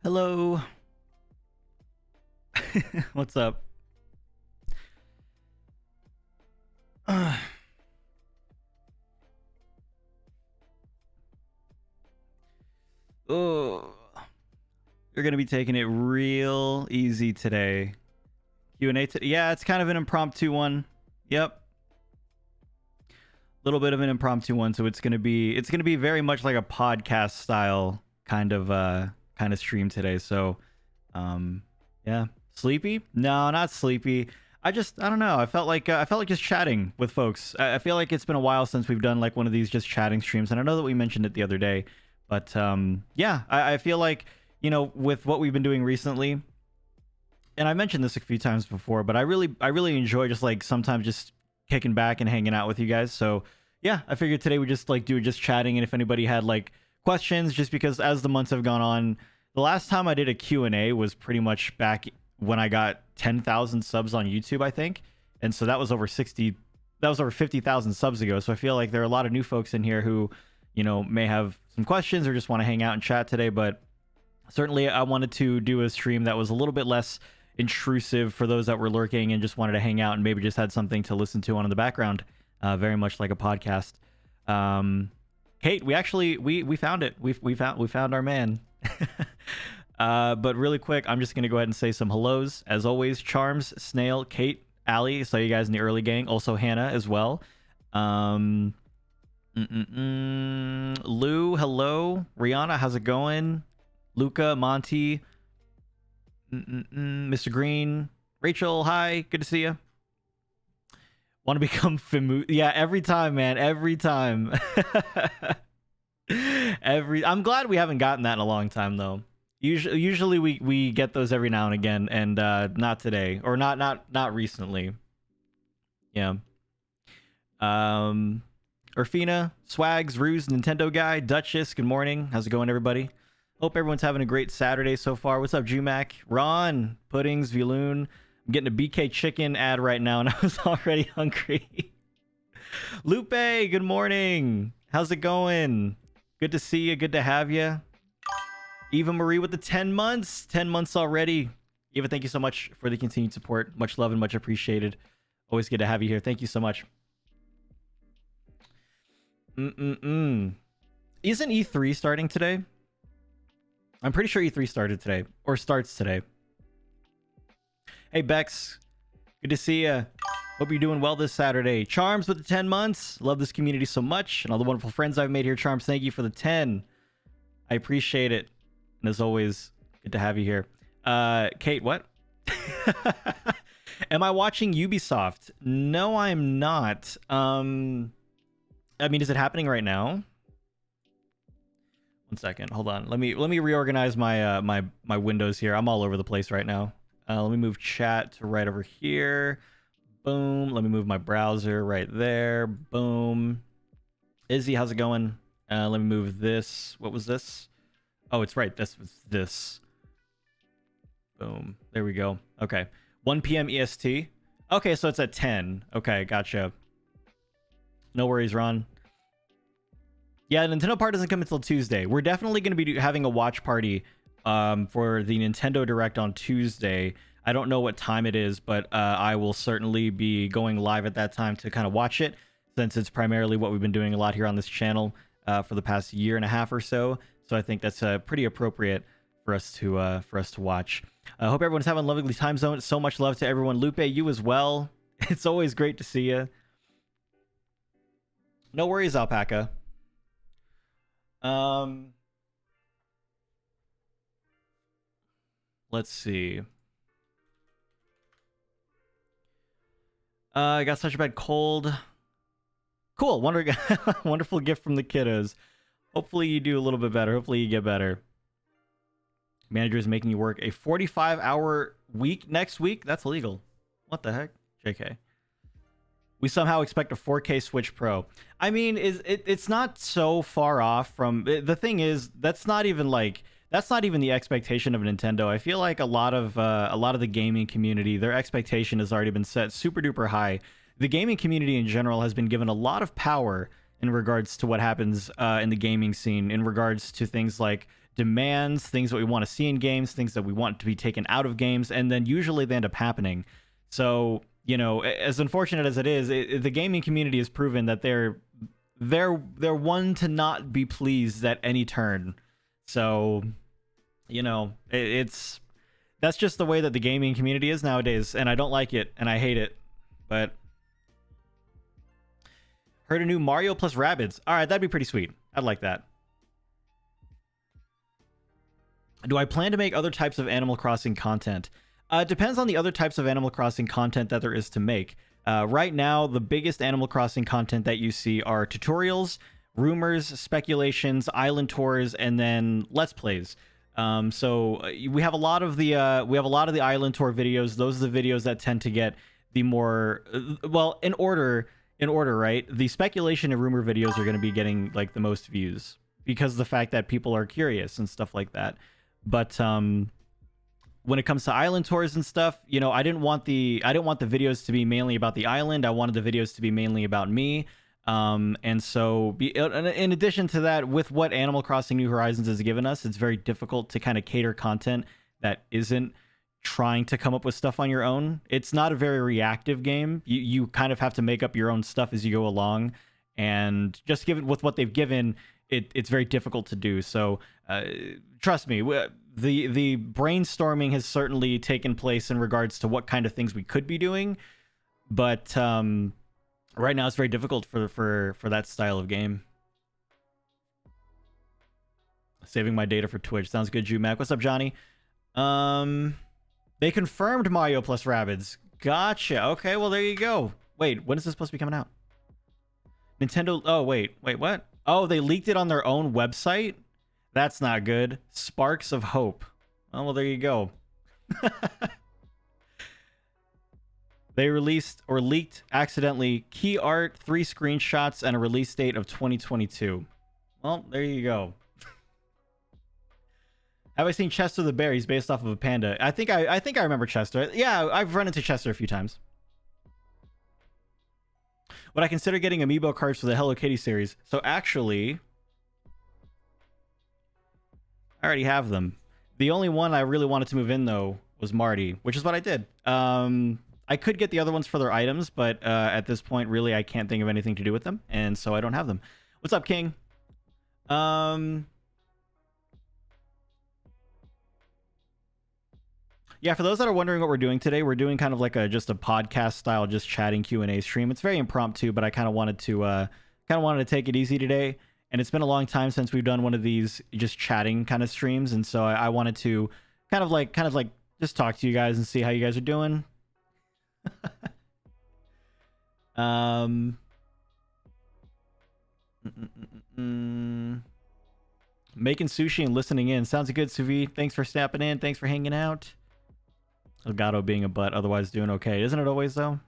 Hello. What's up? Oh, you're gonna be taking it real easy today. Q&A yeah, it's kind of an impromptu one. Yep. A little bit of an impromptu one, so it's gonna be very much like a podcast style kind of stream today. So yeah. Sleepy? No, not sleepy. I don't know. I felt like just chatting with folks. I feel like it's been a while since we've done like one of these just chatting streams, and I know that we mentioned it the other day, but yeah, I feel like, you know, with what we've been doing recently, and I mentioned this a few times before, but I really enjoy just like sometimes just kicking back and hanging out with you guys. So yeah, I figured today we just like do just chatting, and if anybody had like questions, just because as the months have gone on, the last time I did a Q&A was pretty much back when I got 10,000 subs on YouTube, I think. And so that was over 50,000 subs ago. So I feel like there are a lot of new folks in here who, you know, may have some questions or just want to hang out and chat today. But certainly I wanted to do a stream that was a little bit less intrusive for those that were lurking and just wanted to hang out and maybe just had something to listen to on in the background, very much like a podcast. Kate, we found it. We found our man. But really quick, I'm just going to go ahead and say some hellos. As always, Charms, Snail, Kate, Allie, saw you guys in the early gang. Also Hannah as well. Lou, hello. Rihanna, how's it going? Luca, Monty, Mr. Green, Rachel, hi, good to see you. Want to become Fimu? Yeah, every time, man, every time. I'm glad we haven't gotten that in a long time, though. Usually we get those every now and again, and not today, or not recently. Yeah. Urfina, Swags, Ruse, Nintendo Guy, Duchess, good morning. How's it going, everybody? Hope everyone's having a great Saturday so far. What's up, Jumac? Ron, Puddings, Viloon. I'm getting a BK chicken ad right now, and I was already hungry. Lupe, good morning. How's it going? Good to see you. Good to have you. Eva Marie with the 10 months. 10 months already. Eva, thank you so much for the continued support. Much love and much appreciated. Always good to have you here. Thank you so much. Isn't E3 starting today? I'm pretty sure E3 started today. Or starts today. Hey, Bex. Good to see you. Hope you're doing well this Saturday. Charms with the 10 months. Love this community so much. And all the wonderful friends I've made here. Charms, thank you for the 10. I appreciate it. And as always, good to have you here. Kate, what? Am I watching Ubisoft? No, I'm not. I mean, is it happening right now? One second. Hold on. Let me reorganize my my windows here. I'm all over the place right now. Let me move chat to right over here. Boom. Let me move my browser right there. Boom. Izzy, how's it going? Let me move this. What was this? Oh, it's right. This was this. Boom. There we go. Okay. 1 p.m. EST. Okay, so it's at 10. Okay, gotcha. No worries, Ron. Yeah, Nintendo Party doesn't come until Tuesday. We're definitely going to be having a watch party for the Nintendo Direct on Tuesday. I don't know what time it is, but I will certainly be going live at that time to kind of watch it, since it's primarily what we've been doing a lot here on this channel for the past year and a half or so. So I think that's pretty appropriate for us to watch. I hope everyone's having a lovely time zone. So much love to everyone. Lupe, you as well. It's always great to see you. No worries, Alpaca. Let's see. I got such a bad cold. Cool. Wonderful gift from the kiddos. Hopefully you do a little bit better. Hopefully you get better. Manager is making you work a 45-hour week next week. That's illegal. What the heck? JK. We somehow expect a 4K Switch Pro. I mean, it's not so far off from... The thing is, that's not even the expectation of Nintendo. I feel like a lot of the gaming community, their expectation has already been set super duper high. The gaming community in general has been given a lot of power in regards to what happens in the gaming scene, in regards to things like demands, things that we want to see in games, things that we want to be taken out of games, and then usually they end up happening. So, you know, as unfortunate as it is, the gaming community has proven that they're one to not be pleased at any turn. So, you know, that's just the way that the gaming community is nowadays, and I don't like it, and I hate it. But heard a new Mario plus Rabbids. All right, that'd be pretty sweet. I'd like that. Do I plan to make other types of Animal Crossing content? It depends on the other types of Animal Crossing content that there is to make. Right now, the biggest Animal Crossing content that you see are tutorials, rumors, speculations, island tours, and then Let's Plays. So we have a lot of the island tour videos. Those are the videos that tend to get the more well in order, right? The speculation and rumor videos are going to be getting like the most views because of the fact that people are curious and stuff like that. But when it comes to island tours and stuff, you know, I didn't want the videos to be mainly about the island. I wanted the videos to be mainly about me. And so in addition to that, with what Animal Crossing New Horizons has given us, it's very difficult to kind of cater content that isn't trying to come up with stuff on your own. It's not a very reactive game. You kind of have to make up your own stuff as you go along, and just given with what they've given, it's very difficult to do. So trust me, the brainstorming has certainly taken place in regards to what kind of things we could be doing, but right now it's very difficult for that style of game. Saving my data for Twitch. Sounds good, Jumac. What's up, Johnny? They confirmed Mario plus Rabbids. Gotcha. Okay, well, there you go. Wait, when is this supposed to be coming out? Nintendo... Oh, wait, what? Oh, they leaked it on their own website? That's not good. Sparks of hope. Oh, well, there you go. They released or leaked accidentally key art, 3 screenshots, and a release date of 2022. Well, there you go. Have I seen Chester the Bear? He's based off of a panda. I think I remember Chester. Yeah, I've run into Chester a few times. Would I consider getting amiibo cards for the Hello Kitty series? So actually, I already have them. The only one I really wanted to move in though was Marty, which is what I did. I could get the other ones for their items, but at this point, really, I can't think of anything to do with them, and so I don't have them. What's up, King? Yeah, for those that are wondering what we're doing today, we're doing kind of like just a podcast style, just chatting Q&A stream. It's very impromptu, but I kind of wanted to take it easy today. And it's been a long time since we've done one of these just chatting kind of streams, and so I wanted to kind of like just talk to you guys and see how you guys are doing. Making sushi and listening in sounds good, Suvi. Thanks for snapping in. Thanks for hanging out. Elgato being a butt, otherwise doing okay. Isn't it always, though?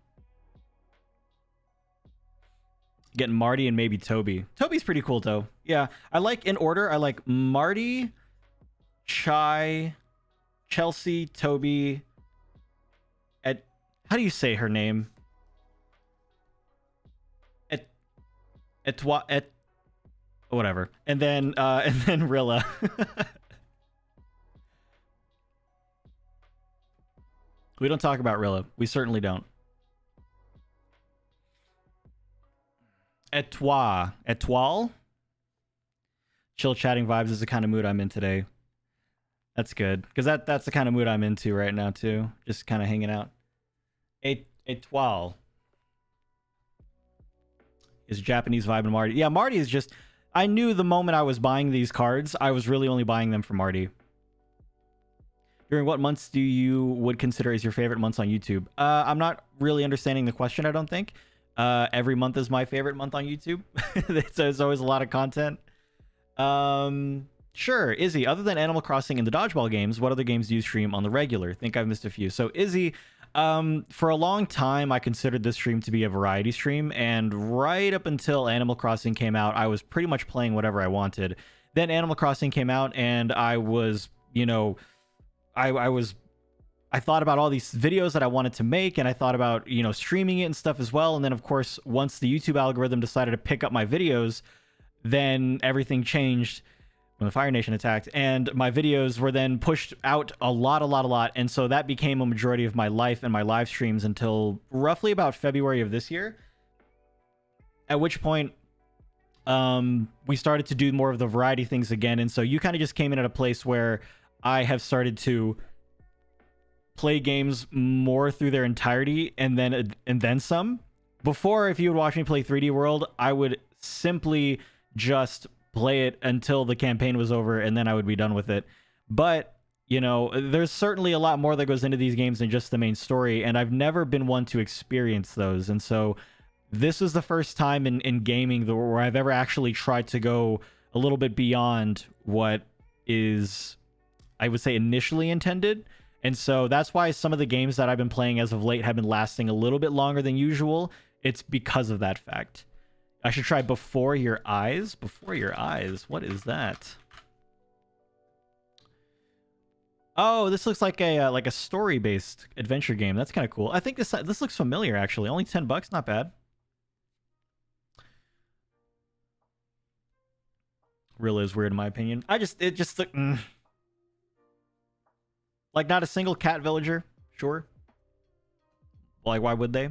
Getting Marty and maybe Toby. Toby's pretty cool, though. Yeah, I like, in order, I like Marty, Chai, Chelsea, Toby, how do you say her name? Whatever. And then Rilla. We don't talk about Rilla. We certainly don't. Etoile? Chill chatting vibes is the kind of mood I'm in today. That's good. Because that's the kind of mood I'm into right now, too. Just kind of hanging out. Etoile is Japanese vibe and Marty. Yeah, Marty is just... I knew the moment I was buying these cards, I was really only buying them for Marty. During what months do you would consider as your favorite months on YouTube? I'm not really understanding the question, I don't think. Every month is my favorite month on YouTube. There's always a lot of content. Sure, Izzy, other than Animal Crossing and the dodgeball games, what other games do you stream on the regular? Think I've missed a few. So Izzy, for a long time, I considered this stream to be a variety stream, and right up until Animal Crossing came out, I was pretty much playing whatever I wanted. Then Animal Crossing came out, and I was, you know, I thought about all these videos that I wanted to make, and I thought about, you know, streaming it and stuff as well. And then, of course, once the YouTube algorithm decided to pick up my videos, then everything changed when the Fire Nation attacked, and my videos were then pushed out a lot, and so that became a majority of my life and my live streams until roughly about February of this year, at which point we started to do more of the variety things again. And so you kind of just came in at a place where I have started to play games more through their entirety and then some. Before, if you would watch me play 3D World, I would simply just play it until the campaign was over, and then I would be done with it. But, you know, there's certainly a lot more that goes into these games than just the main story, and I've never been one to experience those. And so this is the first time in gaming where I've ever actually tried to go a little bit beyond what is, I would say, initially intended. And so that's why some of the games that I've been playing as of late have been lasting a little bit longer than usual. It's because of that fact. I should try Before Your Eyes. Before Your Eyes. What is that? Oh, this looks like a story-based adventure game. That's kind of cool. I think this looks familiar, actually. Only $10, not bad. Real is weird in my opinion. It just look like not a single cat villager. Sure. Like, why would they?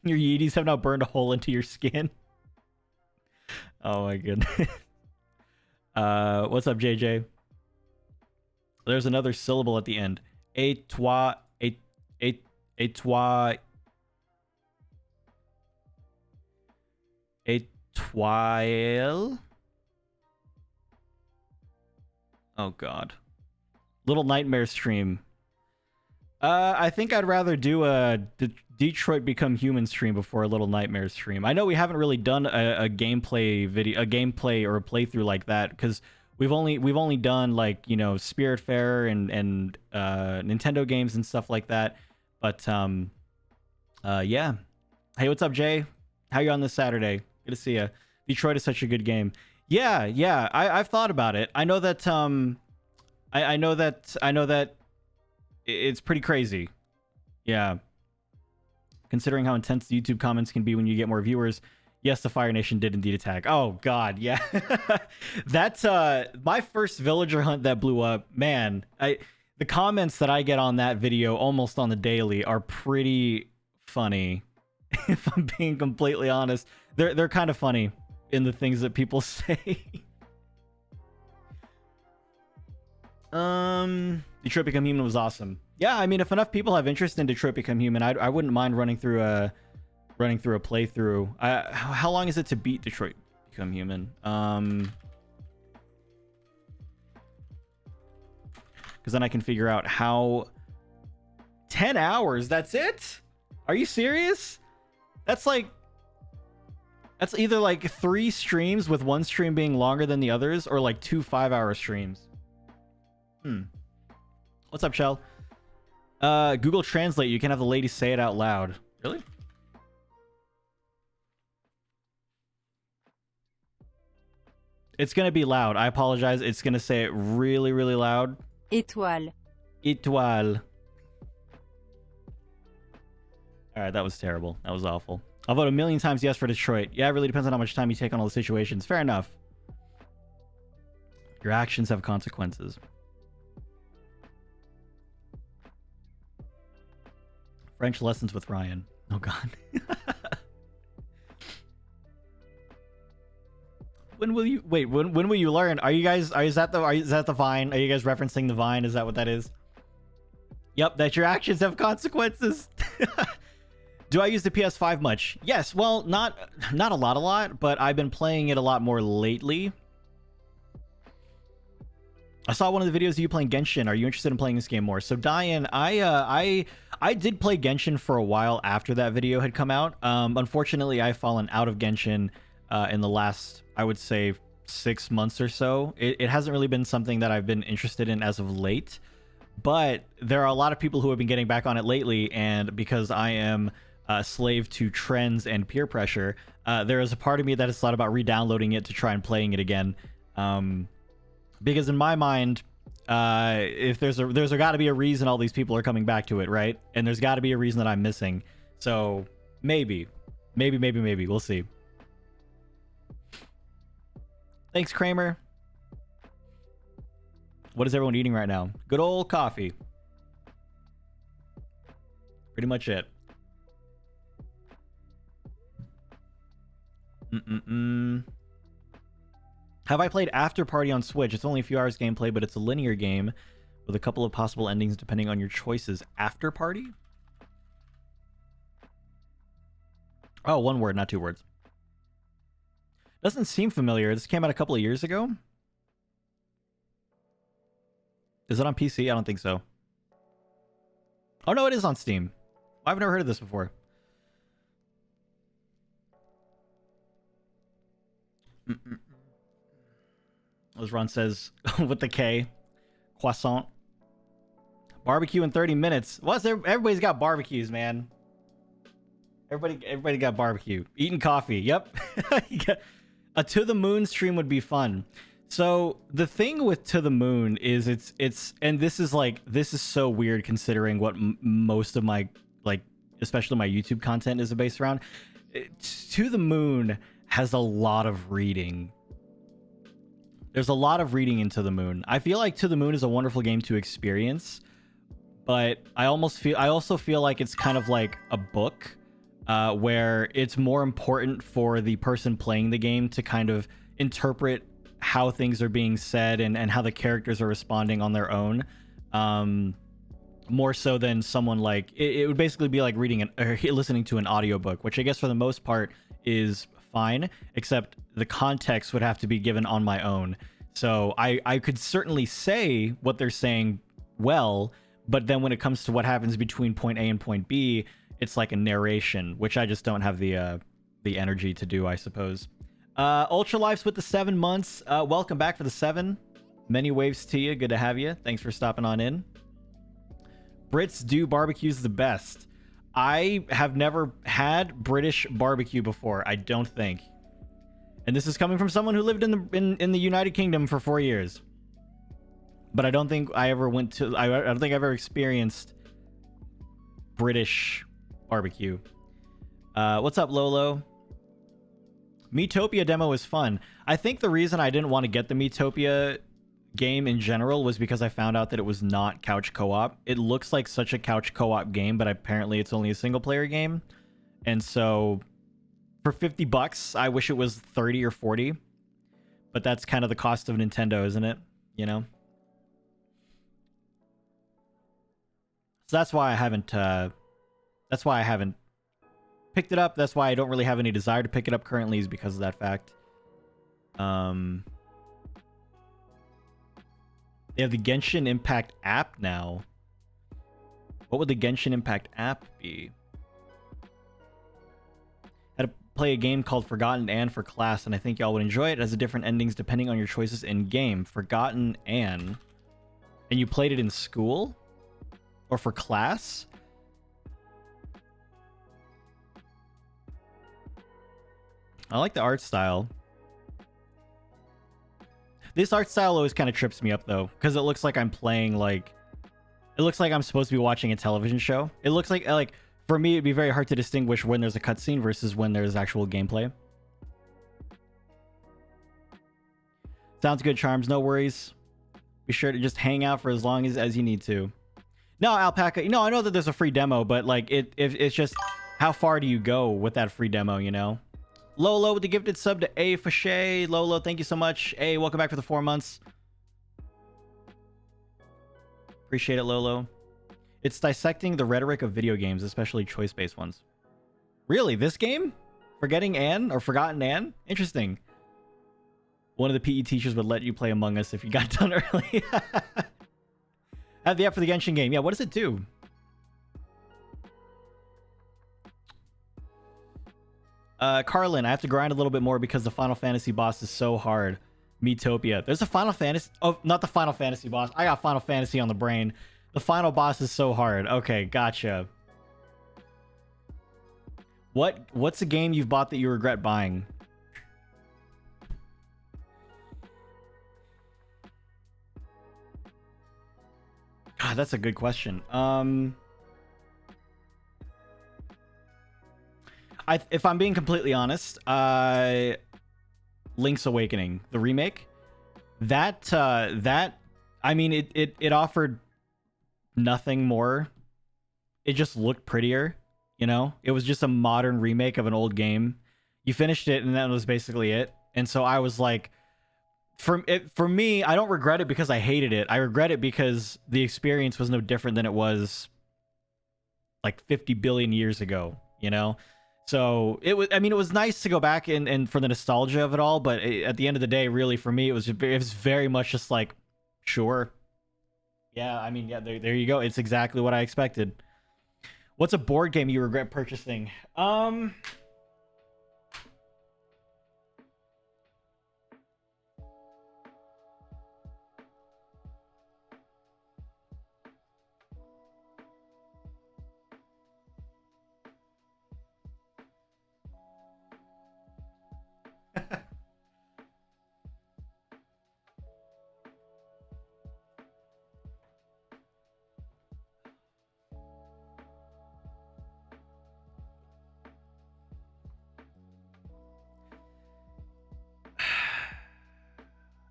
Your Yeeties have now burned a hole into your skin. Oh my goodness. What's up, JJ? There's another syllable at the end. Étoile. Oh god. Little Nightmare stream. I think I'd rather do a Detroit Become Human stream before a Little Nightmare stream. I know we haven't really done a gameplay or a playthrough like that, because we've only done, like, you know, Spiritfarer and Nintendo games and stuff like that. But yeah. Hey, what's up, Jay? How you on this Saturday? Good to see you. Detroit is such a good game. Yeah. I've thought about it. I know that I know that it's pretty crazy. Yeah. Considering how intense the YouTube comments can be when you get more viewers. Yes, the Fire Nation did indeed attack. Oh god, yeah. That's my first villager hunt that blew up. Man, the comments that I get on that video almost on the daily are pretty funny. If I'm being completely honest. They're kind of funny in the things that people say. Detroit Become Human was awesome. Yeah, I mean, if enough people have interest in Detroit Become Human, I wouldn't mind running through a playthrough. How long is it to beat Detroit Become Human? Because then I can figure out how. 10 hours. That's it? Are you serious? That's either like 3 streams with one stream being longer than the others, or like 2 5-hour streams. What's up, Shell? Google Translate, you can have the lady say it out loud. Really? It's gonna be loud. I apologize. It's gonna say it really, really loud. Étoile. Étoile. Alright, that was terrible. That was awful. I'll vote 1,000,000 times yes for Detroit. Yeah, it really depends on how much time you take on all the situations. Fair enough. Your actions have consequences. French lessons with Ryan. Oh god. When will you wait? When will you learn? Are you guys? Is that the Vine? Are you guys referencing the Vine? Is that what that is? Yep, that your actions have consequences. Do I use the PS5 much? Yes. Well, not a lot, but I've been playing it a lot more lately. I saw one of the videos of you playing Genshin. Are you interested in playing this game more? So, Diane, I did play Genshin for a while after that video had come out. Unfortunately, I've fallen out of Genshin in the last, I would say, 6 months or so. It hasn't really been something that I've been interested in as of late. But there are a lot of people who have been getting back on it lately, and because I am a slave to trends and peer pressure, there is a part of me that has thought about re-downloading it to try and playing it again. Because in my mind, if there's got to be a reason all these people are coming back to it, right? And there's got to be a reason that I'm missing. So maybe, we'll see. Thanks, Kramer. What is everyone eating right now? Good old coffee. Pretty much it. Have I played After Party on Switch? It's only a few hours gameplay, but it's a linear game with a couple of possible endings depending on your choices. After Party? Oh, one word, not two words. Doesn't seem familiar. This came out a couple of years ago. Is it on PC? I don't think so. Oh, no, it is on Steam. I've never heard of this before. As Ron says, with the K. Croissant. Barbecue in 30 minutes. What's there? Everybody's got barbecues, man. Everybody got barbecue. Eating coffee. Yep. A To the Moon stream would be fun. So the thing with To the Moon is it's and this is so weird considering what most of my, like, especially my YouTube content is based around. To the Moon has a lot of reading. There's a lot of reading in To the Moon. I feel like To the Moon is a wonderful game to experience, but I also feel like it's kind of like a book, where it's more important for the person playing the game to kind of interpret how things are being said and how the characters are responding on their own, more so than someone like it would basically be like reading or listening to an audiobook, which I guess for the most part is fine, except the context would have to be given on my own. So I could certainly say what they're saying well, but then when it comes to what happens between point A and point B, it's like a narration, which I just don't have the energy to do, I suppose. Ultralife's with the 7 months. Welcome back for the 7. Many waves to you. Good to have you. Thanks for stopping on in. Brits do barbecues the best. I have never had British barbecue before, I don't think. And this is coming from someone who lived in the United Kingdom for 4 years. But I don't think I ever went to... I don't think I've ever experienced British barbecue. What's up, Lolo? Miitopia demo was fun. I think the reason I didn't want to get the Miitopia game in general was because I found out that it was not couch co-op. It looks like such a couch co-op game, but apparently it's only a single player game. And so for $50, I wish it was 30 or 40. But that's kind of the cost of Nintendo, isn't it? You know? So that's why I haven't picked it up. That's why I don't really have any desire to pick it up currently, is because of that fact. They have the Genshin Impact app now. What would the Genshin Impact app be? Had to play a game called Forgotten Anne for class, and I think y'all would enjoy it. It has different endings depending on your choices in game. Forgotten Anne. And you played it in school? Or for class? I like the art style. This art style always kind of trips me up, though, because it looks like I'm playing, like... It looks like I'm supposed to be watching a television show. It looks like, for me, it'd be very hard to distinguish when there's a cutscene versus when there's actual gameplay. Sounds good, Charms. No worries. Be sure to just hang out for as long as you need to. No, Alpaca. No, I know that there's a free demo, but, like, it's just... How far do you go with that free demo, you know? Lolo with the gifted sub to A for Shay. Lolo, thank you so much. A, welcome back for the 4 months. Appreciate it, Lolo. It's dissecting the rhetoric of video games, especially choice-based ones. Really? This game? Forgetting Anne? Or Forgotten Anne? Interesting. One of the PE teachers would let you play Among Us if you got done early. Have the app for the Genshin game. Yeah, what does it do? Carlin, I have to grind a little bit more because the Final Fantasy boss is so hard. Miitopia. There's a Final Fantasy... Oh, not the Final Fantasy boss. I got Final Fantasy on the brain. The final boss is so hard. Okay, gotcha. What's a game you've bought that you regret buying? God, that's a good question. If I'm being completely honest, Link's Awakening, the remake, that I mean, it offered nothing more. It just looked prettier, you know? It was just a modern remake of an old game. You finished it and that was basically it. And so I was like, for me, I don't regret it because I hated it. I regret it because the experience was no different than it was like 50 billion years ago, you know? So it was, I mean, it was nice to go back and for the nostalgia of it all, but at the end of the day, really for me, it was very much just like, sure. Yeah, I mean, yeah, there you go. It's exactly what I expected. What's a board game you regret purchasing?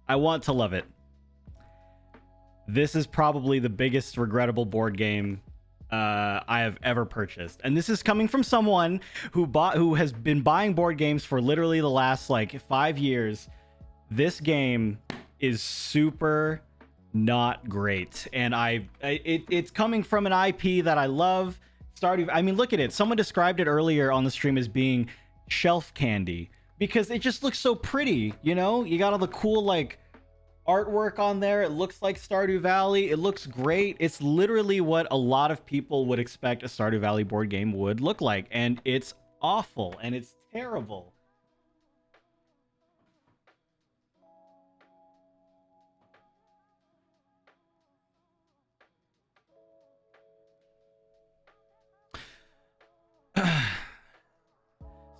I want to love it. This is probably the biggest regrettable board game I have ever purchased, and this is coming from someone who has been buying board games for literally the last like 5 years. This game is super not great, and it's coming from an IP that I love. Stardew. I mean, look at it. Someone described it earlier on the stream as being shelf candy because it just looks so pretty. You know, you got all the cool like artwork on there. It looks like Stardew Valley. It looks great. It's literally what a lot of people would expect a Stardew Valley board game would look like, and it's awful and it's terrible.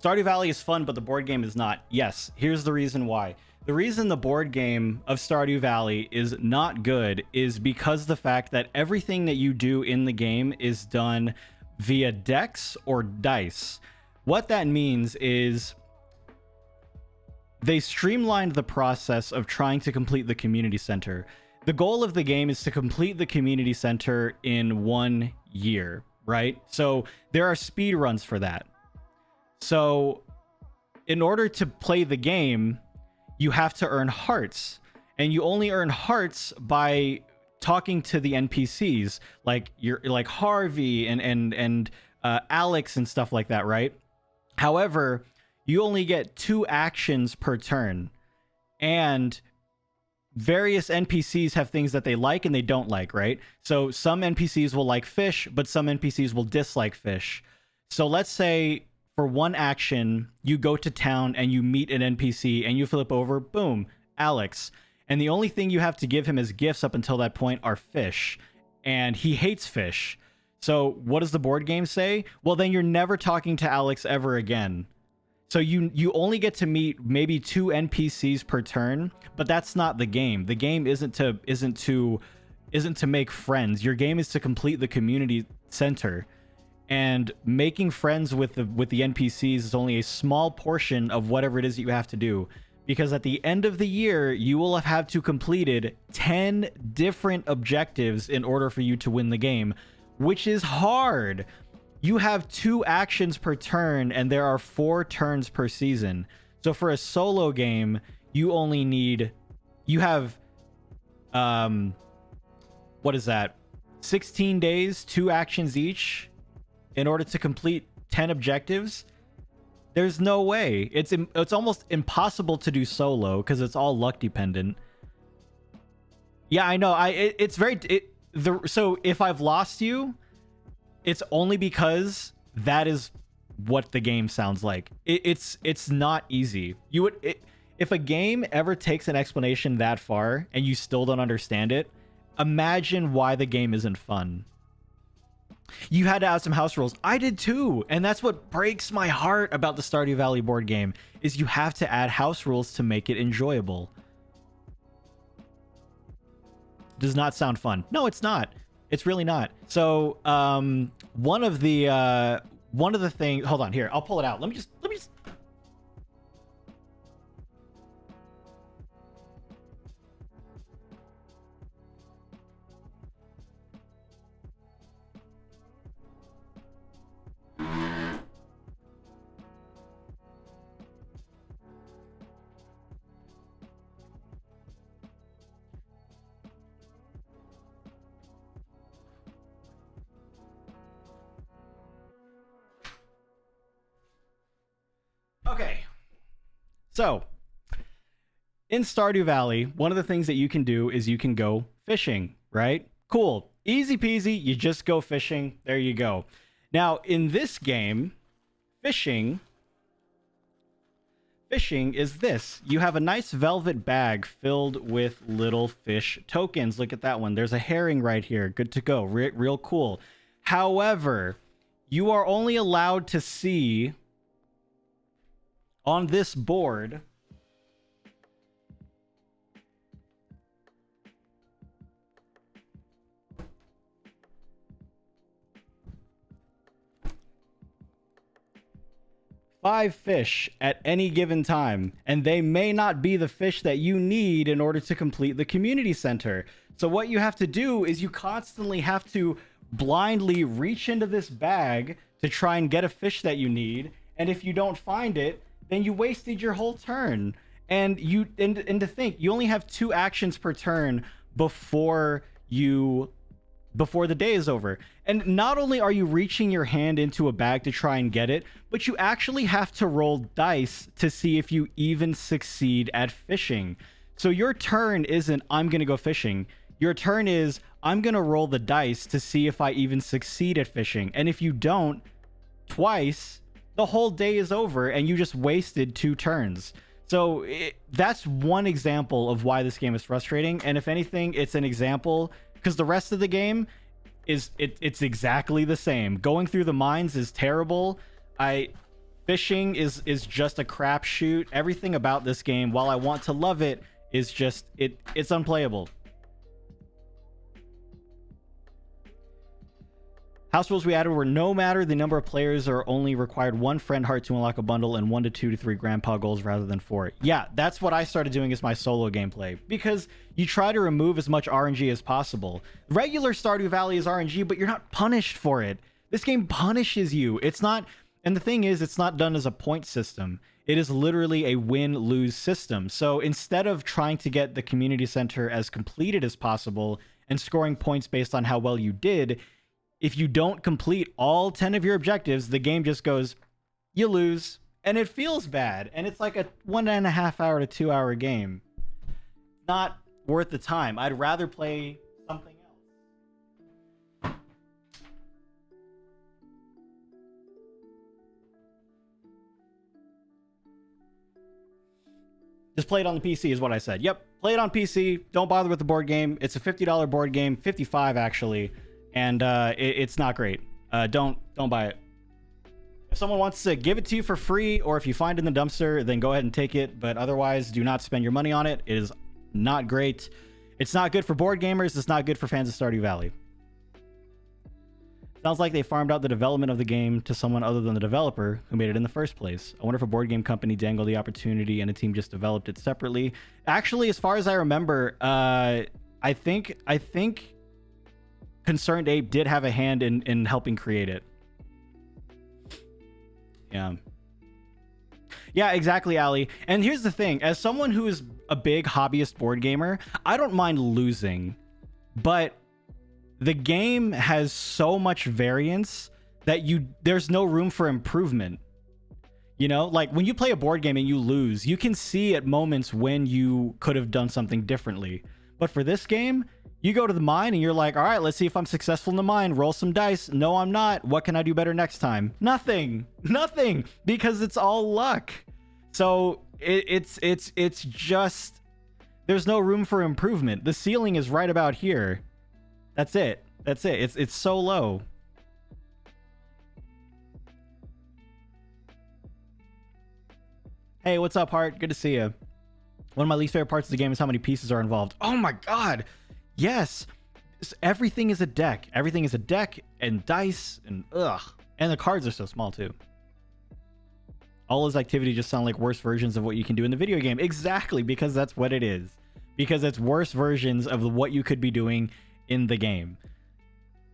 Stardew Valley is fun, but the board game is not. Yes, here's the reason why. The reason the board game of Stardew Valley is not good is because the fact that everything that you do in the game is done via decks or dice. What that means is they streamlined the process of trying to complete the community center. The goal of the game is to complete the community center in 1 year, right? So there are speed runs for that. So in order to play the game, you have to earn hearts, and you only earn hearts by talking to the NPCs, like like Harvey and Alex and stuff like that, right? However, you only get 2 actions per turn, and various NPCs have things that they like and they don't like, right? So some NPCs will like fish, but some NPCs will dislike fish. So let's say for 1 action, you go to town and you meet an NPC and you flip over, boom, Alex. And the only thing you have to give him as gifts up until that point are fish. And he hates fish. So what does the board game say? Well, then you're never talking to Alex ever again. So you only get to meet maybe 2 NPCs per turn, but that's not the game. The game isn't to make friends. Your game is to complete the community center. And making friends with the NPCs is only a small portion of whatever it is that you have to do. Because at the end of the year, you will have had to completed 10 different objectives in order for you to win the game, which is hard. You have 2 actions per turn, and there are 4 turns per season. So for a solo game, you only need... You have... what is that? 16 days, 2 actions each, in order to complete 10 objectives. There's no way. It's almost impossible to do solo because it's all luck dependent. Yeah, I know. So if I've lost you, it's only because that is what the game sounds like. It's not easy. If a game ever takes an explanation that far and you still don't understand it, imagine why the game isn't fun. You had to add some house rules. I did too. And that's what breaks my heart about the Stardew Valley board game, is you have to add house rules to make it enjoyable. Does not sound fun. No, it's not. It's really not. So, one of the things, hold on here. I'll pull it out. Let me just So, in Stardew Valley, one of the things that you can do is you can go fishing, right? Cool. Easy peasy. You just go fishing. There you go. Now, in this game, fishing is this. You have a nice velvet bag filled with little fish tokens. Look at that one. There's a herring right here. Good to go. Real cool. However, you are only allowed to see on this board 5 fish at any given time, and they may not be the fish that you need in order to complete the community center. So what you have to do is you constantly have to blindly reach into this bag to try and get a fish that you need, and if you don't find it, then you wasted your whole turn. And to think, you only have 2 actions per turn before the day is over. And not only are you reaching your hand into a bag to try and get it, but you actually have to roll dice to see if you even succeed at fishing. So your turn isn't, I'm going to go fishing. Your turn is, I'm going to roll the dice to see if I even succeed at fishing. And if you don't, twice, the whole day is over and you just wasted 2 turns. So that's one example of why this game is frustrating. And if anything, it's an example, because the rest of the game it's exactly the same. Going through the mines is terrible. Fishing is just a crapshoot. Everything about this game, while I want to love it, is just it's unplayable. House rules we added were no matter the number of players are only required 1 friend heart to unlock a bundle and 1 to 2 to 3 grandpa goals rather than 4. Yeah, that's what I started doing as my solo gameplay, because you try to remove as much RNG as possible. Regular Stardew Valley is RNG, but you're not punished for it. This game punishes you. It's not, and the thing is, it's not done as a point system. It is literally a win-lose system. So instead of trying to get the community center as completed as possible and scoring points based on how well you did, if you don't complete all 10 of your objectives, the game just goes, you lose. And it feels bad. And it's like a 1.5 hour to 2 hour game. Not worth the time. I'd rather play something else. Just play it on the PC is what I said. Yep, play it on PC. Don't bother with the board game. It's a $50 board game, $55 actually. And it's not great. Don't buy it. If someone wants to give it to you for free, or if you find it in the dumpster, then go ahead and take it. But otherwise, do not spend your money on it. It is not great. It's not good for board gamers. It's not good for fans of Stardew Valley. Sounds like they farmed out the development of the game to someone other than the developer who made it in the first place. I wonder if a board game company dangled the opportunity and a team just developed it separately. Actually, as far as I remember, I think Concerned Ape did have a hand in helping create it. Yeah, exactly, Ali. And here's the thing. As someone who is a big hobbyist board gamer, I don't mind losing. But the game has so much variance that there's no room for improvement. You know, like when you play a board game and you lose, you can see at moments when you could have done something differently. But for this game, you go to the mine and you're like, all right, let's see if I'm successful in the mine. Roll some dice. No, I'm not. What can I do better next time? Nothing, because it's all luck. So it's just, there's no room for improvement. The ceiling is right about here. That's it. It's so low. Hey, what's up, Hart? Good to see you. One of my least favorite parts of the game is how many pieces are involved. Oh my God. Yes, everything is a deck. Everything is a deck and dice and ugh. And the cards are so small too. All those activities just sound like worse versions of what you can do in the video game. Exactly, because that's what it is. Because it's worse versions of what you could be doing in the game.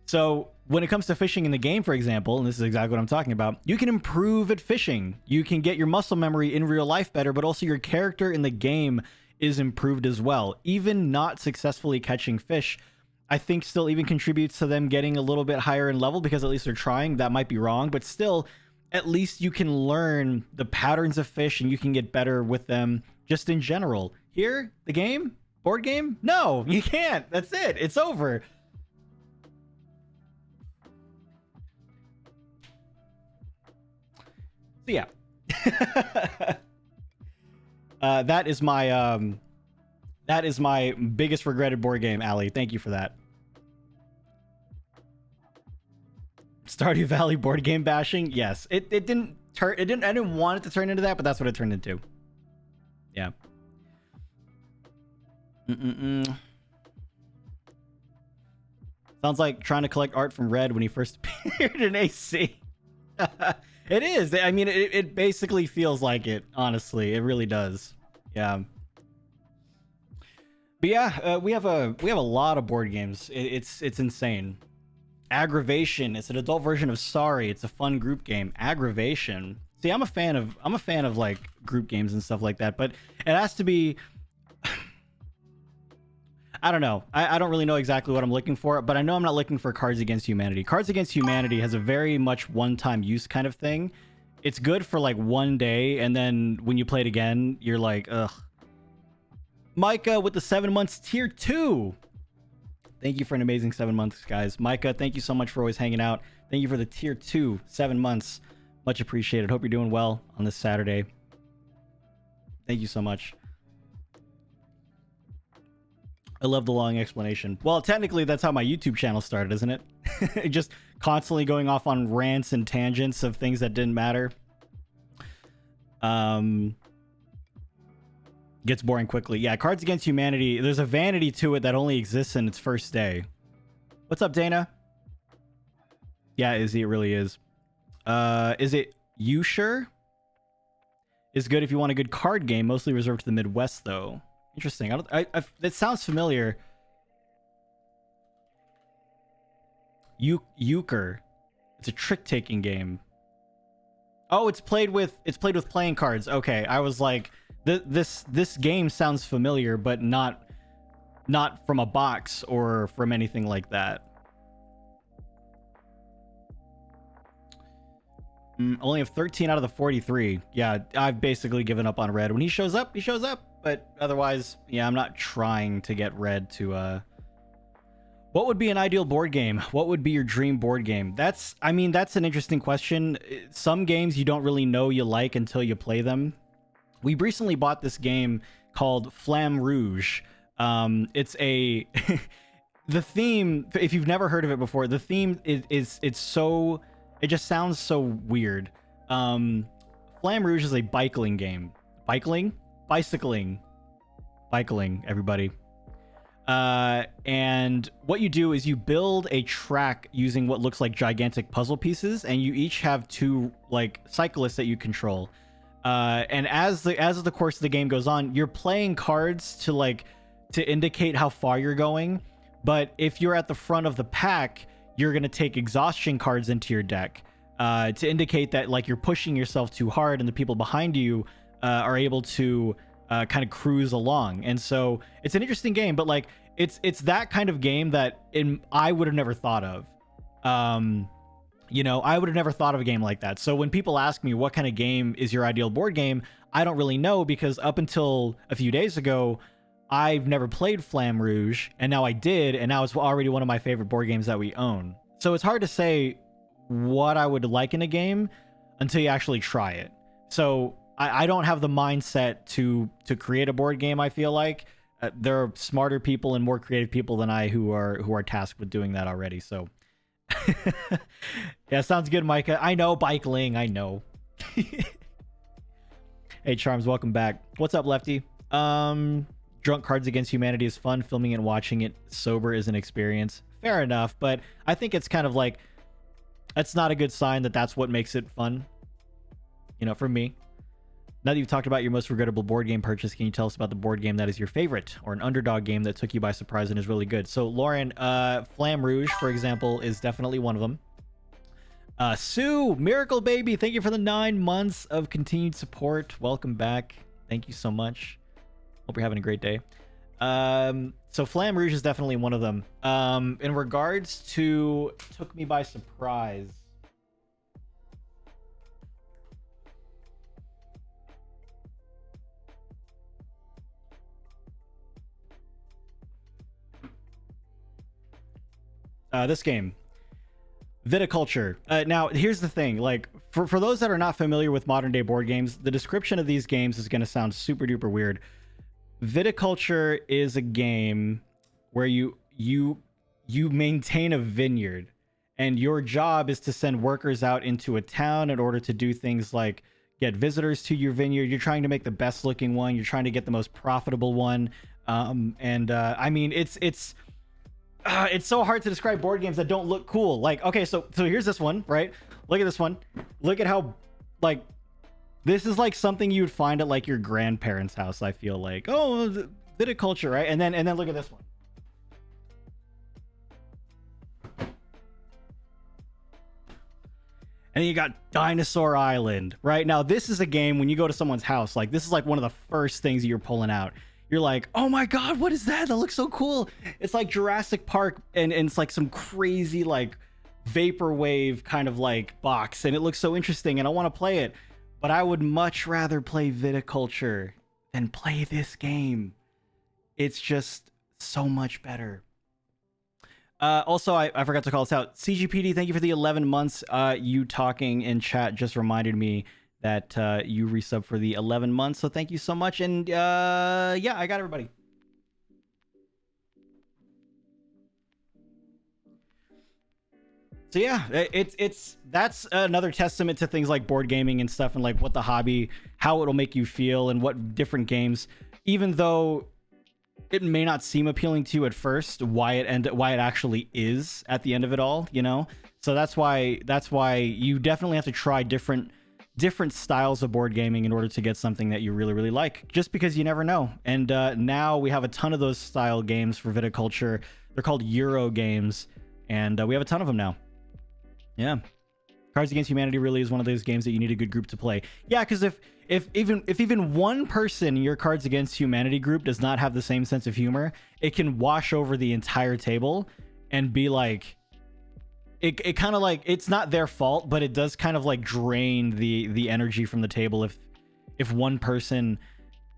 So when it comes to fishing in the game, for example, and this is exactly what I'm talking about, you can improve at fishing. You can get your muscle memory in real life better, but also your character in the game is improved as well. Even not successfully catching fish, I think still even contributes to them getting a little bit higher in level, because at least they're trying. That might be wrong, but still, at least you can learn the patterns of fish and you can get better with them just in general. Here, the game, board game, no, you can't. That's it. It's over. So yeah. That is my biggest regretted board game, Ali. Thank you for that. Stardew Valley board game bashing. Yes, it didn't turn. It didn't. I didn't want it to turn into that, but that's what it turned into. Yeah. Sounds like trying to collect art from Red when he first appeared in AC. It is. I mean, it basically feels like it. Honestly, it really does. Yeah. But yeah, we have a lot of board games. It's insane. Aggravation. It's an adult version of Sorry. It's a fun group game. Aggravation. See, I'm a fan of like group games and stuff like that, but it has to be. I don't know. I don't really know exactly what I'm looking for, but I know I'm not looking for Cards Against Humanity. Cards Against Humanity has a very much one-time use kind of thing. It's good for like one day, and then when you play it again, you're like, ugh. Micah with the 7 months tier 2. Thank you for an amazing 7 months, guys. Micah, thank you so much for always hanging out. Thank you for the tier 2, 7 months. Much appreciated. Hope you're doing well on this Saturday. Thank you so much. I love the long explanation. Well, technically, that's how my YouTube channel started, isn't it? Just constantly going off on rants and tangents of things that didn't matter. Gets boring quickly. Yeah, Cards Against Humanity, there's a vanity to it that only exists in its first day. What's up, Dana? Yeah, Izzy, it really is. Is it You Sure? Is good if you want a good card game, mostly reserved to the Midwest, though. Interesting. That sounds familiar. Euchre. It's a trick-taking game. Oh, it's played with playing cards. Okay, I was like, this game sounds familiar, but not from a box or from anything like that. Only have 13 out of the 43. Yeah, I've basically given up on Red. When he shows up, he shows up. But otherwise, yeah, I'm not trying to get Red to... What would be an ideal board game? What would be your dream board game? That's an interesting question. Some games you don't really know you like until you play them. We recently bought this game called Flamme Rouge. It's a... The theme, if you've never heard of it before, the theme it's so... It just sounds so weird. Flamme Rouge is a bicycling game. Bicycling, everybody. And what you do is you build a track using what looks like gigantic puzzle pieces, and you each have two like cyclists that you control. And as the course of the game goes on, you're playing cards to indicate how far you're going. But if you're at the front of the pack, you're going to take exhaustion cards into your deck to indicate that like you're pushing yourself too hard and the people behind you are able to kind of cruise along. And so it's an interesting game, but like it's that kind of game that I would have never thought of. I would have never thought of a game like that. So when people ask me what kind of game is your ideal board game, I don't really know, because up until a few days ago, I've never played Flamme Rouge, and now I did, and now it's already one of my favorite board games that we own. So it's hard to say what I would like in a game until you actually try it. So I don't have the mindset to create a board game. I feel like there are smarter people and more creative people than I who are tasked with doing that already. So yeah, sounds good, Micah. I know, Bikeling, I know. Hey, Charms, welcome back. What's up, Lefty? Drunk Cards Against Humanity is fun. Filming and watching it sober is an experience. Fair enough, but I think it's kind of like, that's not a good sign that that's what makes it fun. For me. Now that you've talked about your most regrettable board game purchase, can you tell us about the board game that is your favorite, or an underdog game that took you by surprise and is really good? So, Lauren, Flamme Rouge, for example, is definitely one of them. Sue, Miracle Baby, thank you for the 9 months of continued support. Welcome back. Thank you so much. Hope you're having a great day. So Flamme Rouge is definitely one of them. In regards to took me by surprise, This game, Viticulture. Now, here's the thing. Like, for those that are not familiar with modern day board games, the description of these games is going to sound super duper weird. Viticulture is a game where you maintain a vineyard, and your job is to send workers out into a town in order to do things like get visitors to your vineyard. You're trying to make the best looking one. You're trying to get the most profitable one. I mean, it's so hard to describe board games that don't look cool. Like, okay, so here's this one, right? Look at this one. Look at how, like, this is like something you'd find at like your grandparents' house. I feel like, oh, viticulture, right? And then look at this one. And then you got Dinosaur Island, right? Now, this is a game when you go to someone's house, like this is like one of the first things you're pulling out. You're like, oh my God, what is that? That looks so cool. It's like Jurassic Park, and it's like some crazy like vaporwave kind of like box, and it looks so interesting, and I want to play it. But I would much rather play Viticulture than play this game. It's just so much better. Also, I forgot to call this out. CGPD, thank you for the 11 months. You talking in chat just reminded me that you resub for the 11 months. So thank you so much. And yeah, I got everybody. So yeah, that's another testament to things like board gaming and stuff, and like what the hobby, how it'll make you feel, and what different games, even though it may not seem appealing to you at first, why it actually is at the end of it all, you know. So that's why you definitely have to try different styles of board gaming in order to get something that you really, really like, just because you never know. And now we have a ton of those style games for Viticulture. They're called Euro games, and we have a ton of them now. Yeah. Cards Against Humanity really is one of those games that you need a good group to play. Yeah, because if even one person in your Cards Against Humanity group does not have the same sense of humor, it can wash over the entire table and be like, it kind of like, it's not their fault, but it does kind of like drain the energy from the table if one person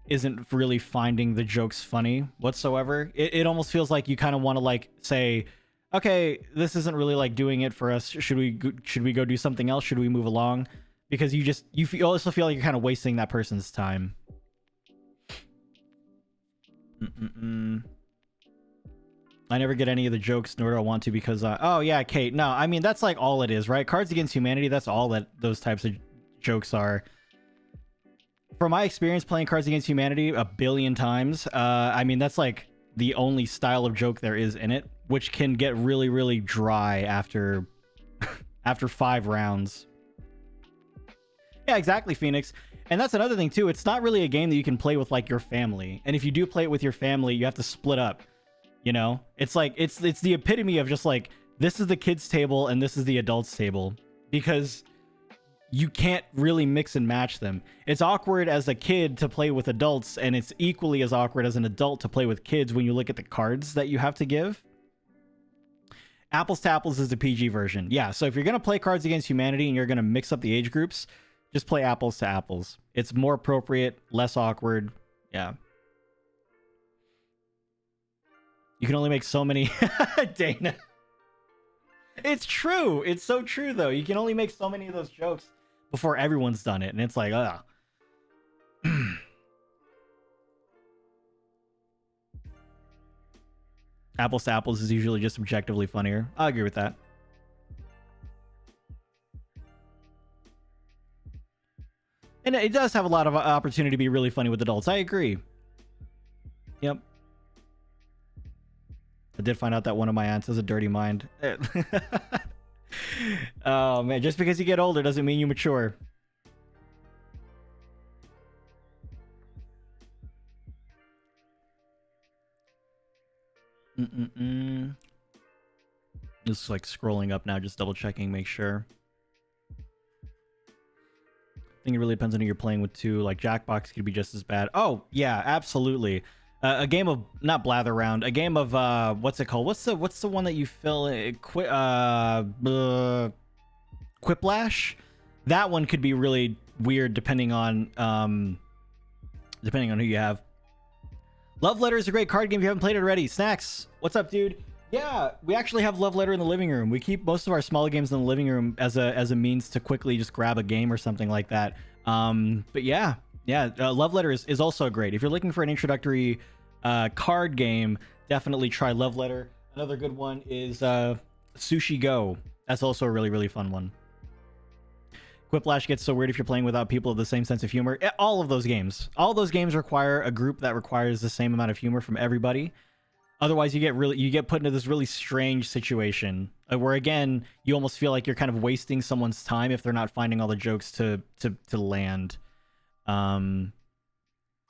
isn't really finding the jokes funny whatsoever. It almost feels like you kind of want to like say, okay, this isn't really like doing it for us. Should we go do something else? Should we move along? Because you also feel like you're kind of wasting that person's time. I never get any of the jokes, nor do I want to, because oh yeah, Kate. No, I mean that's like all it is, right? Cards Against Humanity. That's all that those types of jokes are. From my experience playing Cards Against Humanity a billion times, I mean that's like the only style of joke there is in it, which can get really, really dry after 5 rounds. Yeah, exactly, Phoenix. And that's another thing too. It's not really a game that you can play with like your family. And if you do play it with your family, you have to split up. You know, it's like it's the epitome of just like, this is the kids table and this is the adults table, because you can't really mix and match them. It's awkward as a kid to play with adults, and it's equally as awkward as an adult to play with kids when you look at the cards that you have to give. Apples to Apples is the PG version. Yeah, so if you're going to play Cards Against Humanity and you're going to mix up the age groups, just play Apples to Apples. It's more appropriate, less awkward. Yeah. You can only make so many... Dana. It's true. It's so true, though. You can only make so many of those jokes before everyone's done it. And it's like, ugh. Apples to Apples is usually just objectively funnier. I agree with that. And it does have a lot of opportunity to be really funny with adults. I agree. Yep. I did find out that one of my aunts has a dirty mind. Oh, man. Just because you get older doesn't mean you mature. Just like scrolling up now, just double checking, make sure. I think it really depends on who you're playing with too. Like Jackbox could be just as bad. Oh yeah, absolutely. A game of not blather around. A game of what's it called? What's the one that you fill Quiplash? That one could be really weird depending on who you have. Love Letter is a great card game if you haven't played it already. Snacks, what's up, dude? Yeah, we actually have Love Letter in the living room. We keep most of our small games in the living room as a means to quickly just grab a game or something like that. But yeah, Love Letter is also great. If you're looking for an introductory card game, definitely try Love Letter. Another good one is Sushi Go. That's also a really fun one. Quiplash gets so weird if you're playing without people of the same sense of humor. All those games require a group that requires the same amount of humor from everybody. Otherwise, you get put into this really strange situation where, again, you almost feel like you're kind of wasting someone's time if they're not finding all the jokes to land. One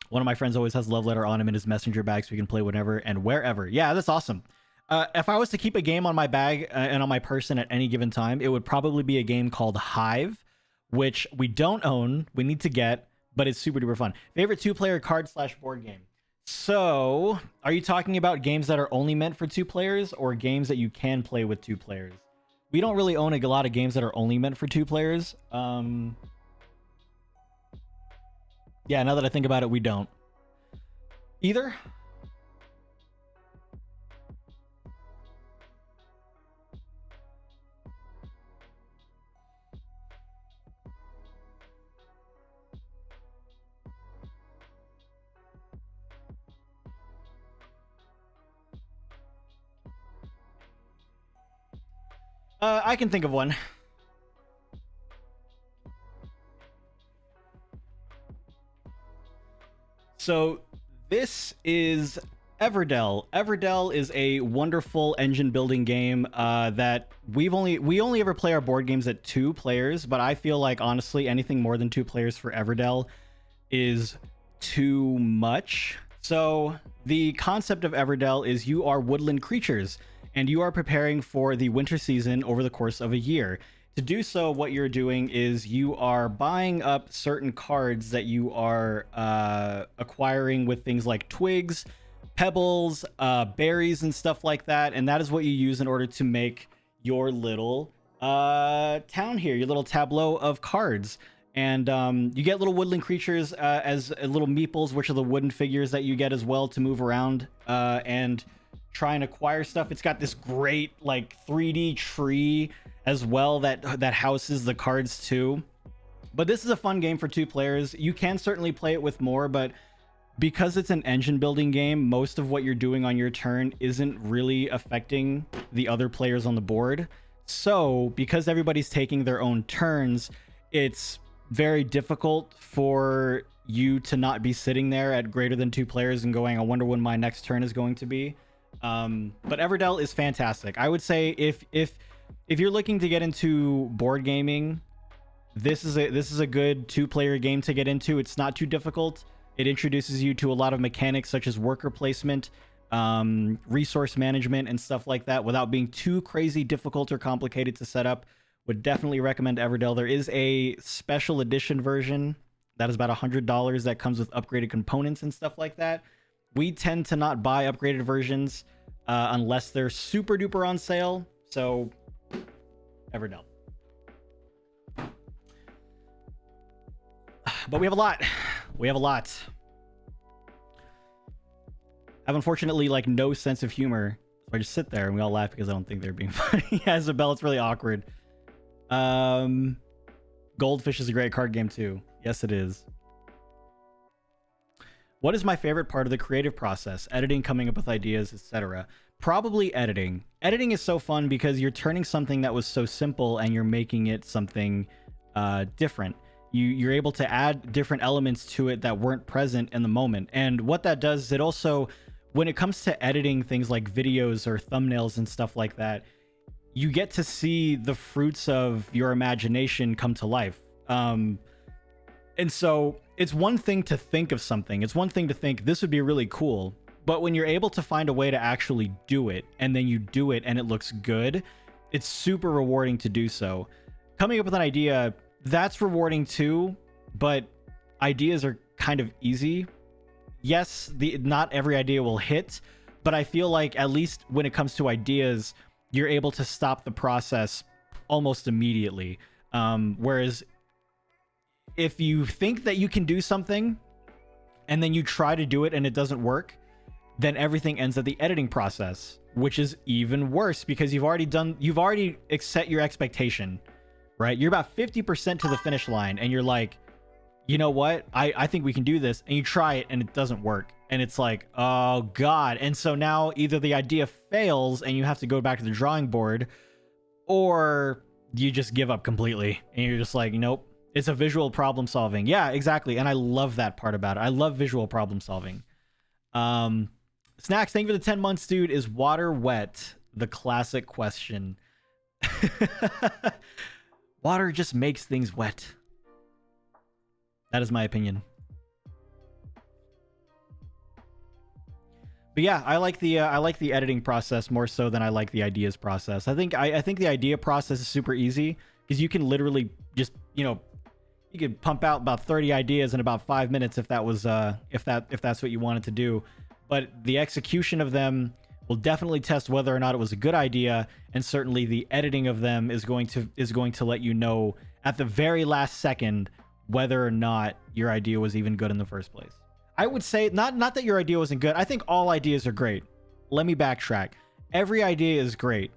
of my friends always has Love Letter on him in his messenger bag, so we can play whenever and wherever. Yeah, that's awesome. If I was to keep a game on my bag and on my person at any given time, it would probably be a game called Hive, which we don't own. We need to get, but it's super duper fun. Favorite 2-player card/board game. So, are you talking about games that are only meant for 2 players or games that you can play with 2 players? We don't really own a lot of games that are only meant for 2 players. Yeah, now that I think about it, we don't. Either? I can think of one. So this is Everdell. Everdell is a wonderful engine building game that we only ever play our board games at 2 players, but I feel like honestly anything more than 2 players for Everdell is too much. So the concept of Everdell is you are woodland creatures and you are preparing for the winter season over the course of a year. To do so, what you're doing is you are buying up certain cards that you are acquiring with things like twigs, pebbles, berries, and stuff like that. And that is what you use in order to make your little town here, your little tableau of cards. And you get little woodland creatures as little meeples, which are the wooden figures that you get as well to move around and try and acquire stuff. It's got this great like 3D tree as well that houses the cards too. But this is a fun game for 2 players. You can certainly play it with more, but because it's an engine building game, most of what you're doing on your turn isn't really affecting the other players on the board. So because everybody's taking their own turns, it's very difficult for you to not be sitting there at greater than 2 players and going, I wonder when my next turn is going to be. But Everdell is fantastic. I would say if you're looking to get into board gaming, this is a good 2-player game to get into. It's not too difficult. It introduces you to a lot of mechanics such as worker placement, resource management, and stuff like that without being too crazy difficult or complicated to set up. Would definitely recommend Everdell. There is a special edition version that is about $100 that comes with upgraded components and stuff like that. We tend to not buy upgraded versions unless they're super duper on sale. So, Everdell. But we have a lot. We have a lot. I have unfortunately like no sense of humor. So I just sit there and we all laugh because I don't think they're being funny. Yeah, Isabel, it's really awkward. Goldfish is a great card game too. Yes, it is. What is my favorite part of the creative process? Editing, coming up with ideas, etc. Probably editing. Editing is so fun because you're turning something that was so simple and you're making it something different. You're able to add different elements to it that weren't present in the moment. And what that does is it also, when it comes to editing things like videos or thumbnails and stuff like that, you get to see the fruits of your imagination come to life. And so it's one thing to think of something. It's one thing to think this would be really cool. But when you're able to find a way to actually do it, and then you do it and it looks good, it's super rewarding to do so. Coming up with an idea, that's rewarding too, but ideas are kind of easy. Yes, not every idea will hit, but I feel like at least when it comes to ideas, you're able to stop the process almost immediately. Whereas if you think that you can do something and then you try to do it and it doesn't work, then everything ends at the editing process, which is even worse because you've already set your expectation, right? You're about 50% to the finish line and you're like, you know what? I think we can do this. And you try it and it doesn't work. And it's like, oh God. And so now either the idea fails and you have to go back to the drawing board, or you just give up completely and you're just like, nope. It's a visual problem solving. Yeah, exactly. And I love that part about it. I love visual problem solving. Snacks, thank you for the 10 months, dude. Is water wet? The classic question. Water just makes things wet. That is my opinion. But yeah, I like the editing process more so than I like the ideas process. I think the idea process is super easy because you can literally just, you know, you could pump out about 30 ideas in about 5 minutes if that was if that's what you wanted to do. But the execution of them will definitely test whether or not it was a good idea, and certainly the editing of them is going to let you know at the very last second whether or not your idea was even good in the first place. I would say not that your idea wasn't good. I think all ideas are great. Let me backtrack. Every idea is great.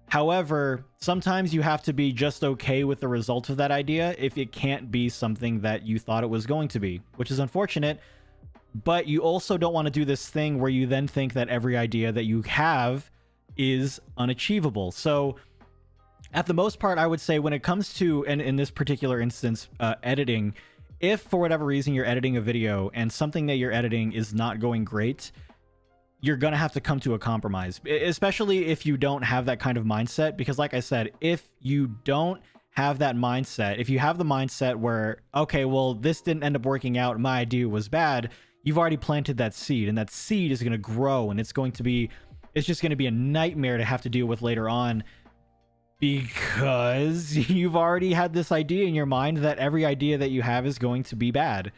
However, sometimes you have to be just okay with the result of that idea if it can't be something that you thought it was going to be, which is unfortunate. But you also don't want to do this thing where you then think that every idea that you have is unachievable. So at the most part, I would say when it comes to, and in this particular instance, editing, if for whatever reason you're editing a video and something that you're editing is not going great, you're going to have to come to a compromise, especially if you don't have that kind of mindset. Because like I said, if you don't have that mindset, if you have the mindset where, okay, well, this didn't end up working out, my idea was bad, you've already planted that seed, and that seed is going to grow, and it's just going to be a nightmare to have to deal with later on, because you've already had this idea in your mind that every idea that you have is going to be bad.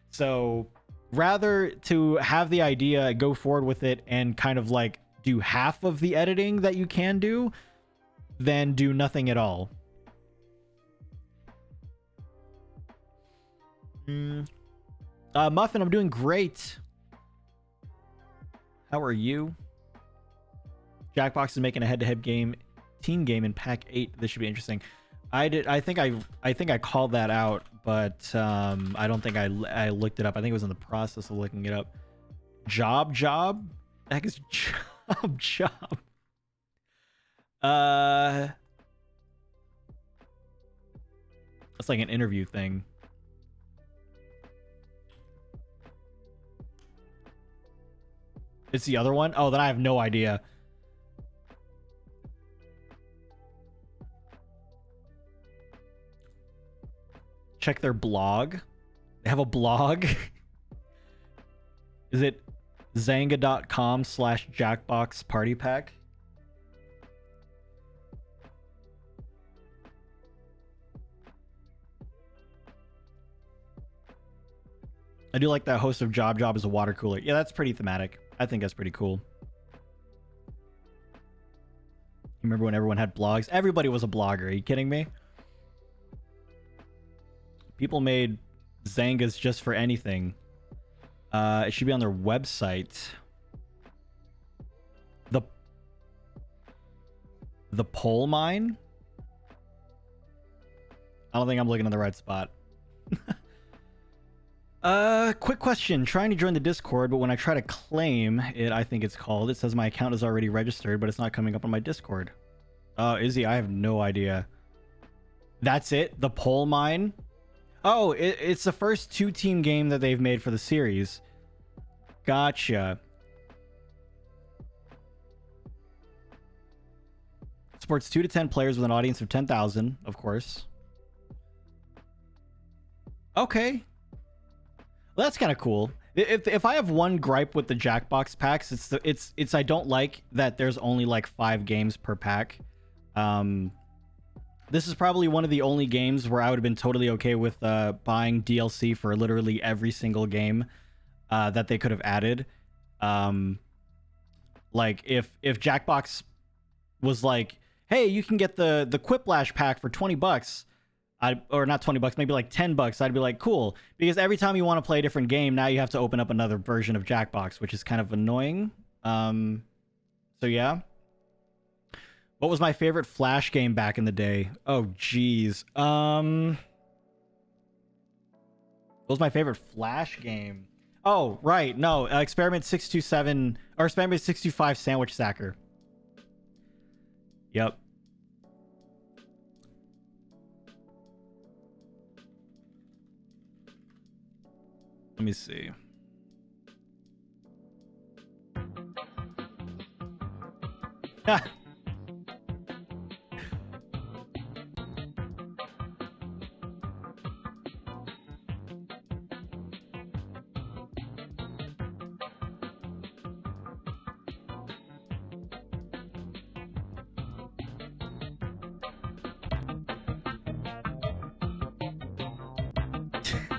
So rather to have the idea, go forward with it, and kind of like do half of the editing that you can do, than do nothing at all. Muffin, I'm doing great. How are you? Jackbox is making a head-to-head team game in pack 8. This should be interesting. I think I called that out, but I don't think I looked it up. I think it was in the process of looking it up. Job? The heck is job? That's like an interview thing. It's the other one? Oh, then I have no idea. Check their blog. They have a blog. Is it Zanga.com/Jackbox Party Pack? I do like that host of Job is a water cooler. Yeah, that's pretty thematic. I think that's pretty cool. You remember when everyone had blogs? Everybody was a blogger. Are you kidding me? People made Zangas just for anything. It should be on their website. The Pole Mine? I don't think I'm looking at the right spot. Quick question. Trying to join the Discord, but when I try to claim it, I think it's called, it says my account is already registered, but it's not coming up on my Discord. Oh, Izzy, I have no idea. That's it? The Pole Mine? Oh, it's the first 2-team game that they've made for the series. Gotcha. Supports 2 to 10 players with an audience of 10,000, of course. Okay. Well, that's kind of cool. If I have one gripe with the Jackbox packs, it's I don't like that there's only like 5 games per pack. This is probably one of the only games where I would have been totally okay with buying DLC for literally every single game that they could have added. Like if Jackbox was like, hey, you can get the Quiplash pack for $20, or not 20 bucks, maybe like 10 bucks, I'd be like, cool. Because every time you want to play a different game, now you have to open up another version of Jackbox, which is kind of annoying. So yeah. What was my favorite Flash game back in the day? Oh, geez. What was my favorite Flash game? Oh, right. No, Experiment 627 or Experiment 625 Sandwich Stacker. Yep. Let me see.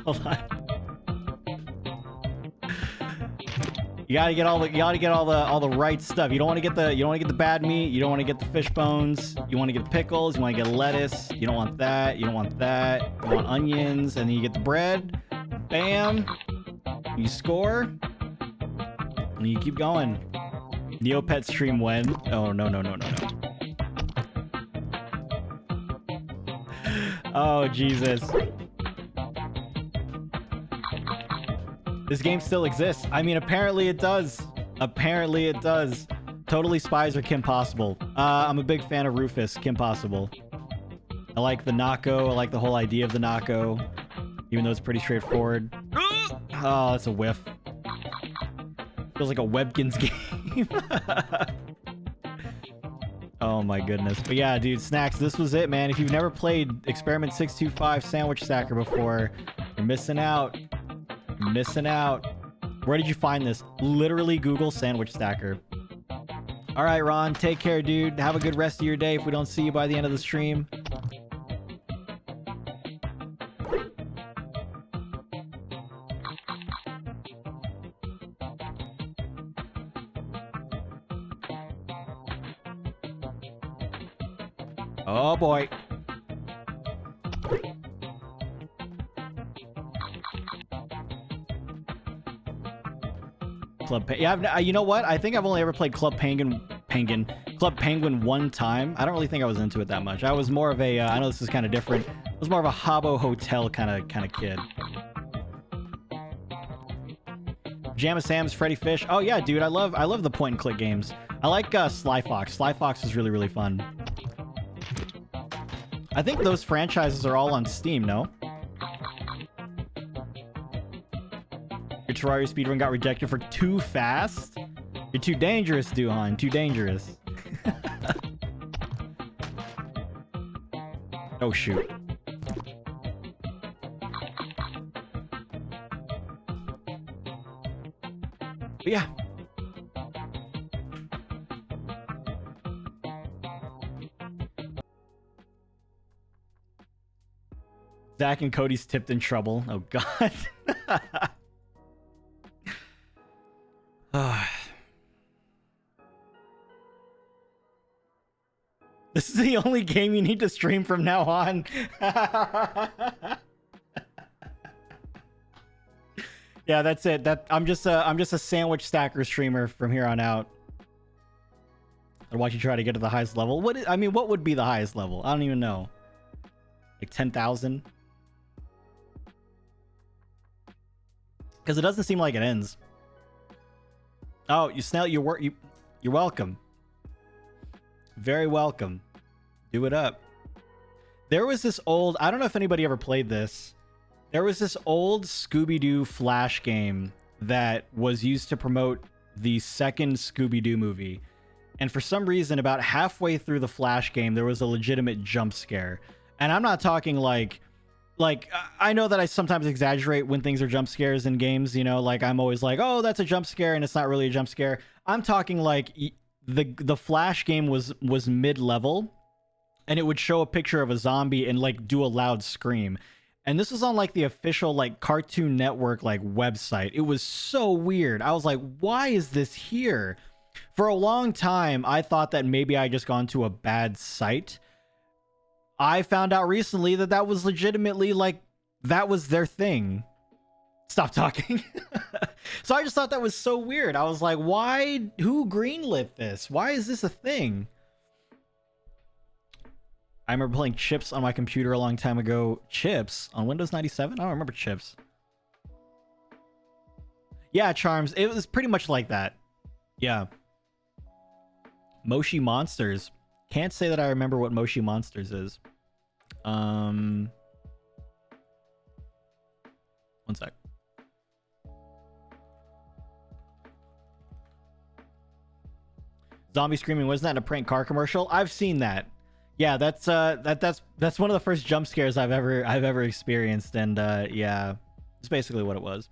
Hold on. You gotta get all the right stuff. You don't want to get the bad meat. You don't want to get the fish bones. You want to get the pickles. You want to get lettuce. You don't want that. You don't want that. You want onions, and then you get the bread. Bam. You score, and you keep going. Neopet stream when? Oh no. Oh Jesus. This game still exists. I mean, apparently it does. Apparently it does. Totally Spies or Kim Possible. I'm a big fan of Rufus, Kim Possible. I like the Nako. I like the whole idea of the Nako, even though it's pretty straightforward. Oh, that's a whiff. Feels like a Webkins game. Oh my goodness. But yeah, dude, Snacks, this was it, man. If you've never played Experiment 625 Sandwich Stacker before, you're missing out. Missing out. Where did you find this? Literally Google Sandwich Stacker. All right, Ron, take care, dude. Have a good rest of your day if we don't see you by the end of the stream. Oh boy. Yeah, you know what? I think I've only ever played Club Penguin one time. I don't really think I was into it that much. I was more of a I know this is kind of different. I was more of a Habbo Hotel kind of kid. Jamma Sam's Freddy Fish. Oh yeah, dude, I love the point and click games. I like Sly Fox. Sly Fox is really fun. I think those franchises are all on Steam, no? Your Terraria speedrun got rejected for too fast? You're too dangerous, Duhan. Too dangerous. Oh, shoot. But yeah. Zach and Cody's tipped in trouble. Oh, God. This is the only game you need to stream from now on. Yeah, that's it. I'm just a sandwich stacker streamer from here on out. I'd watch you try to get to the highest level. What would be the highest level? I don't even know. Like 10,000? Because it doesn't seem like it ends. Oh, you Snell, you're welcome. Very welcome. Do it up. There was this old, I don't know if anybody ever played this. There was this old Scooby-Doo Flash game that was used to promote the second Scooby-Doo movie. And for some reason, about halfway through the Flash game, there was a legitimate jump scare. And I'm not talking like I know that I sometimes exaggerate when things are jump scares in games, you know, like I'm always like, oh, that's a jump scare, and it's not really a jump scare. I'm talking like the Flash game was mid-level, and it would show a picture of a zombie and like do a loud scream. And this was on like the official like Cartoon Network like website. It was so weird. I was like, why is this here? For a long time, I thought that maybe I just gone to a bad site. I found out recently that that was legitimately like, that was their thing. Stop talking. So I just thought that was so weird. I was like, why? Who greenlit this? Why is this a thing? I remember playing Chips on my computer a long time ago. Chips on Windows 97? I don't remember Chips. Yeah, Charms. It was pretty much like that. Yeah. Moshi Monsters. Can't say that I remember what Moshi Monsters is. One sec. Zombie screaming, wasn't that in a prank car commercial? I've seen that. Yeah, that's one of the first jump scares I've ever experienced, and yeah, it's basically what it was.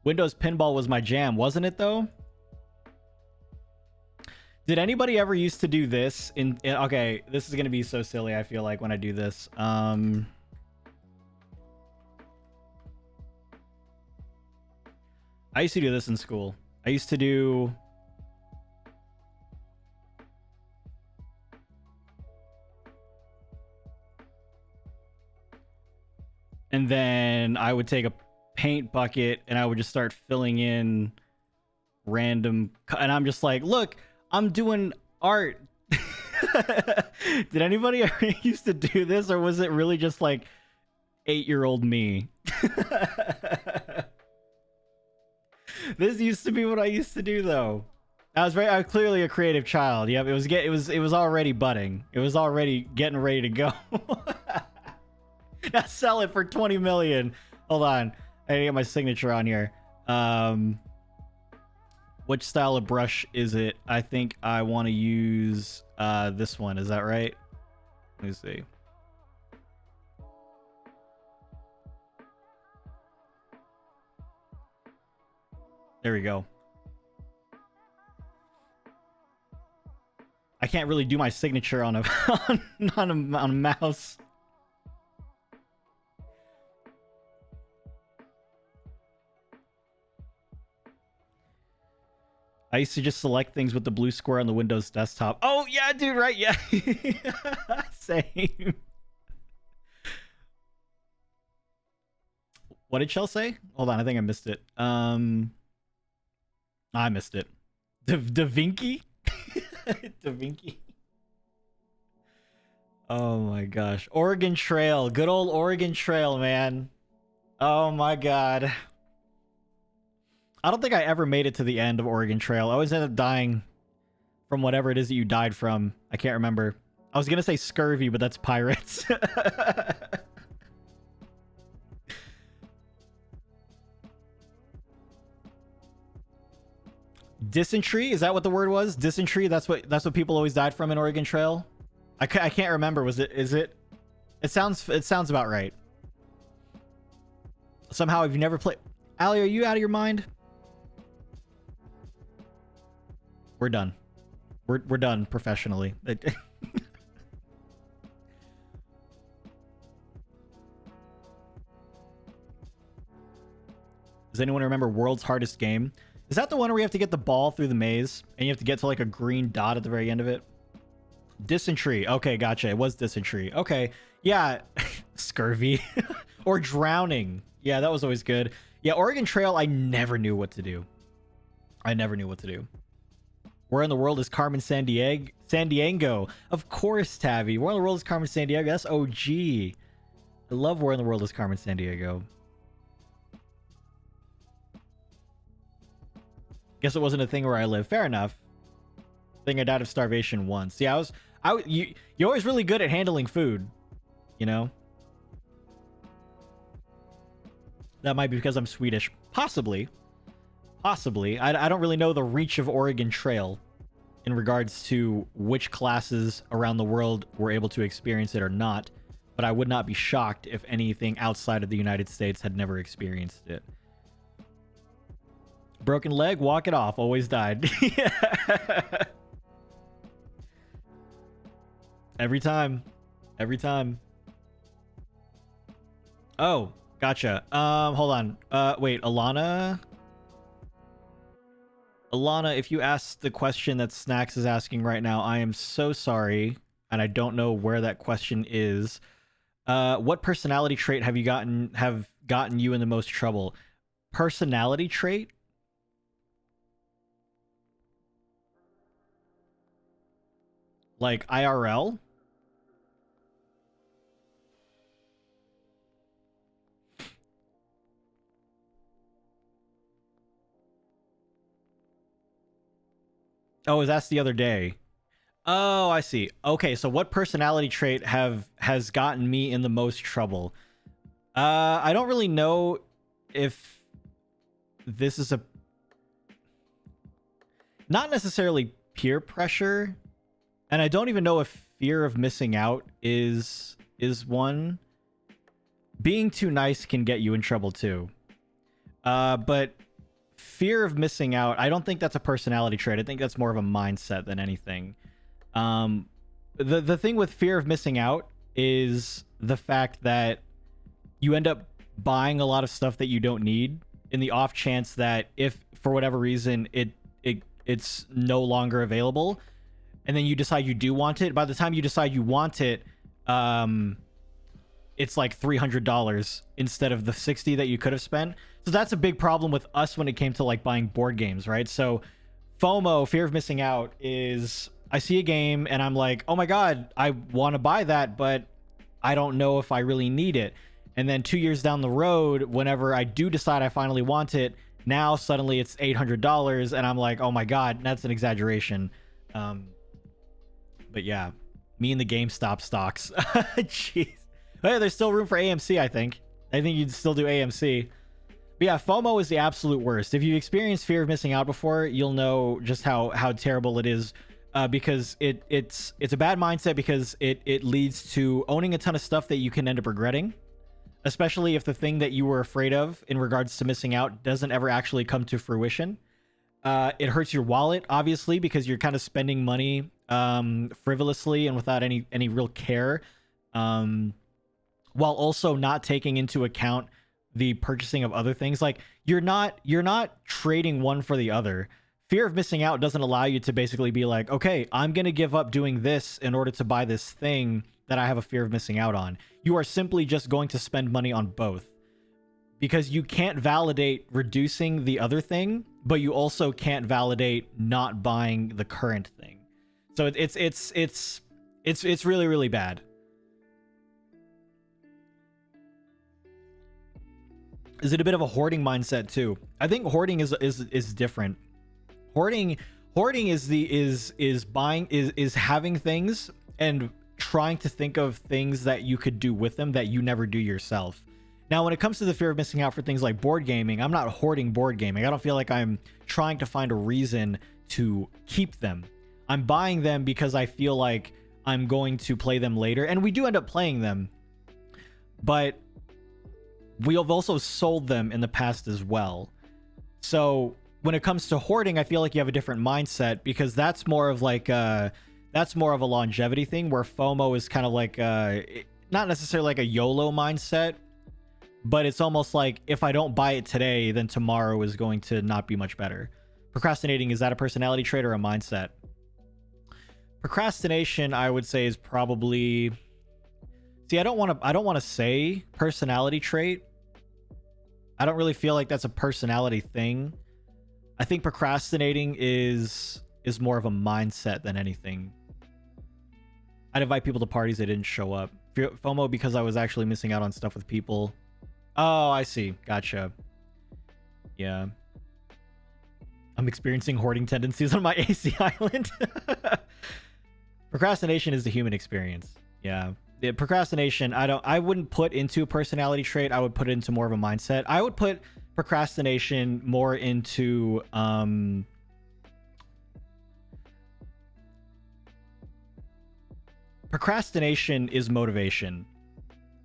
Windows Pinball was my jam, wasn't it though? Did anybody ever used to do this in okay, this is gonna be so silly, I feel like, when I do this. I used to do this in school. I used to do and then I would take a paint bucket and I would just start filling in random, and I'm just like, look, I'm doing art. Did anybody ever used to do this, or was it really just like 8-year-old me? This used to be what I used to do though. I was clearly a creative child. Yep, it was already budding. It was already getting ready to go. Now sell it for 20 million. Hold on, I gotta get my signature on here. Which style of brush is it? I think I want to use this one. Is that right? Let me see. There we go. I can't really do my signature on a on a mouse. I used to just select things with the blue square on the Windows desktop. Oh, yeah, dude, right? Yeah. Same. What did Shell say? Hold on, I think I missed it. I missed it. Da Vinci? Da Vinci? Oh my gosh. Oregon Trail. Good old Oregon Trail, man. Oh my god. I don't think I ever made it to the end of Oregon Trail. I always end up dying from whatever it is that you died from. I can't remember. I was gonna say scurvy, but that's pirates. Dysentery? Is that what the word was? Dysentery? That's what people always died from in Oregon Trail? I can't remember. Is it? It sounds about right. Somehow, if you never played... Ali, are you out of your mind? We're done. We're done professionally. Does anyone remember World's Hardest Game? Is that the one where you have to get the ball through the maze and you have to get to like a green dot at the very end of it? Dysentery. Okay, gotcha. It was dysentery. Okay. Yeah. Scurvy. Or drowning. Yeah, that was always good. Yeah, Oregon Trail, I never knew what to do. I never knew what to do. Where in the world is Carmen Sandiego? Of course, Tabby. Where in the world is Carmen Sandiego? That's OG. I love Where in the World is Carmen Sandiego. Guess it wasn't a thing where I live. Fair enough. I think I died of starvation once. Yeah, you're always really good at handling food, you know? That might be because I'm Swedish. Possibly. Possibly. I don't really know the reach of Oregon Trail in regards to which classes around the world were able to experience it or not, but I would not be shocked if anything outside of the United States had never experienced it. Broken leg, walk it off. Always died. Every time. Every time. Oh, gotcha. Hold on. Wait, Alana, if you asked the question that Snacks is asking right now, I am so sorry. and I don't know where that question is. What personality trait have gotten you in the most trouble? Personality trait? Like IRL? Oh, that's the other day. Oh, I see. Okay, so what personality trait has gotten me in the most trouble? I don't really know if this is not necessarily peer pressure, and I don't even know if fear of missing out is one. Being too nice can get you in trouble too. But fear of missing out, I don't think that's a personality trait. I think that's more of a mindset than anything. The thing with fear of missing out is the fact that you end up buying a lot of stuff that you don't need in the off chance that if for whatever reason it's no longer available, and then you decide you do want it. By the time you decide you want it, it's like $300 instead of the $60 that you could have spent. So that's a big problem with us when it came to like buying board games, right? So FOMO, fear of missing out, is I see a game and I'm like, oh my God, I want to buy that, but I don't know if I really need it. And then 2 years down the road, whenever I do decide I finally want it, now suddenly it's $800 and I'm like, oh my God, that's an exaggeration. But yeah, me and the GameStop stocks. Jeez. Hey, there's still room for AMC, I think. I think you'd still do AMC. But yeah, FOMO is the absolute worst. If you've experienced fear of missing out before, you'll know just how terrible it is. Because it's a bad mindset, because it leads to owning a ton of stuff that you can end up regretting. Especially if the thing that you were afraid of in regards to missing out doesn't ever actually come to fruition. It hurts your wallet, obviously, because you're kind of spending money frivolously and without any real care. While also not taking into account the purchasing of other things. Like you're not trading one for the other. Fear of missing out doesn't allow you to basically be like, okay, I'm going to give up doing this in order to buy this thing that I have a fear of missing out on. You are simply just going to spend money on both, because you can't validate reducing the other thing, but you also can't validate not buying the current thing. So it's really, really bad. Is it a bit of a hoarding mindset too? I think hoarding is different. Hoarding is buying is having things and trying to think of things that you could do with them that you never do yourself. Now, when it comes to the fear of missing out for things like board gaming, I'm not hoarding board gaming. I don't feel like I'm trying to find a reason to keep them. I'm buying them because I feel like I'm going to play them later, and we do end up playing them, but we have also sold them in the past as well. So when it comes to hoarding, I feel like you have a different mindset, because that's more of like that's more of a longevity thing, where FOMO is kind of like not necessarily like a YOLO mindset, but it's almost like if I don't buy it today, then tomorrow is going to not be much better. Procrastinating, is that a personality trait or a mindset? Procrastination, I would say, is probably... See, I don't want to say personality trait. I don't really feel like that's a personality thing. I think procrastinating is more of a mindset than anything. I'd invite people to parties, they didn't show up. FOMO because I was actually missing out on stuff with people. Oh, I see. Gotcha. Yeah. I'm experiencing hoarding tendencies on my AC island. Procrastination is the human experience. Yeah. Procrastination, I wouldn't put into a personality trait. I would put it into more of a mindset. I would put procrastination more into procrastination is motivation.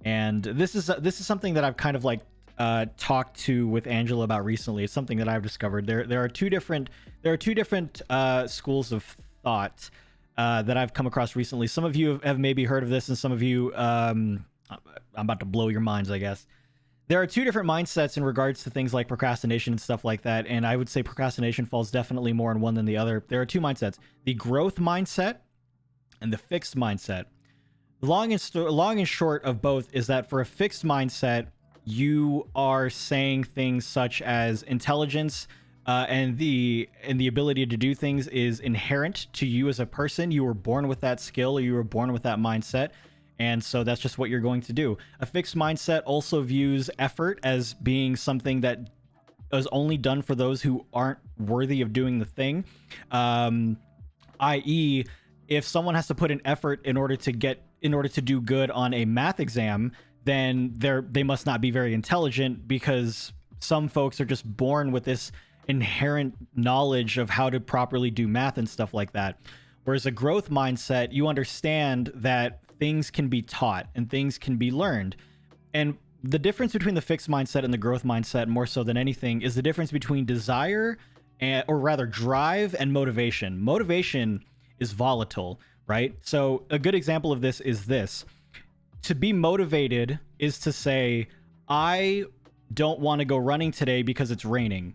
And this is something that I've kind of like talked to with Angela about recently. It's something that I've discovered. There are two different schools of thought that I've come across recently. Some of you have maybe heard of this, and some of you, I'm about to blow your minds, I guess. There are two different mindsets in regards to things like procrastination and stuff like that, and I would say procrastination falls definitely more in one than the other. There are two mindsets. The growth mindset and the fixed mindset. Long and short of both is that for a fixed mindset, you are saying things such as intelligence and the ability to do things is inherent to you as a person. You were born with that skill, or you were born with that mindset, and so that's just what you're going to do. A fixed mindset also views effort as being something that is only done for those who aren't worthy of doing the thing. I.e., if someone has to put an effort in order to do good on a math exam, then they must not be very intelligent, because some folks are just born with this inherent knowledge of how to properly do math and stuff like that. Whereas a growth mindset, you understand that things can be taught and things can be learned. And the difference between the fixed mindset and the growth mindset, more so than anything, is the difference between desire or rather drive and motivation. Motivation is volatile, right? So a good example of this is this. To be motivated is to say, I don't want to go running today because it's raining.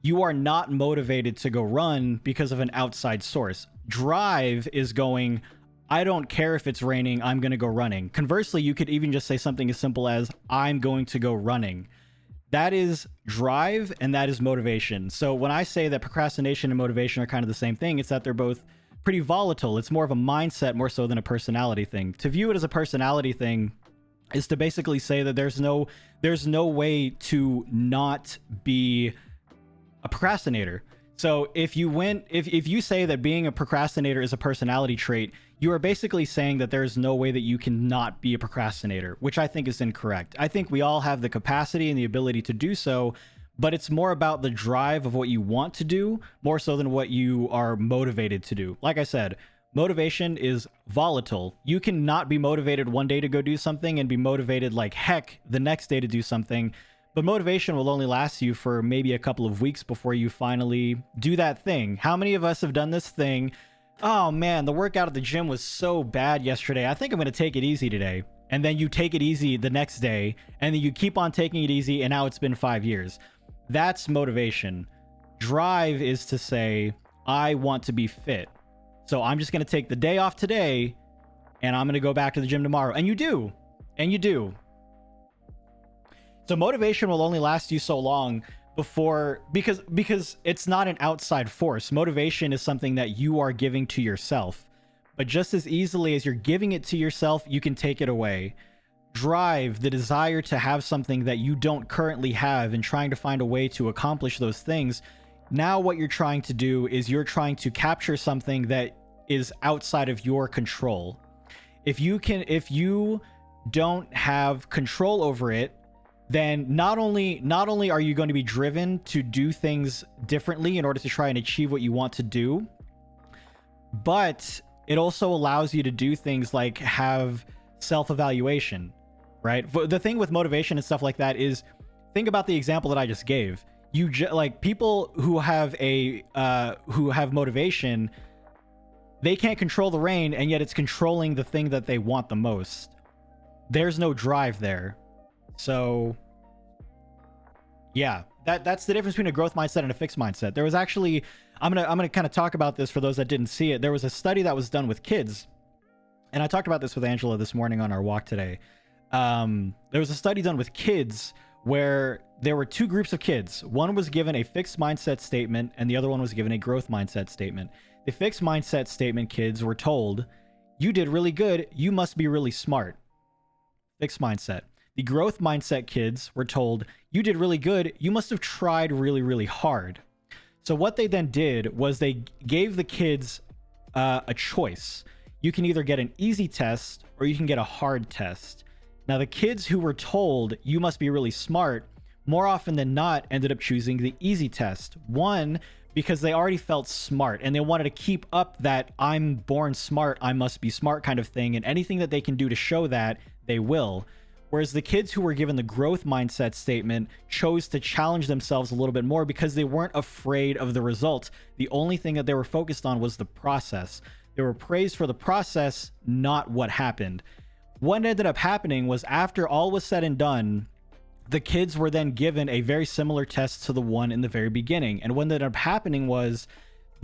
You are not motivated to go run because of an outside source. Drive is going, I don't care if it's raining, I'm going to go running. Conversely, you could even just say something as simple as, I'm going to go running. That is drive and that is motivation. So when I say that procrastination and motivation are kind of the same thing, it's that they're both pretty volatile. It's more of a mindset more so than a personality thing. To view it as a personality thing is to basically say that there's no way to not be a procrastinator. So if you say that being a procrastinator is a personality trait, you are basically saying that there's no way that you can not be a procrastinator, which I think is incorrect. I think we all have the capacity and the ability to do so, but it's more about the drive of what you want to do, more so than what you are motivated to do. Like I said, motivation is volatile. You can not be motivated one day to go do something and be motivated like heck the next day to do something. But motivation will only last you for maybe a couple of weeks before you finally do that thing. How many of us have done this thing? Oh man, the workout at the gym was so bad yesterday. I think I'm going to take it easy today. And then you take it easy the next day, and then you keep on taking it easy, and now it's been 5 years. That's motivation. Drive is to say, I want to be fit. So I'm just going to take the day off today, and I'm going to go back to the gym tomorrow. And you do. And you do. So motivation will only last you so long because it's not an outside force. Motivation is something that you are giving to yourself. But just as easily as you're giving it to yourself, you can take it away. Drive, the desire to have something that you don't currently have and trying to find a way to accomplish those things. Now what you're trying to do is you're trying to capture something that is outside of your control. If you don't have control over it, then not only are you going to be driven to do things differently in order to try and achieve what you want to do, but it also allows you to do things like have self-evaluation, right? The thing with motivation and stuff like that is, think about the example that I just gave. Like people who have motivation, they can't control the rain, and yet it's controlling the thing that they want the most. There's no drive there. So yeah, that's the difference between a growth mindset and a fixed mindset. There was actually, I'm gonna kind of talk about this for those that didn't see it. There was a study that was done with kids, and I talked about this with Angela this morning on our walk today. There was a study done with kids where there were two groups of kids. One was given a fixed mindset statement, and the other one was given a growth mindset statement. The fixed mindset statement kids were told, you did really good, you must be really smart. Fixed mindset. The growth mindset kids were told, you did really good, you must have tried really, really hard. So what they then did was they gave the kids a choice. You can either get an easy test or you can get a hard test. Now, the kids who were told, you must be really smart, more often than not ended up choosing the easy test. One, because they already felt smart and they wanted to keep up that I'm born smart, I must be smart kind of thing, and anything that they can do to show that, they will. Whereas the kids who were given the growth mindset statement chose to challenge themselves a little bit more because they weren't afraid of the result. The only thing that they were focused on was the process. They were praised for the process, not what happened. What ended up happening was, after all was said and done, the kids were then given a very similar test to the one in the very beginning. And what ended up happening was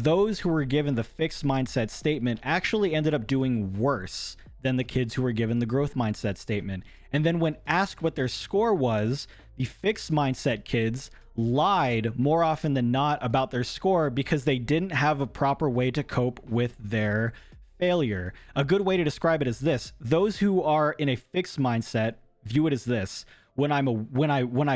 those who were given the fixed mindset statement actually ended up doing worse than the kids who were given the growth mindset statement. And then when asked what their score was, the fixed mindset kids lied more often than not about their score because they didn't have a proper way to cope with their failure. A good way to describe it is this: those who are in a fixed mindset view it as this: when I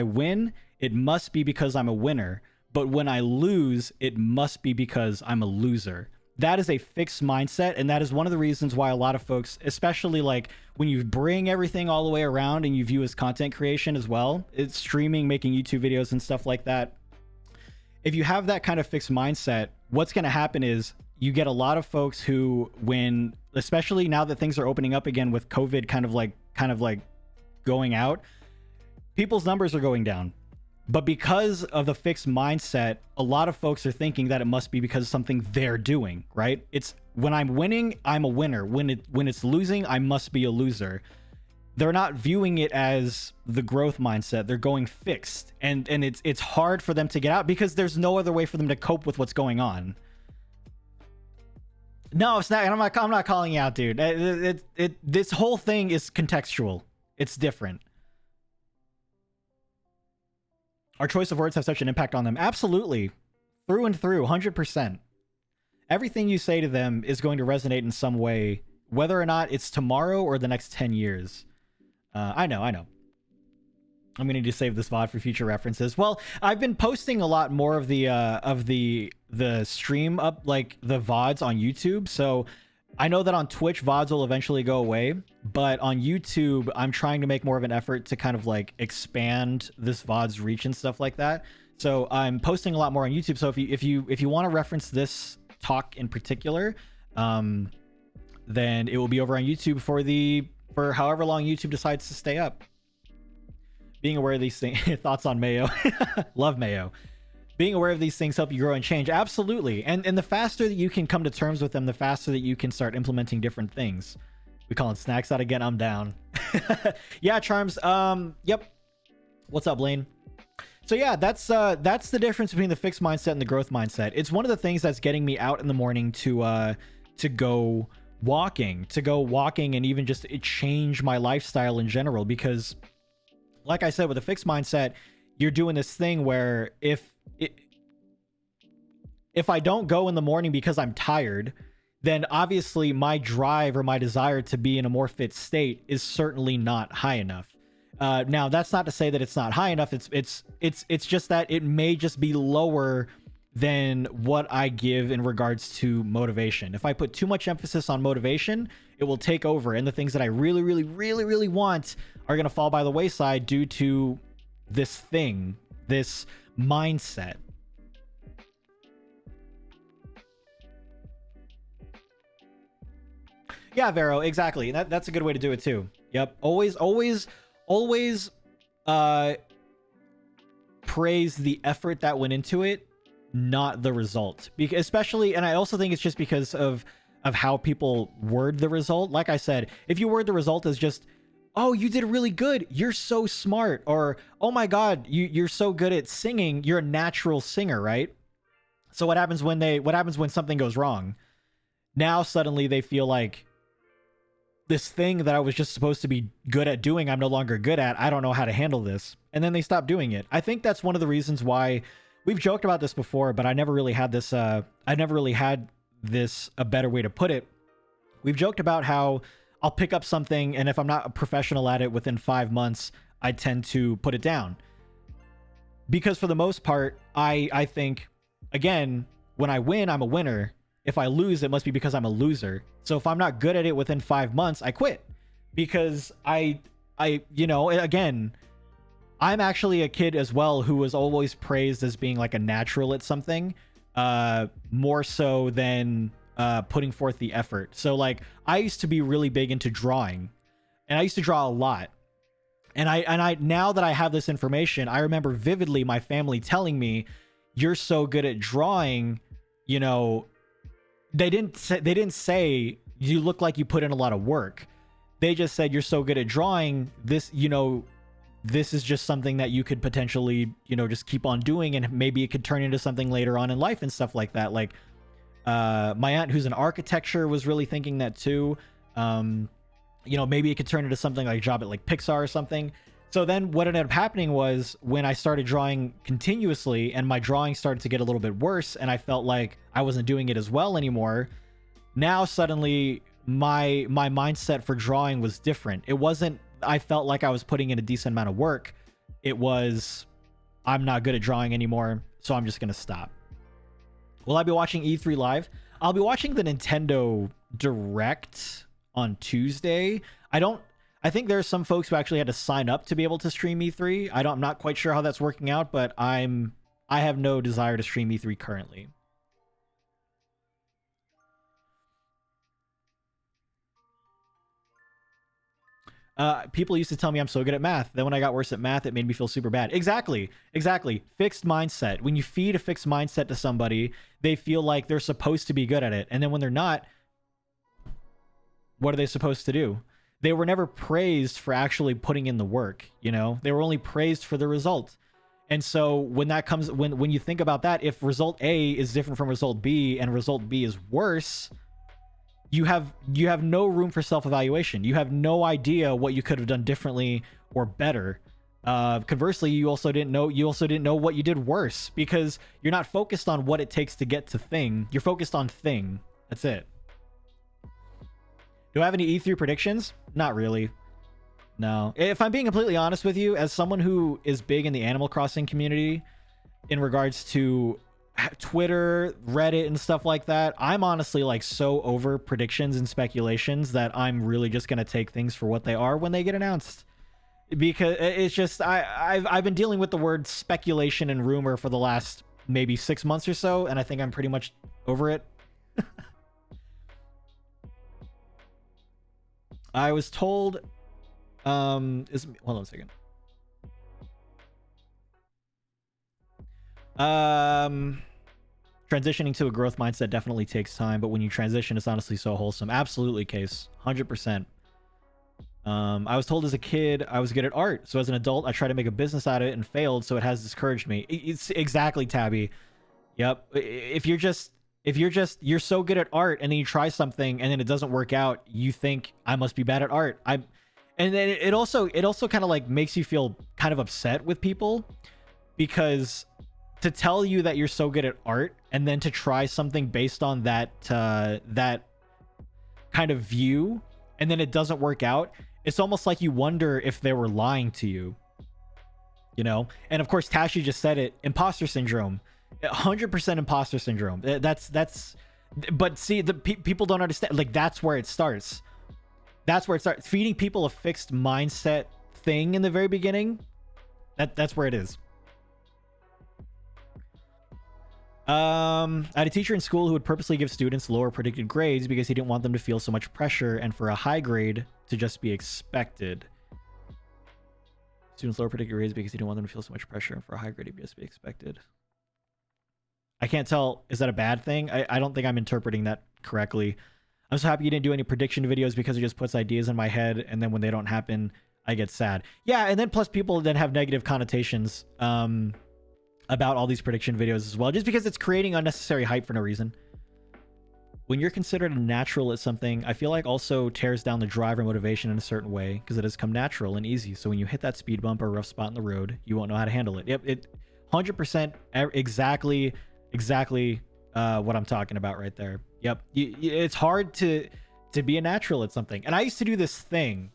win, it must be because I'm a winner, but when I lose, it must be because I'm a loser. That is a fixed mindset, and that is one of the reasons why a lot of folks, especially like when you bring everything all the way around and you view as content creation as well, it's streaming, making YouTube videos and stuff like that. If you have that kind of fixed mindset, what's going to happen is you get a lot of folks who, when, especially now that things are opening up again with COVID kind of like going out, people's numbers are going down. But because of the fixed mindset, a lot of folks are thinking that it must be because of something they're doing, right? It's when I'm winning, I'm a winner. When it's losing, I must be a loser. They're not viewing it as the growth mindset. They're going fixed. And it's hard for them to get out because there's no other way for them to cope with what's going on. No, it's not. I'm not calling you out, dude. This whole thing is contextual. It's different. Our choice of words have such an impact on them. Absolutely. Through and through, 100%. Everything you say to them is going to resonate in some way, whether or not it's tomorrow or the next 10 years. I know. I'm going to need to save this VOD for future references. Well, I've been posting a lot more of the stream up, like the VODs on YouTube. So I know that on Twitch, VODs will eventually go away, but on YouTube, I'm trying to make more of an effort to kind of like expand this VOD's reach and stuff like that. So I'm posting a lot more on YouTube. So if you want to reference this talk in particular, then it will be over on YouTube for however long YouTube decides to stay up. Being aware of these things, thoughts on Mayo. Love Mayo. Being aware of these things help you grow and change. Absolutely. And the faster that you can come to terms with them, the faster that you can start implementing different things. We calling snacks out again. I'm down. Yeah, Charms. Yep. What's up, Blaine? So yeah, that's the difference between the fixed mindset and the growth mindset. It's one of the things that's getting me out in the morning to go walking, and even just change my lifestyle in general. Because like I said, with a fixed mindset, you're doing this thing where if I don't go in the morning because I'm tired, then obviously my drive or my desire to be in a more fit state is certainly not high enough. Now that's not to say that it's not high enough. It's just that it may just be lower than what I give in regards to motivation. If I put too much emphasis on motivation, it will take over, and the things that I really want are going to fall by the wayside due to this mindset. Yeah, Vero, exactly. That's a good way to do it too. Yep. Always praise the effort that went into it, not the result. Because especially, and I also think it's just because of how people word the result. Like I said, if you word the result as just, oh, you did really good, you're so smart, or oh my god, you're so good at singing, you're a natural singer, right? So what happens when something goes wrong? Now suddenly they feel like this thing that I was just supposed to be good at doing, I'm no longer good at. I don't know how to handle this. And then they stop doing it. I think that's one of the reasons why we've joked about this before, but I never really had this a better way to put it. We've joked about how I'll pick up something, and if I'm not a professional at it within 5 months, I tend to put it down. Because for the most part, I think, again, when I win, I'm a winner. If I lose, it must be because I'm a loser. So if I'm not good at it within 5 months, I quit. Because again, I'm actually a kid as well who was always praised as being like a natural at something, more so than putting forth the effort. So like I used to be really big into drawing, and I used to draw a lot. And I now that I have this information, I remember vividly my family telling me, "You're so good at drawing," you know. They didn't say you look like you put in a lot of work. They just said, you're so good at drawing. This is just something that you could potentially, just keep on doing, and maybe it could turn into something later on in life and stuff like that. Like, My aunt, who's in architecture, was really thinking that too. Maybe it could turn into something like a job at like Pixar or something. So then what ended up happening was when I started drawing continuously and my drawing started to get a little bit worse and I felt like I wasn't doing it as well anymore. Now suddenly my mindset for drawing was different. It wasn't I felt like I was putting in a decent amount of work. It was I'm not good at drawing anymore, so I'm just going to stop. Will I be watching E3 live? I'll be watching the Nintendo Direct on Tuesday. I think there's some folks who actually had to sign up to be able to stream E3. I'm not quite sure how that's working out, but I have no desire to stream E3 currently. People used to tell me I'm so good at math. Then when I got worse at math, it made me feel super bad. Exactly. Fixed mindset. When you feed a fixed mindset to somebody, they feel like they're supposed to be good at it. And then when they're not, what are they supposed to do? They were never praised for actually putting in the work, They were only praised for the result. And so when that comes, when you think about that, if result A is different from result B and result B is worse, you have no room for self-evaluation. You have no idea what you could have done differently or better. Conversely, you also didn't know what you did worse, because you're not focused on what it takes to get to thing. You're focused on thing. That's it. Do I have any E3 predictions? Not really. No. If I'm being completely honest with you, as someone who is big in the Animal Crossing community in regards to Twitter, Reddit, and stuff like that, I'm honestly like so over predictions and speculations that I'm really just going to take things for what they are when they get announced. Because it's just, I've been dealing with the word speculation and rumor for the last maybe 6 months or so, and I think I'm pretty much over it. I was told, hold on a second. Transitioning to a growth mindset definitely takes time, but when you transition, it's honestly so wholesome. Absolutely, Case. 100%. I was told as a kid I was good at art, so as an adult I tried to make a business out of it and failed, so it has discouraged me. It's exactly, Tabby. Yep. If you're so good at art and then you try something and then it doesn't work out, you think I must be bad at art. And then it also kind of like makes you feel kind of upset with people, because to tell you that you're so good at art and then to try something based on that kind of view and then it doesn't work out, it's almost like you wonder if they were lying to you, And of course, Tashi just said it, imposter syndrome. 100% imposter syndrome. But see, the people don't understand. Like, that's where it starts. Feeding people a fixed mindset thing in the very beginning. That's where it is. I had a teacher in school who would purposely give students lower predicted grades because he didn't want them to feel so much pressure and for a high grade to just be expected. Students lower predicted grades because he didn't want them to feel so much pressure and for a high grade to just be expected. I can't tell. Is that a bad thing? I don't think I'm interpreting that correctly. I'm so happy you didn't do any prediction videos because it just puts ideas in my head, and then when they don't happen, I get sad. Yeah, and then plus people then have negative connotations about all these prediction videos as well, just because it's creating unnecessary hype for no reason. When you're considered a natural at something, I feel like also tears down the drive or motivation in a certain way because it has come natural and easy. So when you hit that speed bump or rough spot in the road, you won't know how to handle it. Yep, it 100% exactly what I'm talking about right there. Yep, it's hard to be a natural at something. And I used to do this thing,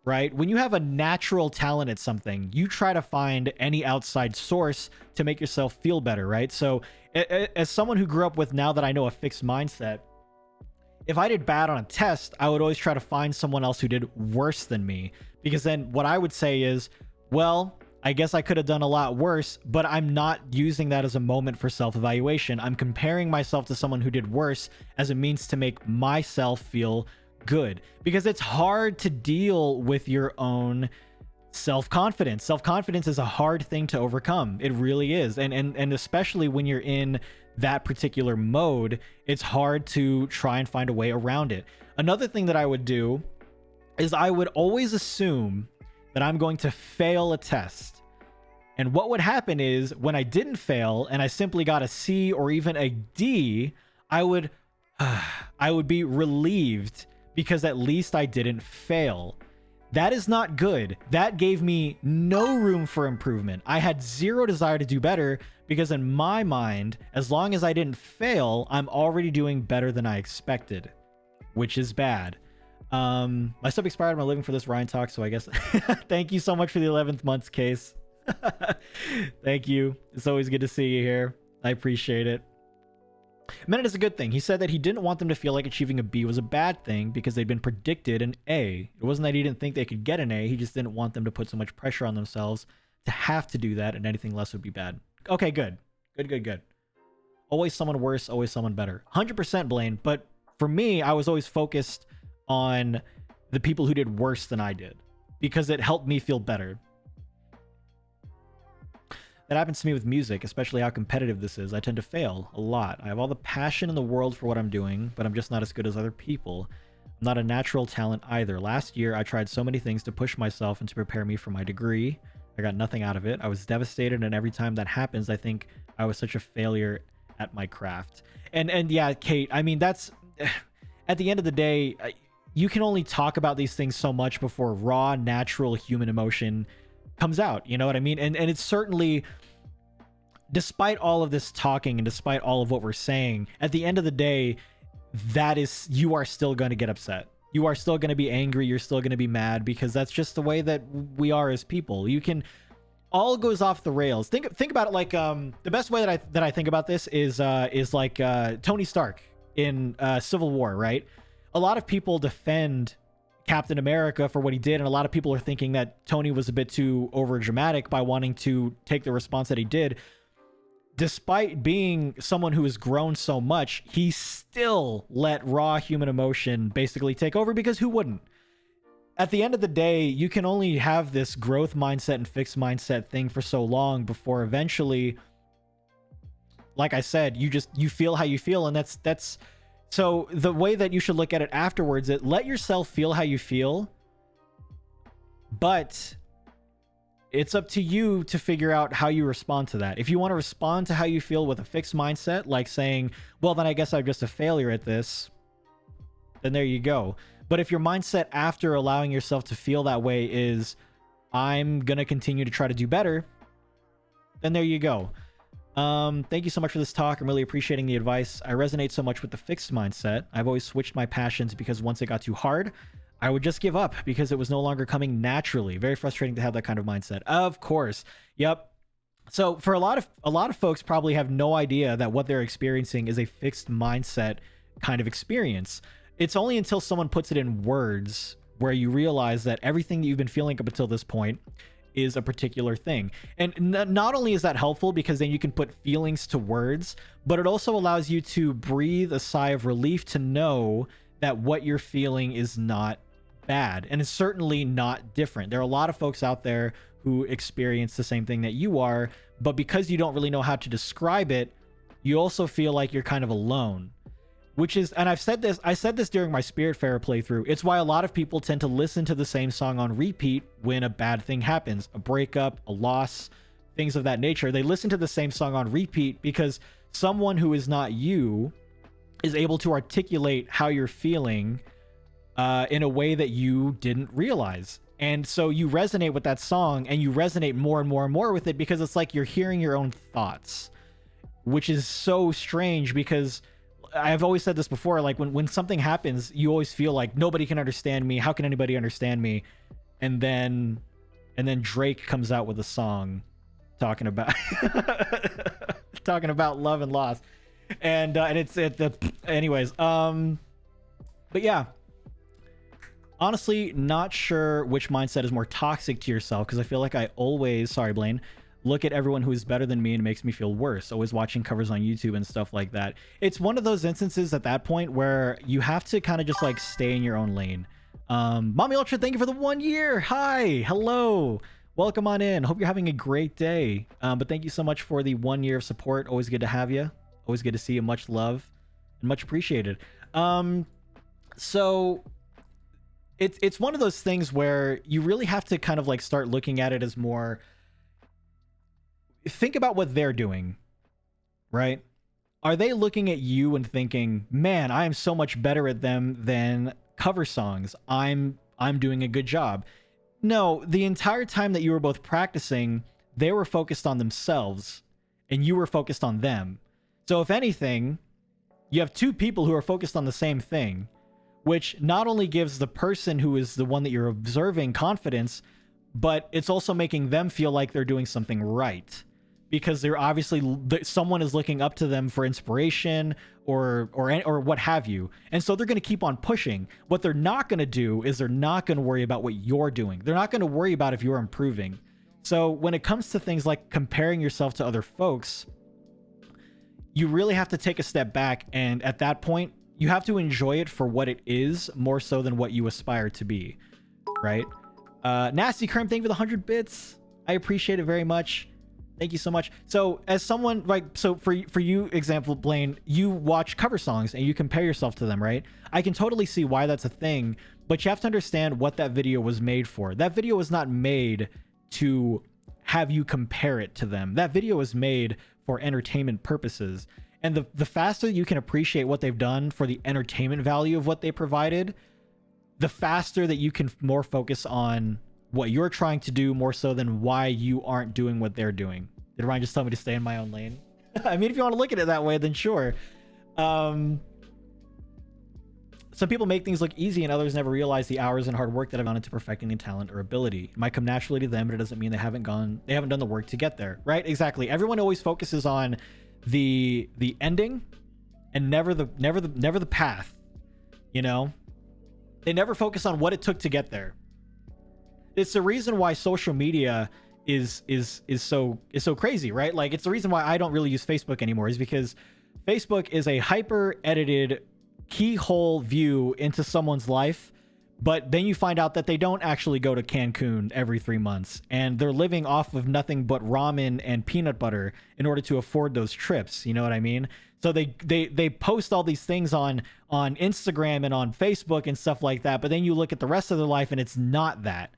right? When you have a natural talent at something, you try to find any outside source to make yourself feel better, right? So as someone who grew up with, now that I know, a fixed mindset, if I did bad on a test, I would always try to find someone else who did worse than me, because then what I would say is, well, I guess I could have done a lot worse, but I'm not using that as a moment for self-evaluation. I'm comparing myself to someone who did worse as a means to make myself feel good, because it's hard to deal with your own self-confidence. Self-confidence is a hard thing to overcome. It really is. And especially when you're in that particular mode, it's hard to try and find a way around it. Another thing that I would do is I would always assume that I'm going to fail a test. And what would happen is when I didn't fail and I simply got a C or even a D, I would I would be relieved because at least I didn't fail. That is not good. That gave me no room for improvement. I had zero desire to do better because in my mind, as long as I didn't fail, I'm already doing better than I expected, which is bad. My sub expired. I'm living for this Ryan talk, so I guess thank you so much for the 11th month's case. Thank you. It's always good to see you here. I appreciate it. Meant is a good thing. He said that he didn't want them to feel like achieving a B was a bad thing because they'd been predicted an A. It wasn't that he didn't think they could get an A. He just didn't want them to put so much pressure on themselves to have to do that, and anything less would be bad. Okay, good. Good. Always someone worse, always someone better. 100% Blaine, but for me, I was always focused on the people who did worse than I did because it helped me feel better. That happens to me with music, especially how competitive this is. I tend to fail a lot. I have all the passion in the world for what I'm doing, but I'm just not as good as other people. I'm not a natural talent either. Last year, I tried so many things to push myself and to prepare me for my degree. I got nothing out of it. I was devastated, and every time that happens, I think I was such a failure at my craft. And yeah, Kate, I mean, that's... At the end of the day, you can only talk about these things so much before raw, natural human emotion comes out. You know what I mean? And it's certainly... Despite all of this talking and despite all of what we're saying, at the end of the day, you are still going to get upset. You are still going to be angry. You're still going to be mad because that's just the way that we are as people. You can, all goes off the rails. Think about it like the best way that I think about this is like Tony Stark in Civil War, right? A lot of people defend Captain America for what he did, and a lot of people are thinking that Tony was a bit too over dramatic by wanting to take the response that he did. Despite being someone who has grown so much, he still let raw human emotion basically take over because who wouldn't? At the end of the day, you can only have this growth mindset and fixed mindset thing for so long before eventually, like I said, you feel how you feel. And that's so the way that you should look at it afterwards, let yourself feel how you feel, but it's up to you to figure out how you respond to that. If you want to respond to how you feel with a fixed mindset, like saying, well, then I guess I'm just a failure at this, then there you go. But if your mindset after allowing yourself to feel that way is, I'm going to continue to try to do better, then there you go. Thank you so much for this talk. I'm really appreciating the advice. I resonate so much with the fixed mindset. I've always switched my passions because once it got too hard, I would just give up because it was no longer coming naturally. Very frustrating to have that kind of mindset. Of course. Yep. So for a lot of folks probably have no idea that what they're experiencing is a fixed mindset kind of experience. It's only until someone puts it in words where you realize that everything that you've been feeling up until this point is a particular thing. And not only is that helpful because then you can put feelings to words, but it also allows you to breathe a sigh of relief to know that what you're feeling is not bad, and it's certainly not different. There are a lot of folks out there who experience the same thing that you are, but because you don't really know how to describe it, you also feel like you're kind of alone, which is, and I said this during my Spiritfarer playthrough, it's why a lot of people tend to listen to the same song on repeat when a bad thing happens, a breakup, a loss, things of that nature. They listen to the same song on repeat because someone who is not you is able to articulate how you're feeling in a way that you didn't realize. And so you resonate with that song, and you resonate more and more and more with it because it's like you're hearing your own thoughts, which is so strange because I've always said this before, like when something happens, you always feel like nobody can understand me. How can anybody understand me? And then Drake comes out with a song talking about talking about love and loss. And anyways, but yeah. Honestly, not sure which mindset is more toxic to yourself because I feel like I always, sorry, Blaine, look at everyone who is better than me and it makes me feel worse. Always watching covers on YouTube and stuff like that. It's one of those instances at that point where you have to kind of just like stay in your own lane. Mommy Ultra, thank you for the 1 year. Hi, hello. Welcome on in. Hope you're having a great day. But thank you so much for the 1 year of support. Always good to have you. Always good to see you. Much love and much appreciated. So it's one of those things where you really have to kind of like start looking at it as more, think about what they're doing, right? are they looking at you and thinking, man, I am so much better at them than cover songs. I'm doing a good job. No, the entire time that you were both practicing, they were focused on themselves and you were focused on them. So if anything, you have two people who are focused on the same thing, which not only gives the person who is the one that you're observing confidence, but it's also making them feel like they're doing something right, because they're obviously, someone is looking up to them for inspiration or what have you. And so they're going to keep on pushing. What they're not going to do is they're not going to worry about what you're doing. They're not going to worry about if you're improving. So when it comes to things like comparing yourself to other folks, you really have to take a step back, and at that point you have to enjoy it for what it is more so than what you aspire to be, right? Nasty Crimp, thank you for the 100 bits. I appreciate it very much. Thank you so much. So as someone, like, so for you, example, Blaine, you watch cover songs and you compare yourself to them, right? I can totally see why that's a thing, but you have to understand what that video was made for. That video was not made to have you compare it to them. That video was made for entertainment purposes. And the faster you can appreciate what they've done for the entertainment value of what they provided, the faster that you can more focus on what you're trying to do more so than why you aren't doing what they're doing. Did Ryan just tell me to stay in my own lane? I mean, if you want to look at it that way, then sure. Some people make things look easy and others never realize the hours and hard work that have gone into perfecting the talent or ability. It might come naturally to them, but it doesn't mean they haven't done the work to get there, right? Exactly. Everyone always focuses on the ending and never the path, you know? They never focus on what it took to get there. It's the reason why social media is so crazy, right? Like, it's the reason why I don't really use Facebook anymore, is because Facebook is a hyper edited keyhole view into someone's life, but then you find out that they don't actually go to Cancun every 3 months and they're living off of nothing but ramen and peanut butter in order to afford those trips. You know what I mean? So they post all these things on Instagram and on Facebook and stuff like that, but then you look at the rest of their life and it's not that,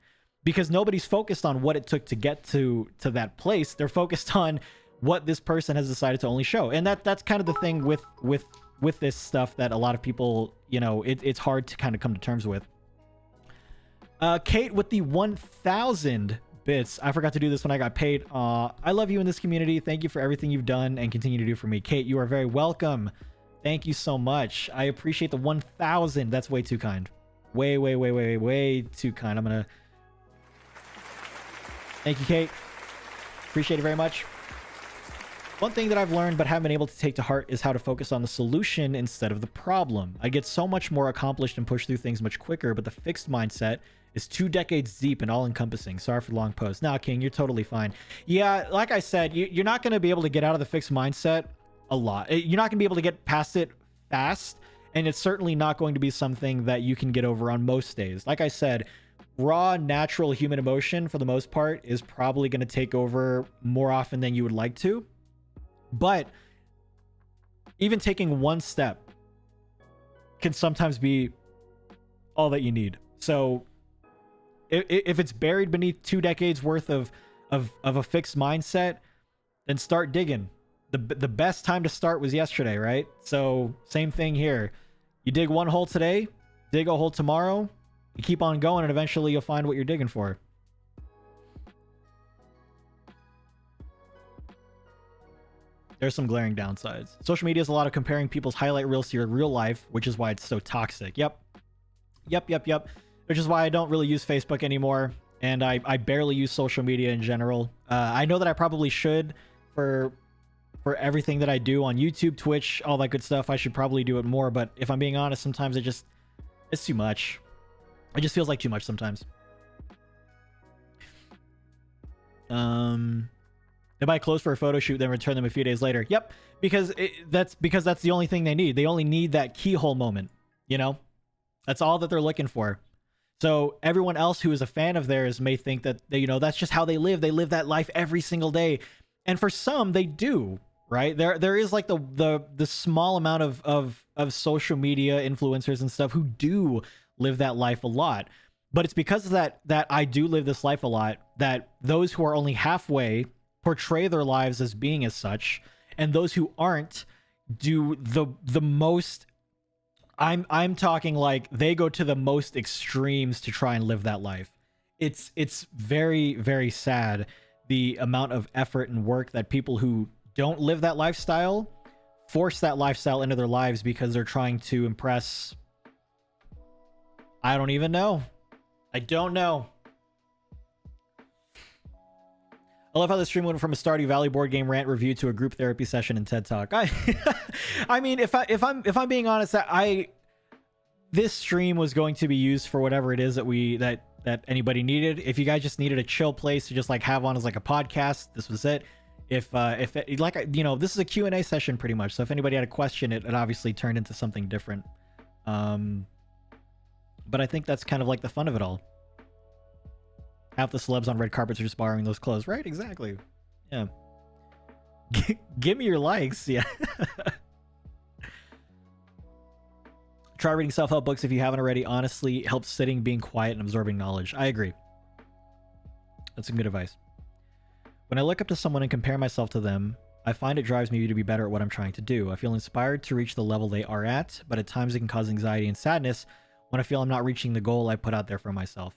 because nobody's focused on what it took to get to that place. They're focused on what this person has decided to only show. And that's kind of the thing with this stuff that a lot of people, you know, it's hard to kind of come to terms with. Kate with the 1,000 bits. I forgot to do this when I got paid. I love you in this community. Thank you for everything you've done and continue to do for me. Kate, you are very welcome. Thank you so much. I appreciate the 1,000. That's way too kind. Way too kind. I'm gonna... Thank you, Kate. Appreciate it very much. One thing that I've learned but haven't been able to take to heart is how to focus on the solution instead of the problem. I get so much more accomplished and push through things much quicker, but the fixed mindset is 2 decades deep and all-encompassing. Sorry for the long post. Nah, King, you're totally fine. Yeah, like I said, you're not going to be able to get out of the fixed mindset a lot. You're not going to be able to get past it fast, and it's certainly not going to be something that you can get over on most days. Like I said, raw, natural human emotion, for the most part, is probably going to take over more often than you would like to. But even taking one step can sometimes be all that you need. So if it's buried beneath 2 decades worth of a fixed mindset, then start digging. The best time to start was yesterday, right? So same thing here. You dig one hole today, dig a hole tomorrow, you keep on going, and eventually you'll find what you're digging for. There's some glaring downsides. Social media is a lot of comparing people's highlight reels to your real life, which is why it's so toxic. Yep. Which is why I don't really use Facebook anymore, and I barely use social media in general. I know that I probably should for everything that I do on YouTube, Twitch, all that good stuff. I should probably do it more, but if I'm being honest, sometimes it's too much. It just feels like too much sometimes. They buy clothes for a photo shoot, then return them a few days later. Yep, because that's the only thing they need. They only need that keyhole moment, you know? That's all that they're looking for. So everyone else who is a fan of theirs may think that that's just how they live. They live that life every single day. And for some, they do, right? There is like the small amount of social media influencers and stuff who do live that life a lot. But it's because of that I do live this life a lot, that those who are only halfway portray their lives as being as such, and those who aren't do the most. I'm talking like they go to the most extremes to try and live that life. It's very, very sad the amount of effort and work that people who don't live that lifestyle force that lifestyle into their lives because they're trying to impress. I don't even know. I don't know. I love how the stream went from a Stardew Valley board game rant review to a group therapy session and TED Talk. I mean, if I'm being honest, that this stream was going to be used for whatever it is that anybody needed. If you guys just needed a chill place to just like have on as like a podcast, this was it. If it, like, you know, this is a Q&A session pretty much. So if anybody had a question, it obviously turned into something different. But I think that's kind of like the fun of it all. Half the celebs on red carpets are just borrowing those clothes, right? Exactly. Yeah. Give me your likes. Yeah. Try reading self-help books if you haven't already. Honestly, helps sitting, being quiet, and absorbing knowledge. I agree. That's some good advice. When I look up to someone and compare myself to them, I find it drives me to be better at what I'm trying to do. I feel inspired to reach the level they are at, but at times it can cause anxiety and sadness when I feel I'm not reaching the goal I put out there for myself.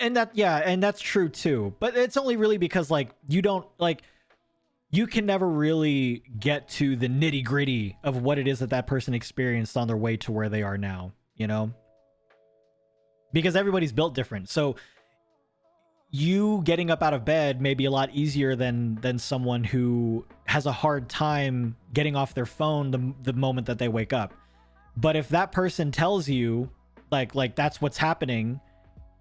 And that, yeah, and that's true too. But it's only really because, like, you don't, like, you can never really get to the nitty gritty of what it is that person experienced on their way to where they are now, you know? Because everybody's built different. So you getting up out of bed may be a lot easier than someone who has a hard time getting off their phone the moment that they wake up. But if that person tells you, like that's what's happening,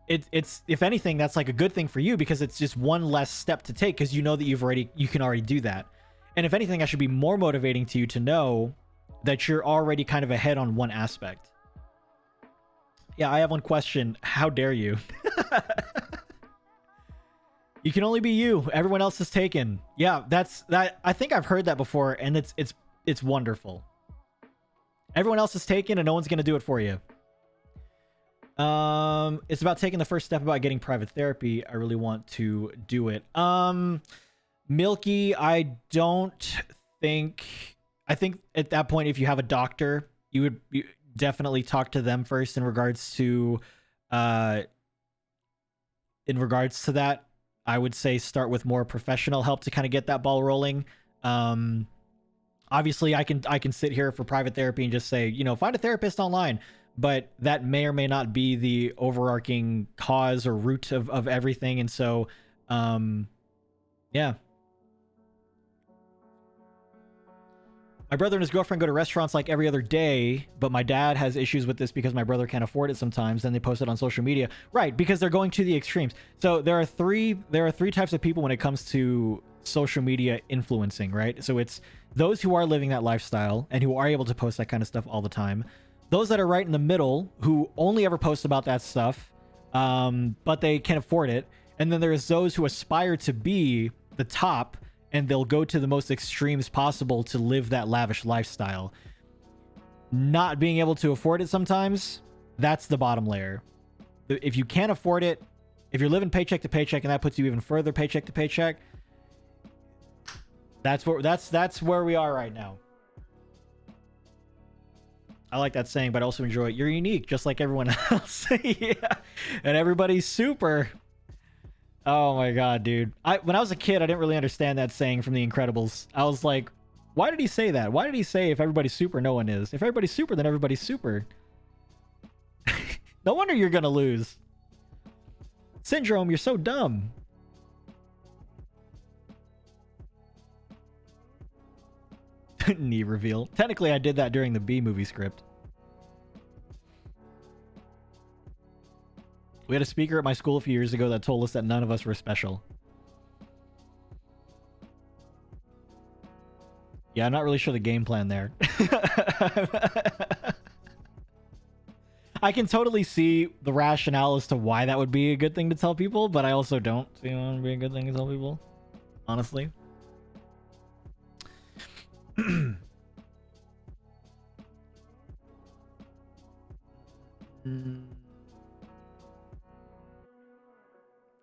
it's if anything, that's like a good thing for you, because it's just one less step to take, because you know that you can already do that. And if anything, that should be more motivating to you to know that you're already kind of ahead on one aspect. Yeah, I have one question. How dare you? You can only be you. Everyone else is taken. Yeah, that. I think I've heard that before, and it's wonderful. Everyone else is taken, and no one's gonna do it for you. It's about taking the first step about getting private therapy. I really want to do it. Milky, I think at that point, if you have a doctor, you would definitely talk to them first in regards to that. I would say start with more professional help to kind of get that ball rolling. Obviously I can sit here for private therapy and just say, you know, find a therapist online, but that may or may not be the overarching cause or root of everything. And so, yeah. My brother and his girlfriend go to restaurants like every other day, but my dad has issues with this because my brother can't afford it sometimes. Then they post it on social media. Right, because they're going to the extremes. So there are three types of people when it comes to social media influencing, right? So it's those who are living that lifestyle and who are able to post that kind of stuff all the time. Those that are right in the middle who only ever post about that stuff, but they can't afford it. And then there's those who aspire to be the top, and they'll go to the most extremes possible to live that lavish lifestyle. Not being able to afford it sometimes, that's the bottom layer. If you can't afford it, if you're living paycheck to paycheck and that puts you even further paycheck to paycheck, that's where we are right now. I like that saying, but I also enjoy it. You're unique, just like everyone else. Yeah. And everybody's super. Oh my god, dude. When I was a kid, I didn't really understand that saying from The Incredibles. I was like, why did he say that? Why did he say if everybody's super, no one is? If everybody's super, then everybody's super. No wonder you're gonna lose. Syndrome, you're so dumb. Knee reveal. Technically, I did that during the B movie script. We had a speaker at my school a few years ago that told us that none of us were special. Yeah, I'm not really sure the game plan there. I can totally see the rationale as to why that would be a good thing to tell people, but I also don't see it would be a good thing to tell people, honestly.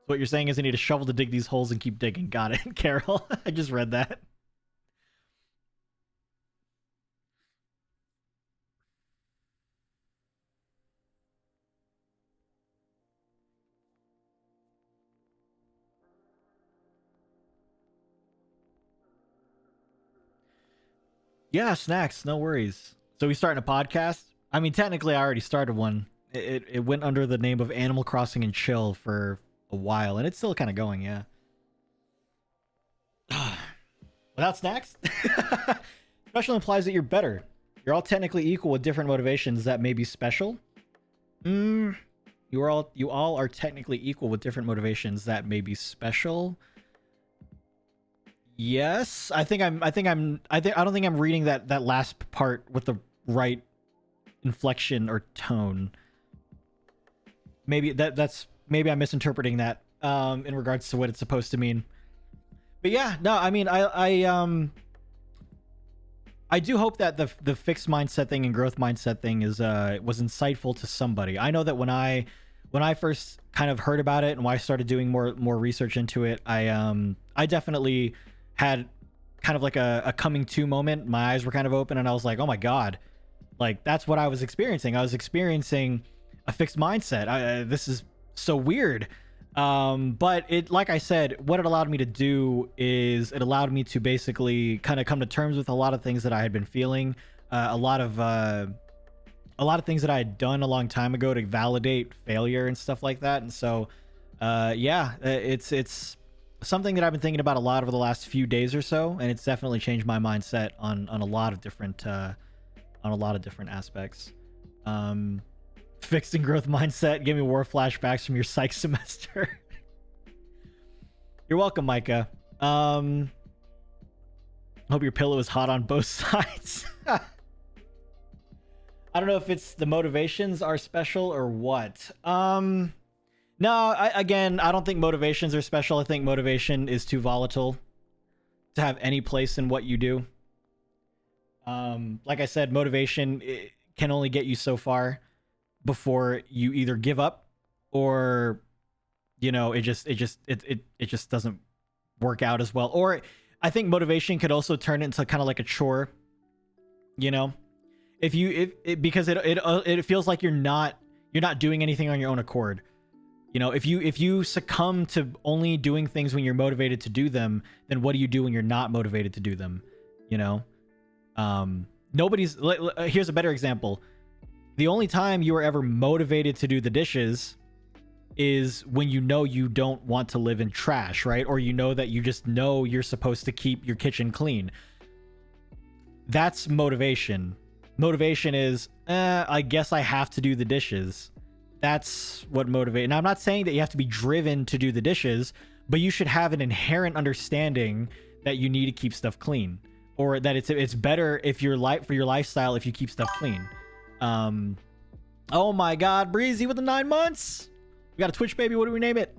What you're saying is I need a shovel to dig these holes and keep digging. Got it, Carol. I just read that. Yeah, snacks, no worries. So we starting a podcast? I mean, technically, I already started one. It went under the name of Animal Crossing and Chill for a while, and it's still kind of going. Yeah. Without snacks, special implies that you're better. You're all technically equal with different motivations that may be special. You all are technically equal with different motivations that may be special. Yes, I don't think I'm reading that last part with the right inflection or tone. Maybe maybe I'm misinterpreting that in regards to what it's supposed to mean. But yeah, no, I mean I do hope that the fixed mindset thing and growth mindset thing was insightful to somebody. I know that when I first kind of heard about it and when I started doing more research into it, I definitely had kind of like a coming to moment. My eyes were kind of open and I was like, oh my God, like that's what I was experiencing. I was experiencing a fixed mindset. This is so weird. But it, like I said, what it allowed me to do is it allowed me to basically kind of come to terms with a lot of things that I had been feeling, a lot of things that I had done a long time ago to validate failure and stuff like that. And so, it's something that I've been thinking about a lot over the last few days or so, and it's definitely changed my mindset on a lot of different aspects. Fixed and growth mindset. Give me war flashbacks from your psych semester. You're welcome, Micah. Hope your pillow is hot on both sides. I don't know if it's the motivations are special or what. No, I don't think motivations are special. I think motivation is too volatile to have any place in what you do. Like I said, motivation can only get you so far before you either give up or, you know, it just doesn't work out as well. Or I think motivation could also turn into kind of like a chore, you know, because it feels like you're not doing anything on your own accord. You know, if you succumb to only doing things when you're motivated to do them, then what do you do when you're not motivated to do them? You know, here's a better example. The only time you are ever motivated to do the dishes is when you know you don't want to live in trash, right? Or you know that you just know you're supposed to keep your kitchen clean. That's motivation. Motivation is, I guess I have to do the dishes. That's what motivates. And I'm not saying that you have to be driven to do the dishes, but you should have an inherent understanding that you need to keep stuff clean, or that it's better if for your lifestyle if you keep stuff clean. Oh my God, Breezy with the 9 months. We got a Twitch baby. What do we name it?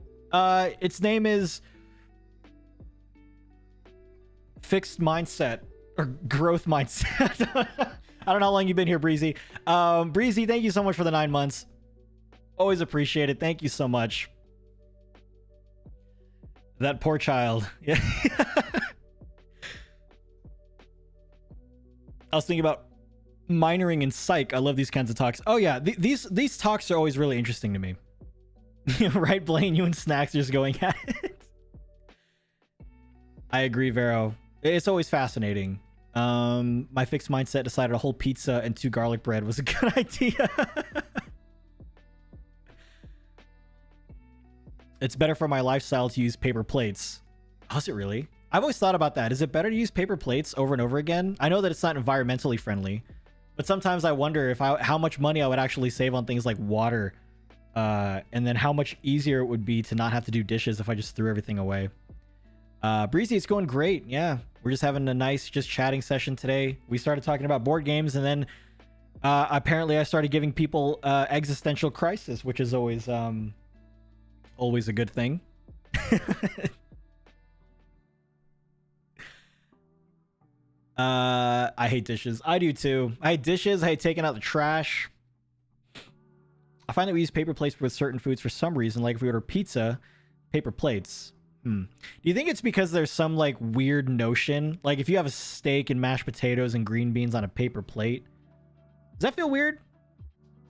Its name is Fixed Mindset or Growth Mindset. I don't know how long you've been here, Breezy. Breezy, thank you so much for the 9 months. Always appreciate it. Thank you so much. That poor child. Yeah. I was thinking about minoring in psych. I love these kinds of talks. Oh yeah, these talks are always really interesting to me. Right, Blaine? You and Snacks are just going at it. I agree, Vero. It's always fascinating. My fixed mindset decided a whole pizza and 2 garlic bread was a good idea. It's better for my lifestyle to use paper plates. Oh, is it really? I've always thought about that. Is it better to use paper plates over and over again? I know that it's not environmentally friendly, but sometimes I wonder how much money I would actually save on things like water, and then how much easier it would be to not have to do dishes if I just threw everything away. Breezy, it's going great. Yeah, we're just having a nice chatting session today. We started talking about board games, and then apparently I started giving people existential crisis, which is always a good thing. I hate dishes. I do too. I hate dishes. I hate taking out the trash. I find that we use paper plates with certain foods for some reason. Like if we order pizza, paper plates. Do you think it's because there's some like weird notion? Like if you have a steak and mashed potatoes and green beans on a paper plate, does that feel weird?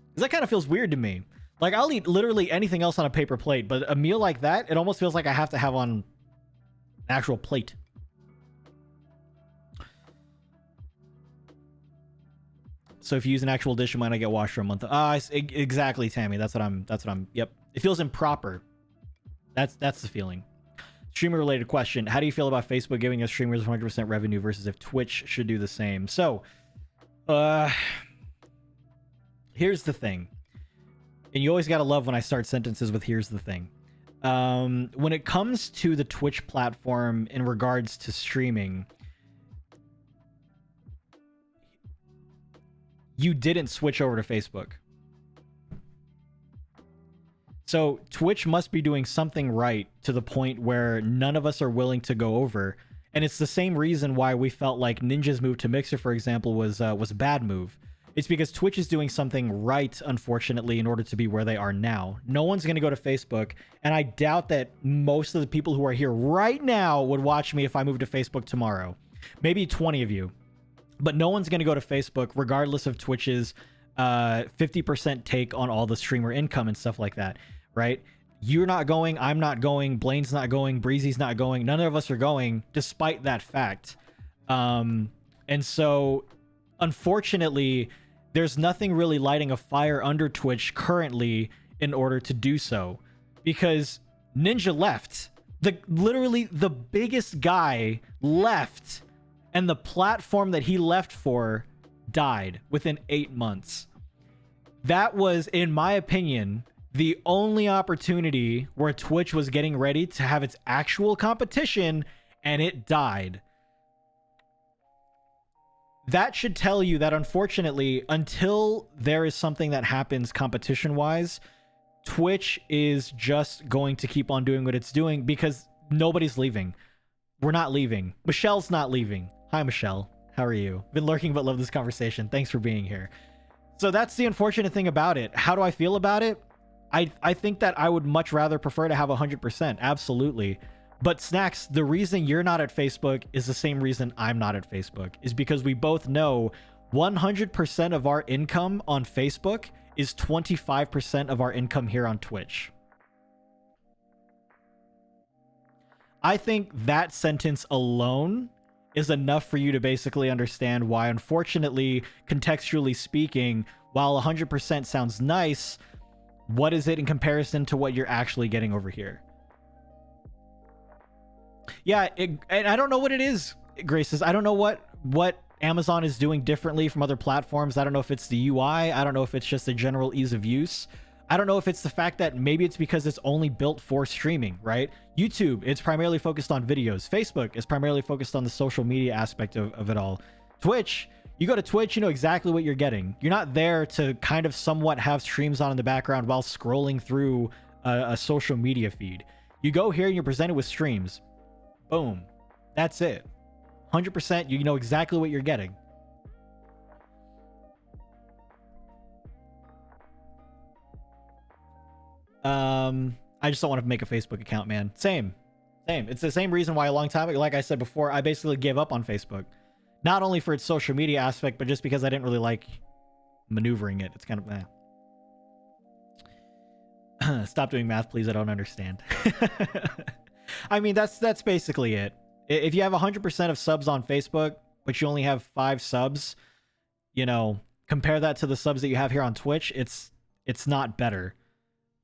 Because that kind of feels weird to me. Like I'll eat literally anything else on a paper plate, but a meal like that, it almost feels like I have to have on an actual plate. So if you use an actual dish, it might not get washed for a month. Exactly, Tammy. That's what I'm. Yep. It feels improper. That's the feeling. Streamer related question: how do you feel about Facebook giving us streamers 100% revenue versus if Twitch should do the same? So, here's the thing, and you always gotta love when I start sentences with "here's the thing." When it comes to the Twitch platform in regards to streaming, you didn't switch over to Facebook. So Twitch must be doing something right to the point where none of us are willing to go over. And it's the same reason why we felt like Ninja's move to Mixer, for example, was a bad move. It's because Twitch is doing something right, unfortunately, in order to be where they are now. No one's going to go to Facebook, and I doubt that most of the people who are here right now would watch me if I moved to Facebook tomorrow. Maybe 20 of you. But no one's going to go to Facebook, regardless of Twitch's 50% take on all the streamer income and stuff like that, right? You're not going, I'm not going, Blaine's not going, Breezy's not going, none of us are going, despite that fact. And so, unfortunately, there's nothing really lighting a fire under Twitch currently in order to do so. Because Ninja left. Literally the biggest guy left, and the platform that he left for died within 8 months. That was, in my opinion, the only opportunity where Twitch was getting ready to have its actual competition, and it died. That should tell you that, unfortunately, until there is something that happens competition-wise, Twitch is just going to keep on doing what it's doing because nobody's leaving. We're not leaving. Michelle's not leaving. Hi, Michelle. How are you? Been lurking but love this conversation. Thanks for being here. So that's the unfortunate thing about it. How do I feel about it? I think that I would much rather prefer to have 100%. Absolutely. But Snacks, the reason you're not at Facebook is the same reason I'm not at Facebook, is because we both know 100% of our income on Facebook is 25% of our income here on Twitch. I think that sentence alone is enough for you to basically understand why, unfortunately, contextually speaking, while 100% sounds nice, what is it in comparison to what you're actually getting over here? Yeah, and I don't know what it is, Graces. I don't know what Amazon is doing differently from other platforms. I don't know if it's the UI. I don't know if it's just the general ease of use. I don't know if it's the fact that maybe it's because it's only built for streaming, right? YouTube, it's primarily focused on videos. Facebook is primarily focused on the social media aspect of it all. Twitch, you go to Twitch, you know exactly what you're getting. You're not there to kind of somewhat have streams on in the background while scrolling through a social media feed. You go here and you're presented with streams. Boom. That's it. 100%, you know exactly what you're getting. I just don't want to make a Facebook account, man. Same. It's the same reason why a long time ago, like I said before, I basically gave up on Facebook. Not only for its social media aspect, but just because I didn't really like maneuvering it. It's kind of Stop doing math, please. I don't understand. I mean, that's basically it. If you have 100% of subs on Facebook, but you only have 5 subs, you know, compare that to the subs that you have here on Twitch. It's not better.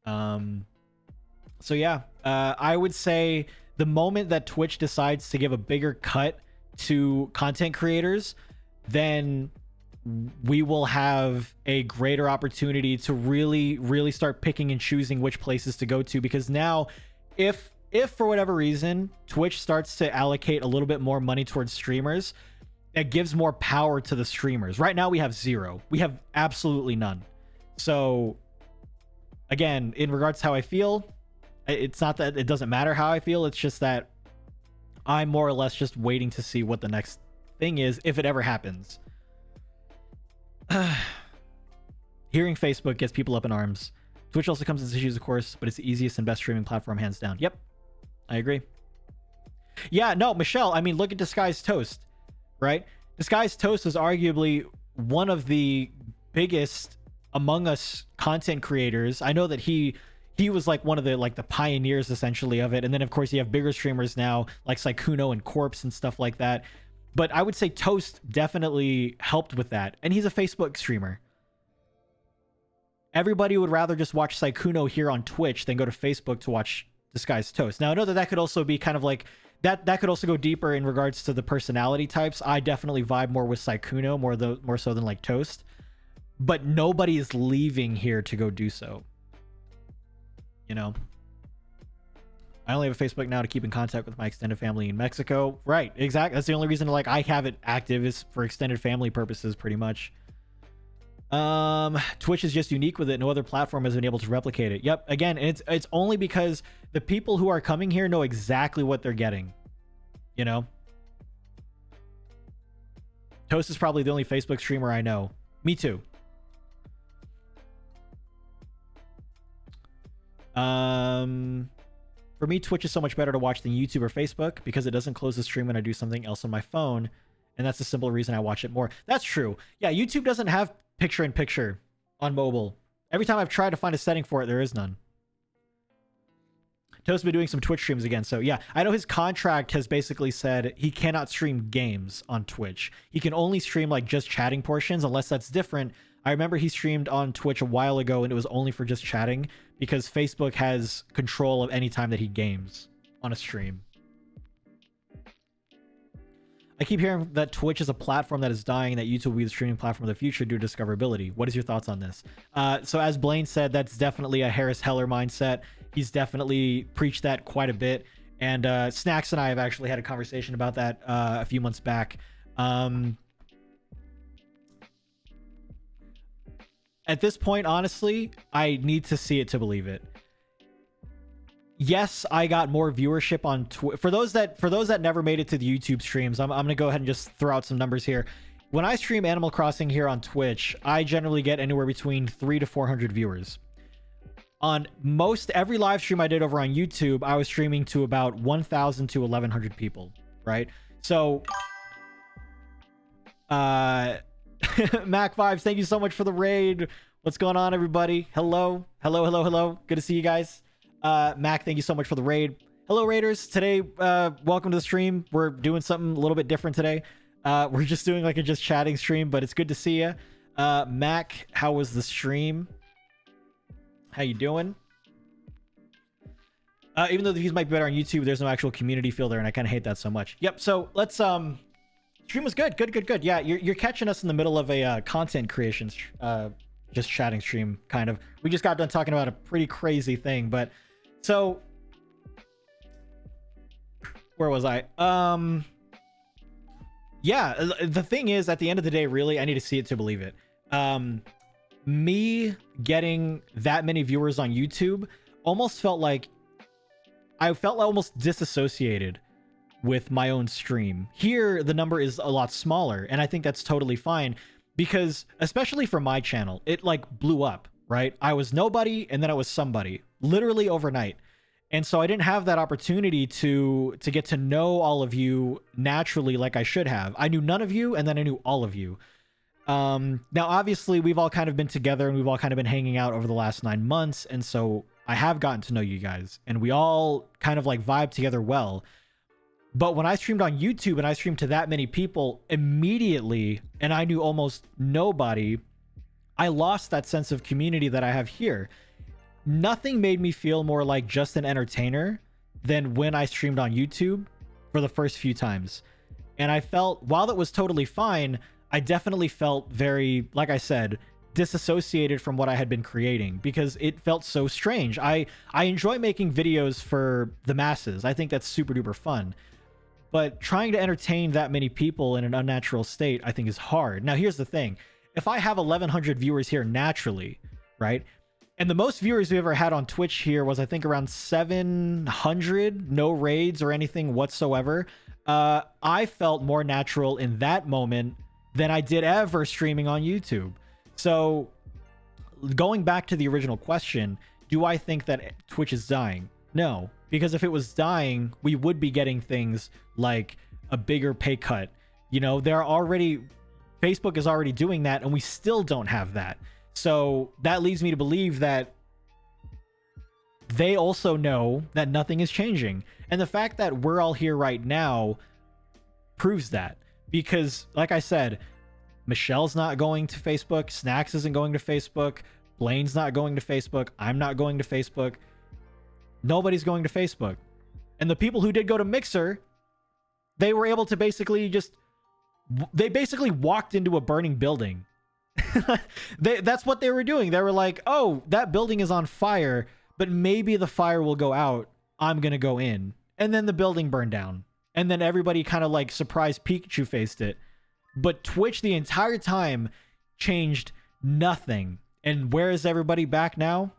So yeah, I would say the moment that Twitch decides to give a bigger cut to content creators, then we will have a greater opportunity to really start picking and choosing which places to go to. Because now, if for whatever reason Twitch starts to allocate a little bit more money towards streamers, that gives more power to the streamers. Right now we have 0. We have absolutely none. So again, in regards to how I feel, it's not that it doesn't matter how I feel. It's just that I'm more or less just waiting to see what the next thing is, if it ever happens. Hearing Facebook gets people up in arms. Twitch also comes with issues, of course, but it's the easiest and best streaming platform, hands down. Yep, I agree. Yeah, no, Michelle, I mean, look at Disguised Toast, right? Disguised Toast was arguably one of the biggest Among Us content creators. I know that he was like one of the pioneers essentially of it. And then of course you have bigger streamers now like Sykuno and Corpse and stuff like that. But I would say Toast definitely helped with that. And he's a Facebook streamer. Everybody would rather just watch Saikuno here on Twitch than go to Facebook to watch Disguised Toast. Now, I know that that could also be kind of like, that could also go deeper in regards to the personality types. I definitely vibe more with Saikuno, more so than like Toast. But nobody is leaving here to go do so. You know? I only have a Facebook now to keep in contact with my extended family in Mexico. Right, exactly. That's the only reason like I have it active is for extended family purposes, pretty much. Twitch is just unique with it. No other platform has been able to replicate it. Yep. Again, it's only because the people who are coming here know exactly what they're getting. You know? Toast is probably the only Facebook streamer I know. Me too. For me, Twitch is so much better to watch than YouTube or Facebook because it doesn't close the stream when I do something else on my phone. And that's the simple reason I watch it more. That's true. Yeah, YouTube doesn't have picture-in-picture on mobile. Every time I've tried to find a setting for it, there is none. Toast's been doing some Twitch streams again. So yeah, I know his contract has basically said he cannot stream games on Twitch. He can only stream like just chatting portions unless that's different. I remember he streamed on Twitch a while ago and it was only for just chatting because Facebook has control of any time that he games on a stream. I keep hearing that Twitch is a platform that is dying and that YouTube will be the streaming platform of the future due to discoverability. What is your thoughts on this? So as Blaine said, that's definitely a Harris Heller mindset. He's definitely preached that quite a bit. And Snacks and I have actually had a conversation about that a few months back. At this point, honestly, I need to see it to believe it. Yes, I got more viewership on Twitch. For those that never made it to the YouTube streams, I'm gonna go ahead and just throw out some numbers here. When I stream Animal Crossing here on Twitch, I generally get anywhere between 300 to 400 viewers. On most every live stream I did over on YouTube, I was streaming to about 1,000 to 1,100 people, right? So, Mac Vibes, thank you so much for the raid. What's going on, everybody? Hello. Good to see you guys. Mac, thank you so much for the raid. Hello, raiders. Today, welcome to the stream. We're doing something a little bit different today. We're just doing like a just chatting stream, but it's good to see you. Mac, how was the stream? How you doing? Even though the views might be better on YouTube, there's no actual community feel there, and I kind of hate that so much. Yep. So let's stream was good. Good. Yeah, you're catching us in the middle of a content creation, just chatting stream kind of. We just got done talking about a pretty crazy thing, but so where was I? Yeah, the thing is, at the end of the day, really, I need to see it to believe it. Me getting that many viewers on YouTube almost felt like I felt almost disassociated with my own stream. Here, the number is a lot smaller, and I think that's totally fine because, especially for my channel, it like blew up, right? I was nobody, and then I was somebody, literally overnight. And so I didn't have that opportunity to get to know all of you naturally like I should have. I knew none of you, and then I knew all of you. Now, obviously, we've all kind of been together, and we've all kind of been hanging out over the last 9 months, and so I have gotten to know you guys, and we all kind of like vibe together well. But when I streamed on YouTube and I streamed to that many people immediately, and I knew almost nobody, I lost that sense of community that I have here. Nothing made me feel more like just an entertainer than when I streamed on YouTube for the first few times. And I felt, while that was totally fine, I definitely felt very, like I said, disassociated from what I had been creating because it felt so strange. I enjoy making videos for the masses. I think that's super duper fun. But trying to entertain that many people in an unnatural state, I think is hard. Now, here's the thing. If I have 1,100 viewers here naturally, right? And the most viewers we ever had on Twitch here was, I think, around 700, no raids or anything whatsoever. I felt more natural in that moment than I did ever streaming on YouTube. So going back to the original question, do I think that Twitch is dying? No, because if it was dying, we would be getting things like a bigger pay cut. You know, Facebook is already doing that, and we still don't have that. So that leads me to believe that they also know that nothing is changing. And the fact that we're all here right now proves that. because like I said, Michelle's not going to Facebook, Snacks isn't going to Facebook, Blaine's not going to Facebook, I'm not going to Facebook. Nobody's going to Facebook. And the people who did go to Mixer, they were able to basically they basically walked into a burning building. That's what they were doing. They were like, oh, that building is on fire, but maybe the fire will go out. I'm going to go in. And then the building burned down. And then everybody kind of like surprise Pikachu faced it. But Twitch the entire time changed nothing. And where is everybody back now?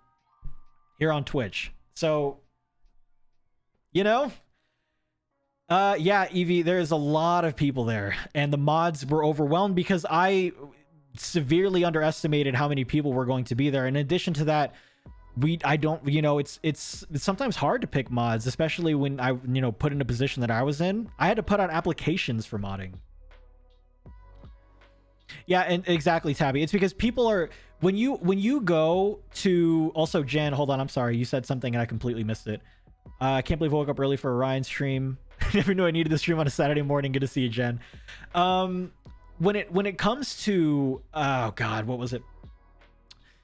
Here on Twitch. So, you know, yeah, Evie, there's a lot of people there. And the mods were overwhelmed because I severely underestimated how many people were going to be there. In addition to that, I don't, you know, it's sometimes hard to pick mods, especially when I, you know, put in a position that I was in. I had to put out applications for modding. Yeah, and exactly, Tabby. It's because people are, when you go to, also Jen, hold on, I'm sorry, you said something and I completely missed it. I can't believe I woke up early for a Ryan stream. I never knew I needed to stream on a Saturday morning. Good to see you, Jen. When it comes to, oh god, what was it?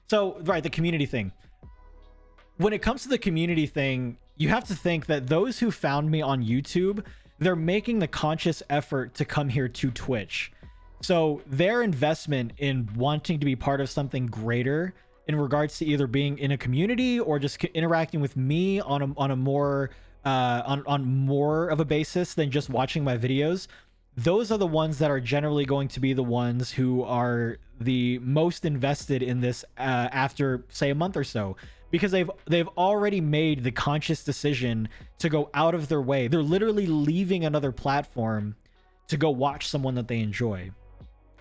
So right, the community thing. When it comes to the community thing, you have to think that those who found me on YouTube, they're making the conscious effort to come here to Twitch. So their investment in wanting to be part of something greater in regards to either being in a community or just interacting with me on a more on more of a basis than just watching my videos, those are the ones that are generally going to be the ones who are the most invested in this after, say, a month or so, because they've already made the conscious decision to go out of their way. They're literally leaving another platform to go watch someone that they enjoy.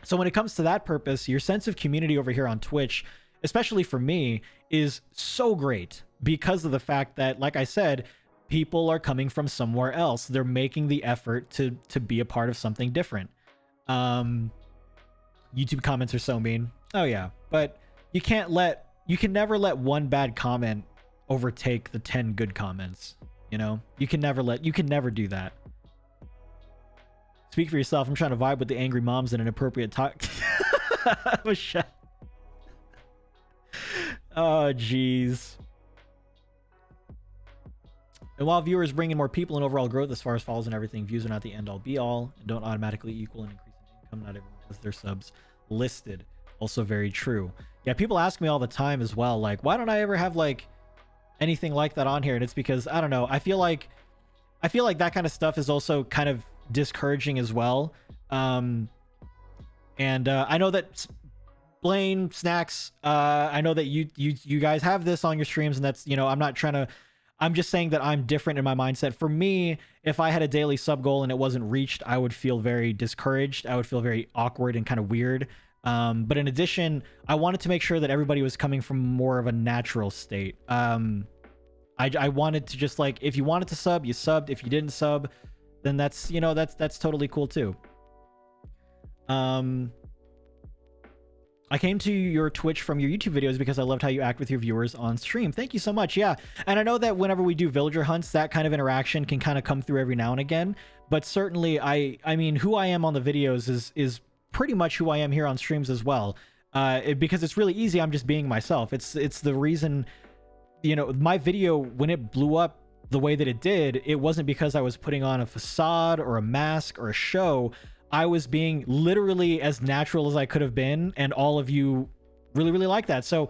So when it comes to that purpose, your sense of community over here on Twitch, especially for me, is so great because of the fact that, like I said, people are coming from somewhere else. They're making the effort to be a part of something different. YouTube comments are so mean. Oh yeah, but you can never let one bad comment overtake the 10 good comments. You know, you can never do that. Speak for yourself. I'm trying to vibe with the angry moms in an appropriate talk. Oh, jeez. And while viewers bring in more people and overall growth as far as follows and everything, views are not the end all be all and don't automatically equal an increase in income. Not everyone has their subs listed. Also very true. Yeah, people ask me all the time as well, like, why don't I ever have like anything like that on here? And it's because, I don't know, I feel like that kind of stuff is also kind of discouraging as well. I know that Blaine, Snacks, I know that you guys have this on your streams, and that's, you know, I'm just saying that I'm different in my mindset. For me, if I had a daily sub goal and it wasn't reached, I would feel very discouraged. I would feel very awkward and kind of weird. But in addition, I wanted to make sure that everybody was coming from more of a natural state. I wanted to just, like, if you wanted to sub, you subbed. If you didn't sub, then that's, you know, that's totally cool too. I came to your Twitch from your YouTube videos because I loved how you act with your viewers on stream. Thank you so much. Yeah. And I know that whenever we do villager hunts, that kind of interaction can kind of come through every now and again. But certainly, I mean, who I am on the videos is pretty much who I am here on streams as well. Because it's really easy. I'm just being myself. It's the reason, you know, my video, when it blew up the way that it did, it wasn't because I was putting on a facade or a mask or a show. I was being literally as natural as I could have been, and all of you really, really like that. So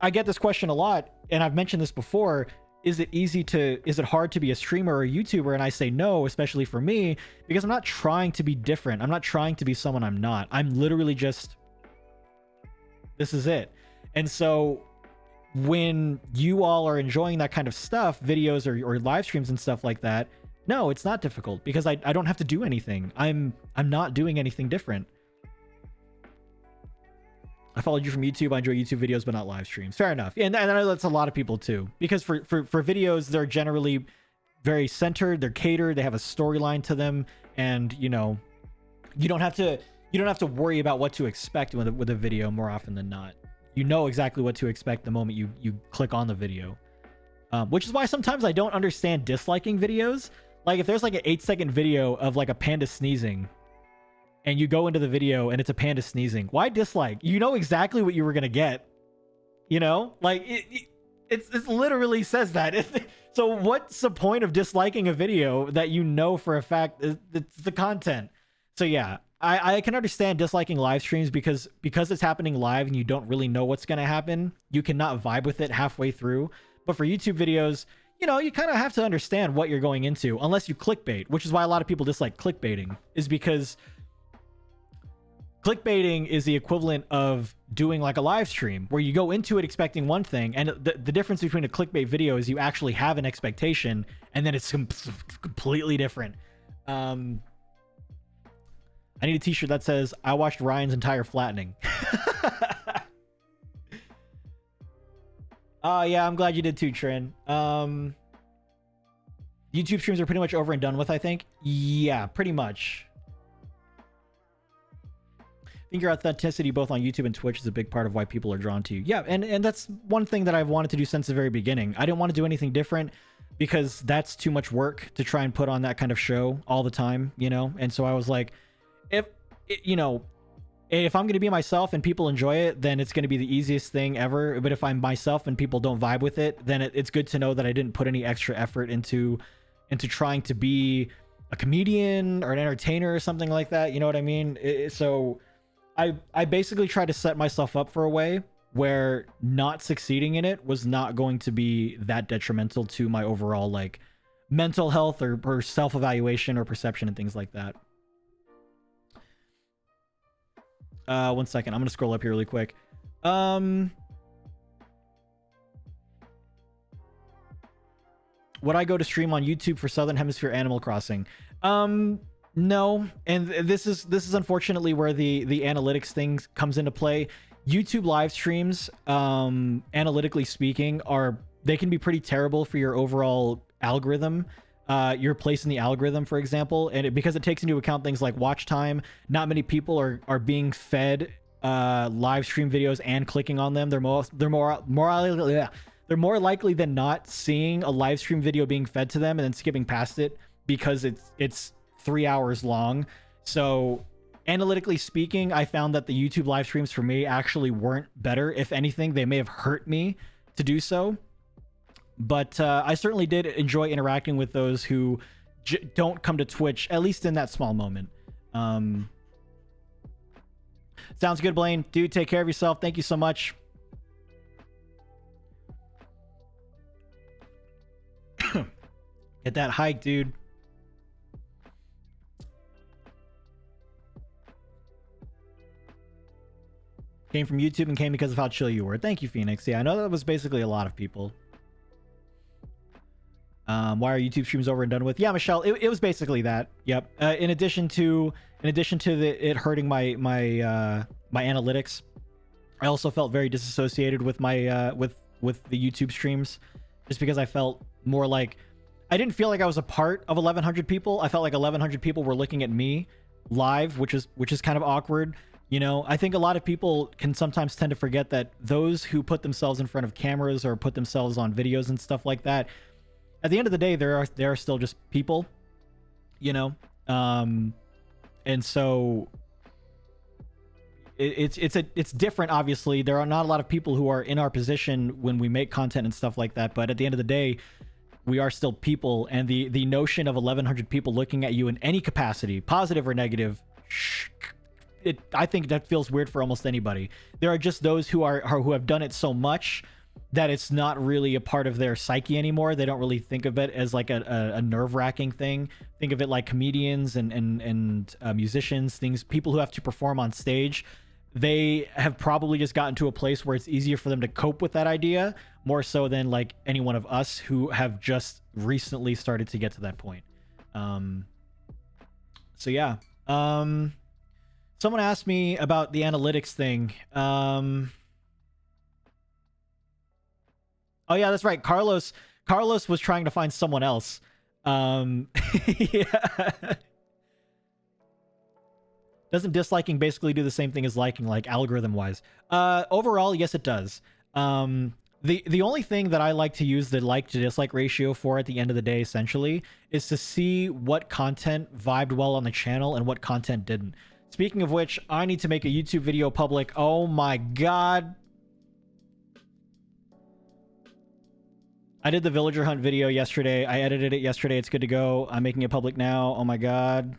I get this question a lot, and I've mentioned this before. Is it hard to be a streamer or a YouTuber? And I say no, especially for me, because I'm not trying to be different. I'm not trying to be someone I'm not. I'm literally just, this is it. And so when you all are enjoying that kind of stuff, videos or live streams and stuff like that, no, it's not difficult because I don't have to do anything. I'm not doing anything different. I followed you from YouTube. I enjoy YouTube videos, but not live streams. Fair enough. And I know that's a lot of people too, because for videos, they're generally very centered. They're catered. They have a storyline to them. And, you know, you don't have to worry about what to expect with a video more often than not. You know exactly what to expect the moment you click on the video. Which is why sometimes I don't understand disliking videos. Like if there's like an 8-second video of like a panda sneezing, and you go into the video and it's a panda sneezing. Why dislike? You know exactly what you were gonna get. You know, like it literally says that. So what's the point of disliking a video that you know for a fact it's the content? So yeah, I can understand disliking live streams because it's happening live and you don't really know what's gonna happen. You cannot vibe with it halfway through. But for YouTube videos, you know, you kind of have to understand what you're going into, unless you clickbait, which is why a lot of people dislike clickbaiting, is because clickbaiting is the equivalent of doing like a live stream where you go into it expecting one thing, and the difference between a clickbait video is you actually have an expectation and then it's completely different. I need a t-shirt that says I watched Ryan's entire flattening. Yeah, I'm glad you did too, Trin. YouTube streams are pretty much over and done with, I think. Yeah, pretty much. I think your authenticity both on YouTube and Twitch is a big part of why people are drawn to you. Yeah, and that's one thing that I've wanted to do since the very beginning. I didn't want to do anything different because that's too much work to try and put on that kind of show all the time, you know? And so I was like, if I'm going to be myself and people enjoy it, then it's going to be the easiest thing ever. But if I'm myself and people don't vibe with it, then it's good to know that I didn't put any extra effort into trying to be a comedian or an entertainer or something like that. You know what I mean? So I basically tried to set myself up for a way where not succeeding in it was not going to be that detrimental to my overall like mental health or self-evaluation or perception and things like that. 1 second. I'm going to scroll up here really quick. Would I go to stream on YouTube for Southern Hemisphere Animal Crossing? No. And this is unfortunately where the analytics thing comes into play. YouTube live streams, analytically speaking, they can be pretty terrible for your overall algorithm. Your place in the algorithm, for example, and because it takes into account things like watch time. Not many people are being fed live stream videos and clicking on them. They're more likely than not seeing a live stream video being fed to them and then skipping past it because it's 3 hours long. So analytically speaking, I found that the YouTube live streams for me actually weren't better. If anything, they may have hurt me to do so. But I certainly did enjoy interacting with those who don't come to Twitch, at least in that small moment. Sounds good, Blaine. Dude, take care of yourself. Thank you so much. Get that hike, dude. Came from YouTube and came because of how chill you were. Thank you, Phoenix. Yeah, I know that was basically a lot of people. Why are YouTube streams over and done with? Yeah, Michelle, it was basically that. Yep. In addition to it hurting my analytics, I also felt very disassociated with my with the YouTube streams, just because I felt more like I didn't feel like I was a part of 1,100 people. I felt like 1,100 people were looking at me live, which is kind of awkward. You know, I think a lot of people can sometimes tend to forget that those who put themselves in front of cameras or put themselves on videos and stuff like that, at the end of the day, there are still just people, you know, and so it's different. Obviously, there are not a lot of people who are in our position when we make content and stuff like that. But at the end of the day, we are still people, and the notion of 1,100 people looking at you in any capacity, positive or negative, I think that feels weird for almost anybody. There are just those who have done it so much that it's not really a part of their psyche anymore. They don't really think of it as like a nerve-wracking thing. Think of it like comedians and musicians, people who have to perform on stage. They have probably just gotten to a place where it's easier for them to cope with that idea, more so than like any one of us who have just recently started to get to that point. So yeah. Someone asked me about the analytics thing. Oh yeah, that's right. Carlos was trying to find someone else. Yeah. Doesn't disliking basically do the same thing as liking, like algorithm wise? Overall, yes, it does. The only thing that I like to use the like to dislike ratio for at the end of the day, essentially, is to see what content vibed well on the channel and what content didn't. Speaking of which, I need to make a YouTube video public. Oh my god. I did the villager hunt video yesterday. I edited it yesterday. It's good to go. I'm making it public now. Oh my god.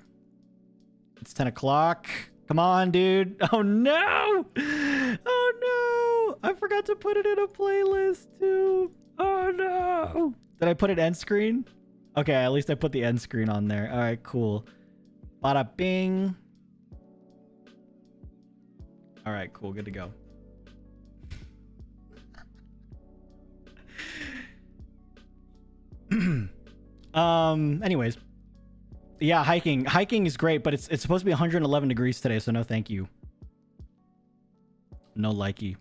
It's 10 o'clock. Come on, dude. Oh no. Oh no. I forgot to put it in a playlist too. Oh no. Did I put it end screen? Okay, at least I put the end screen on there. All right, cool. Bada bing. All right, cool. Good to go. Anyways. Yeah, hiking. Hiking is great, but it's supposed to be 111 degrees today, so no thank you. No likey.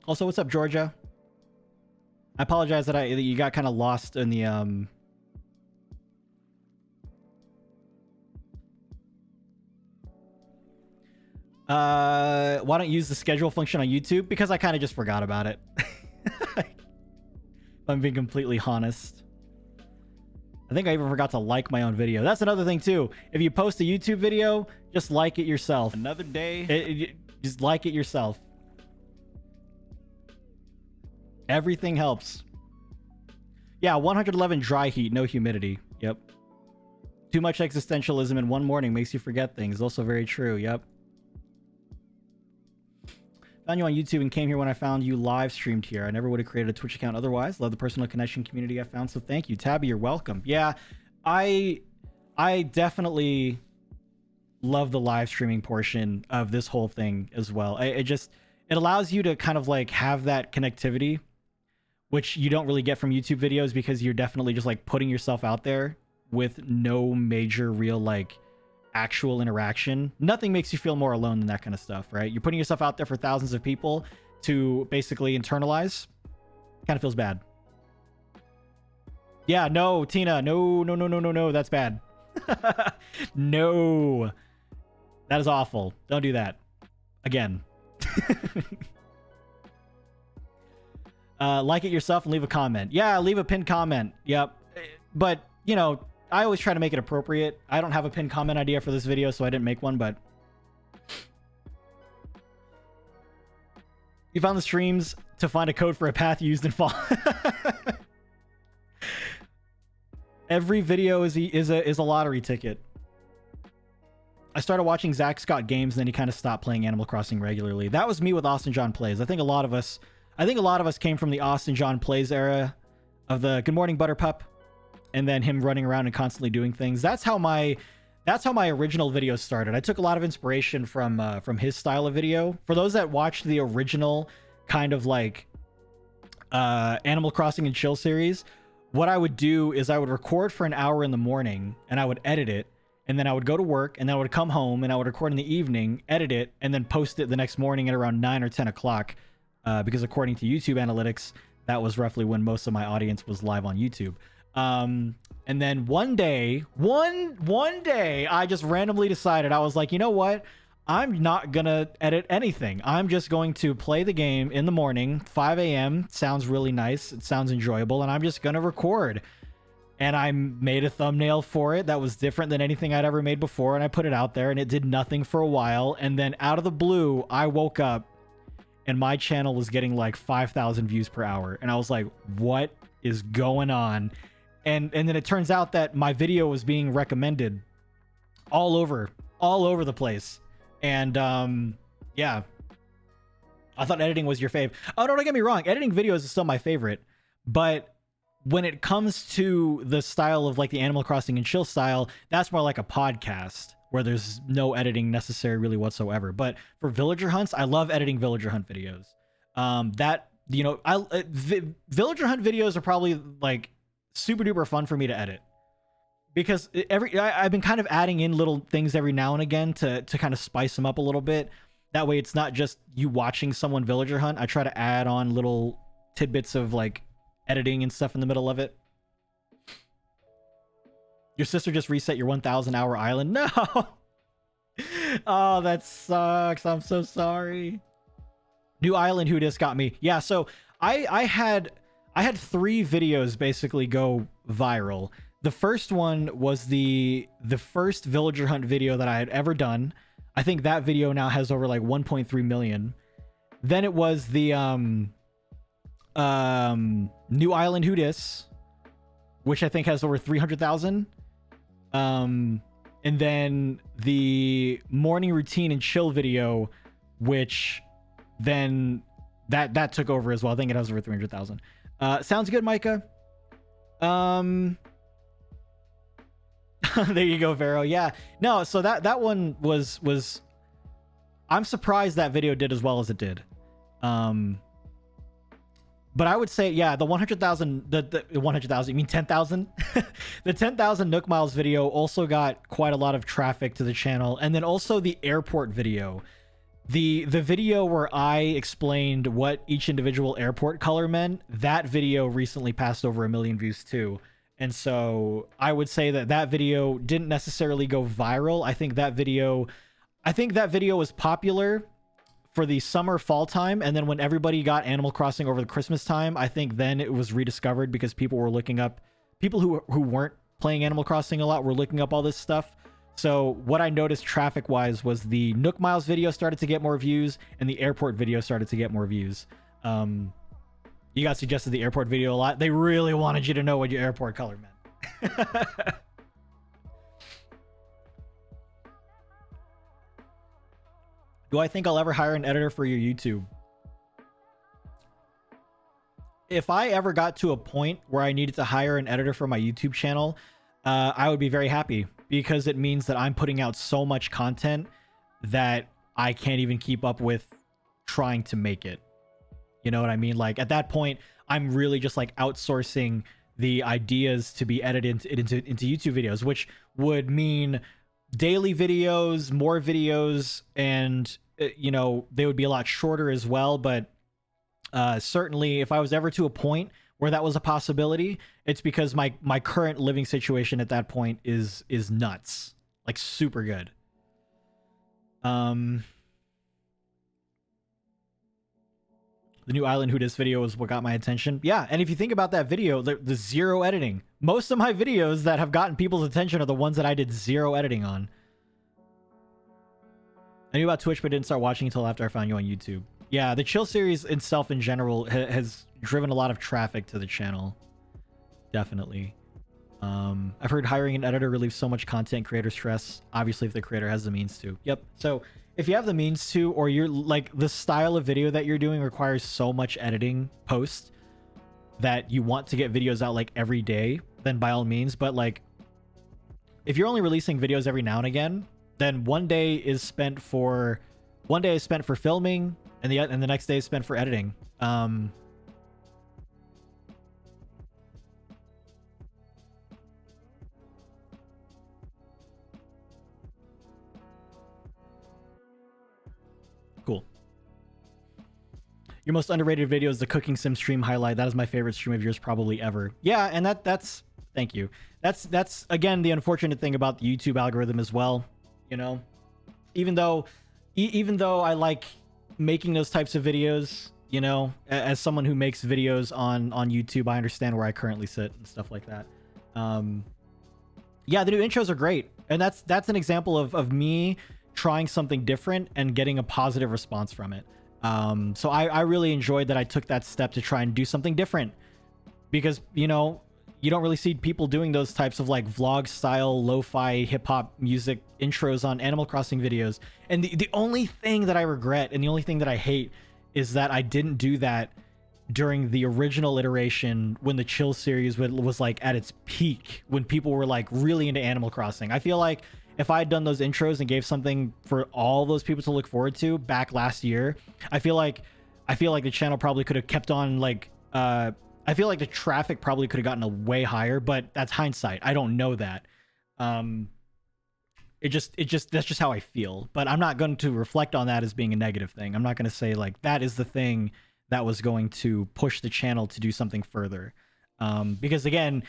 Also, what's up, Georgia? I apologize that you got kind of lost in the why don't you use the schedule function on YouTube? Because I kind of just forgot about it. If I'm being completely honest. I think I even forgot to like my own video. That's another thing too. If you post a YouTube video, just like it yourself. Another day. Just like it yourself. Everything helps. Yeah, 111 dry heat, no humidity. Yep. Too much existentialism in one morning makes you forget things. Also very true. Yep. Found you on YouTube and came here when I found you live streamed here. I never would have created a Twitch account otherwise. Love the personal connection community I found, so thank you. Tabby, you're welcome. Yeah, I definitely love the live streaming portion of this whole thing as well. It allows you to kind of like have that connectivity, which you don't really get from YouTube videos because you're definitely just like putting yourself out there with no major real like actual interaction. Nothing makes you feel more alone than that kind of stuff, right? You're putting yourself out there for thousands of people to basically internalize. Kind of feels bad. Yeah, no, Tina, no, that's bad. No, that is awful. Don't do that again. Like it yourself and leave a comment. Yeah, leave a pinned comment. Yep. But you know, I always try to make it appropriate. I don't have a pinned comment idea for this video, so I didn't make one, but you found the streams to find a code for a path used in Fall. Every video is a lottery ticket. I started watching Zach Scott games, and then he kind of stopped playing Animal Crossing regularly. That was me with Austin John Plays. I think a lot of us came from the Austin John Plays era of the Good Morning Butterpup. And then him running around and constantly doing things. That's how my original videos started. I took a lot of inspiration from his style of video. For those that watched the original kind of like Animal Crossing and Chill series, what I would do is I would record for an hour in the morning and I would edit it, and then I would go to work, and then I would come home and I would record in the evening, edit it, and then post it the next morning at around 9 or 10 o'clock, because according to YouTube analytics, that was roughly when most of my audience was live on YouTube. And then one day I just randomly decided, I was like, you know what? I'm not gonna edit anything. I'm just going to play the game in the morning, 5 a.m. Sounds really nice. It sounds enjoyable. And I'm just gonna record. And I made a thumbnail for it that was different than anything I'd ever made before. And I put it out there, and it did nothing for a while. And then out of the blue, I woke up and my channel was getting like 5,000 views per hour. And I was like, what is going on? And then it turns out that my video was being recommended all over the place. And yeah, I thought editing was your fave. Oh, no, don't get me wrong. Editing videos is still my favorite. But when it comes to the style of like the Animal Crossing and Chill style, that's more like a podcast where there's no editing necessary really whatsoever. But for villager hunts, I love editing villager hunt videos. Villager hunt videos are probably like super duper fun for me to edit, because I've been kind of adding in little things every now and again to kind of spice them up a little bit. That way it's not just you watching someone villager hunt. I try to add on little tidbits of like editing and stuff in the middle of it. Your sister just reset your 1,000 hour island. No. Oh, that sucks. I'm so sorry. New island who just got me. Yeah, so I had I had 3 videos basically go viral. The first one was the first villager hunt video that I had ever done. I think that video now has over like 1.3 million. Then it was the New Island Who Dis, which I think has over 300,000. And then the morning routine and chill video, which then that took over as well. I think it has over 300,000. Sounds good, Micah. There you go, Vero. Yeah, no, so that one was I'm surprised that video did as well as it did. But I would say, yeah, the 100,000, the 100,000, you mean 10,000? The 10,000 Nook Miles video also got quite a lot of traffic to the channel. And then also the airport video. The video where I explained what each individual airport color meant, that video recently passed over 1 million views too. And so I would say that video didn't necessarily go viral. I think that video was popular for the summer fall time, and then when everybody got Animal Crossing over the Christmas time, I think then it was rediscovered because people were looking up, people who weren't playing Animal Crossing a lot were looking up all this stuff. So what I noticed traffic wise was the Nook Miles video started to get more views, and the airport video started to get more views. You guys suggested the airport video a lot. They really wanted you to know what your airport color meant. Do I think I'll ever hire an editor for your YouTube? If I ever got to a point where I needed to hire an editor for my YouTube channel, I would be very happy, because it means that I'm putting out so much content that I can't even keep up with trying to make it. You know what I mean? Like at that point, I'm really just like outsourcing the ideas to be edited into YouTube videos, which would mean daily videos, more videos, and you know, they would be a lot shorter as well. But certainly if I was ever to a point where that was a possibility, it's because my current living situation at that point is nuts, like super good. The New Island Who Dis video was what got my attention. Yeah, and if you think about that video, the zero editing. Most of my videos that have gotten people's attention are the ones that I did zero editing on. I knew about Twitch, but didn't start watching until after I found you on YouTube. Yeah, the Chill series itself in general has driven a lot of traffic to the channel. Definitely. I've heard hiring an editor relieves so much content creator stress. Obviously, if the creator has the means to. Yep. So if you have the means to, or you're like the style of video that you're doing requires so much editing post that you want to get videos out like every day, then by all means. But like, if you're only releasing videos every now and again, then one day is spent for filming, and the next day is spent for editing. Cool. Your most underrated video is the cooking sim stream highlight. That is my favorite stream of yours probably ever. Yeah, and that's thank you. That's again the unfortunate thing about the YouTube algorithm as well. You know, even though I like making those types of videos, you know, as someone who makes videos on YouTube, I understand where I currently sit and stuff like that. Yeah, the new intros are great, and that's an example of me trying something different and getting a positive response from it. So I really enjoyed that I took that step to try and do something different, because, you know, you don't really see people doing those types of like vlog style lo-fi hip-hop music intros on Animal Crossing videos. And the only thing that I regret and the only thing that I hate is that I didn't do that during the original iteration when the Chill series was like at its peak, when people were like really into Animal Crossing. I feel like if I had done those intros and gave something for all those people to look forward to back last year, I feel like the channel probably could have kept on like I feel like the traffic probably could have gotten a way higher, but that's hindsight. I don't know that. That's just how I feel. But I'm not going to reflect on that as being a negative thing. I'm not going to say like that is the thing that was going to push the channel to do something further. Because again,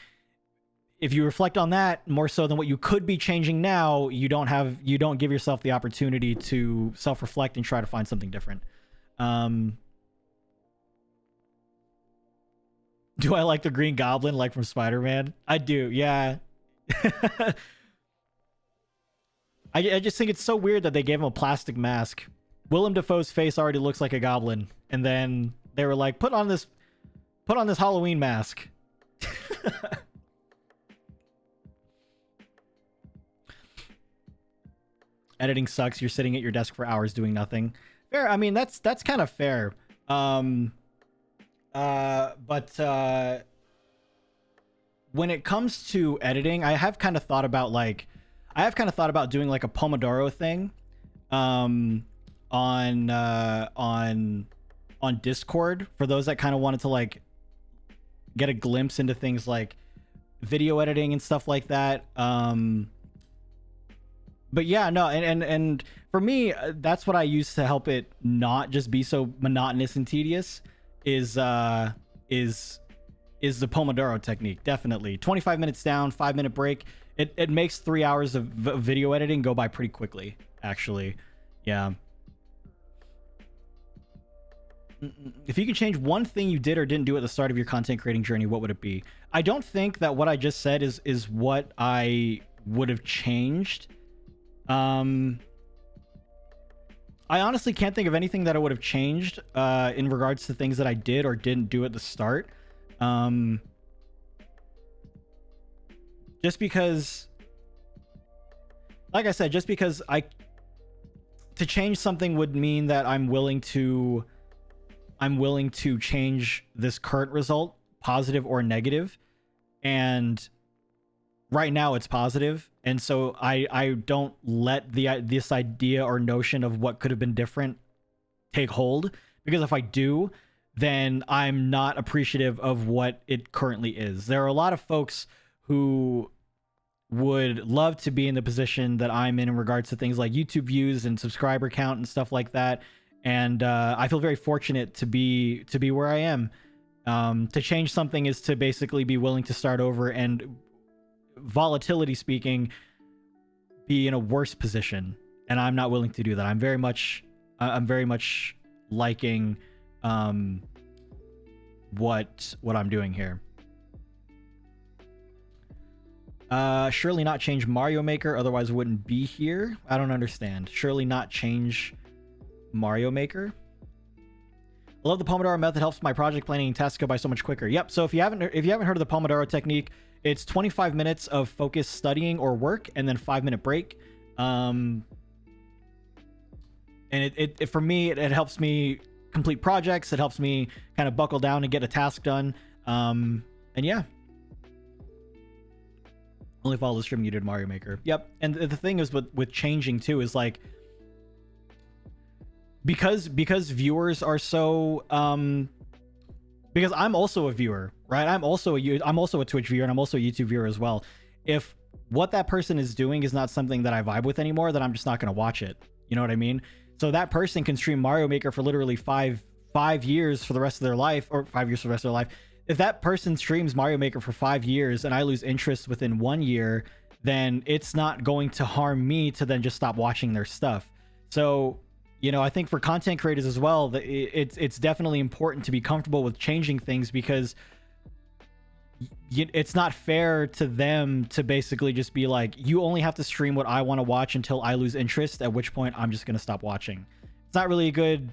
if you reflect on that more so than what you could be changing now, you don't give yourself the opportunity to self-reflect and try to find something different. You don't give yourself the opportunity to self-reflect and try to find something different. Do I like the Green Goblin like from Spider-Man? I do, yeah. I just think it's so weird that they gave him a plastic mask. Willem Dafoe's face already looks like a goblin, and then they were like, put on this Halloween mask. Editing sucks. You're sitting at your desk for hours doing nothing. Fair. I mean, that's kind of fair. But when it comes to editing, I have kind of thought about doing like a Pomodoro thing, on Discord for those that kind of wanted to like get a glimpse into things like video editing and stuff like that. But yeah, no, and for me, that's what I use to help it not just be so monotonous and tedious. Is the Pomodoro technique. Definitely 25 minutes down, 5-minute break. It makes 3 hours of video editing go by pretty quickly, actually. Yeah. If you could change one thing you did or didn't do at the start of your content creating journey, what would it be? I don't think that what I just said is what I would have changed. I honestly can't think of anything that I would have changed in regards to things that I did or didn't do at the start. Just because, like I said, just because to change something would mean that I'm willing to change this current result, positive or negative. And right now it's positive, and so I don't let this idea or notion of what could have been different take hold, because if I do, then I'm not appreciative of what it currently is. There are a lot of folks who would love to be in the position that I'm in regards to things like YouTube views and subscriber count and stuff like that, and I feel very fortunate to be where I am. To change something is to basically be willing to start over and, volatility speaking, be in a worse position, and I'm not willing to do that. I'm very much liking what I'm doing here. Surely not change Mario Maker, otherwise it wouldn't be here. I don't understand. Surely not change Mario Maker. I love the Pomodoro method. Helps my project planning and tasks go by so much quicker. Yep. So if you haven't heard of the Pomodoro technique, it's 25 minutes of focused studying or work, and then 5-minute break. And it for me, it helps me complete projects. It helps me kind of buckle down and get a task done. And yeah. Only follow the stream you did Mario Maker. Yep. And the thing is with changing too is like, because viewers are so because I'm also a viewer, right? I'm also a Twitch viewer, and I'm also a YouTube viewer as well. If what that person is doing is not something that I vibe with anymore, then I'm just not going to watch it. You know what I mean? So that person can stream Mario Maker for literally five years for the rest of their life, or 5 years for the rest of their life. If that person streams Mario Maker for 5 years and I lose interest within 1 year, then it's not going to harm me to then just stop watching their stuff. So, you know, I think for content creators as well, it's definitely important to be comfortable with changing things, because it's not fair to them to basically just be like, you only have to stream what I want to watch until I lose interest, at which point I'm just going to stop watching. It's not really a good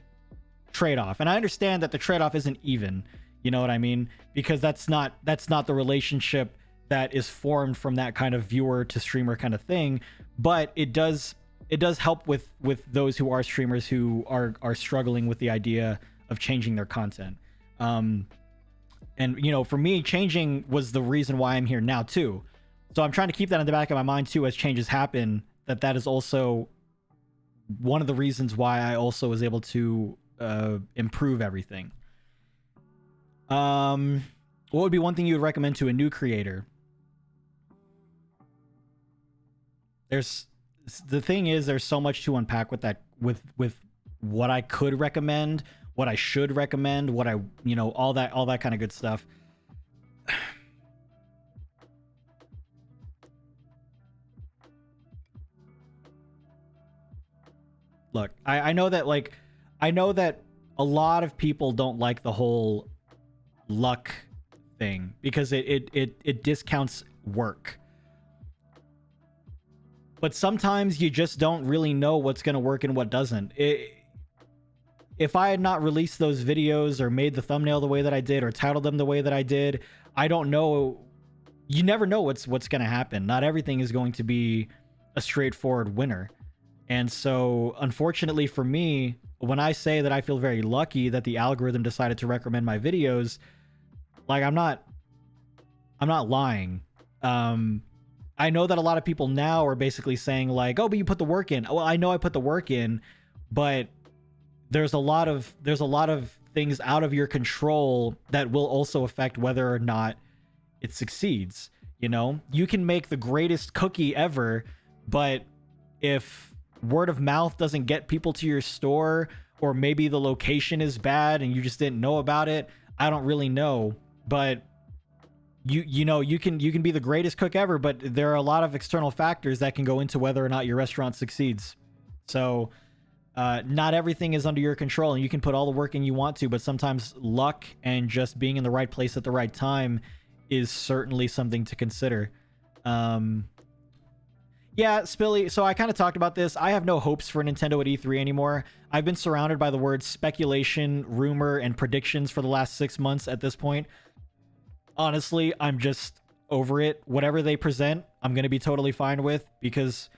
trade-off. And I understand that the trade-off isn't even, you know what I mean? Because that's not the relationship that is formed from that kind of viewer to streamer kind of thing. But it does help with those who are streamers who are struggling with the idea of changing their content. And, you know, for me, changing was the reason why I'm here now too. So I'm trying to keep that in the back of my mind too, as changes happen, that is also one of the reasons why I also was able to improve everything. What would be one thing you would recommend to a new creator? The thing is, there's so much to unpack with that, with what I could recommend, what I should recommend, what I, you know, all that kind of good stuff. Look, I know that a lot of people don't like the whole luck thing because it discounts work. But sometimes you just don't really know what's going to work and what doesn't. If I had not released those videos or made the thumbnail the way that I did or titled them the way that I did, I don't know. You never know what's going to happen. Not everything is going to be a straightforward winner. And so, unfortunately for me, when I say that I feel very lucky that the algorithm decided to recommend my videos, like I'm not lying. I know that a lot of people now are basically saying like, oh, but you put the work in. Well, I know I put the work in, but there's a lot of things out of your control that will also affect whether or not it succeeds. You know, you can make the greatest cookie ever, but if word of mouth doesn't get people to your store, or maybe the location is bad and you just didn't know about it, I don't really know. But you know, you can be the greatest cook ever, but there are a lot of external factors that can go into whether or not your restaurant succeeds. So not everything is under your control, and you can put all the work in you want to, but sometimes luck and just being in the right place at the right time is certainly something to consider. Yeah, Spilly, so I kind of talked about this. I have no hopes for Nintendo at E3 anymore. I've been surrounded by the words speculation, rumor, and predictions for the last 6 months at this point. Honestly, I'm just over it. Whatever they present, I'm going to be totally fine with, because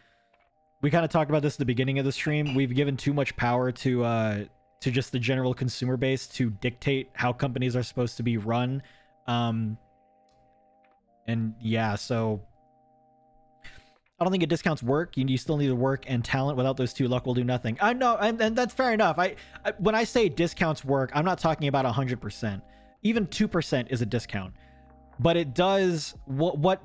we kind of talked about this at the beginning of the stream. We've given too much power to just the general consumer base to dictate how companies are supposed to be run. And yeah, so I don't think it discounts work. You still need the work and talent. Without those two, luck will do nothing. I know, and that's fair enough. I when I say discounts work, I'm not talking about 100%. Even 2% is a discount. But it does what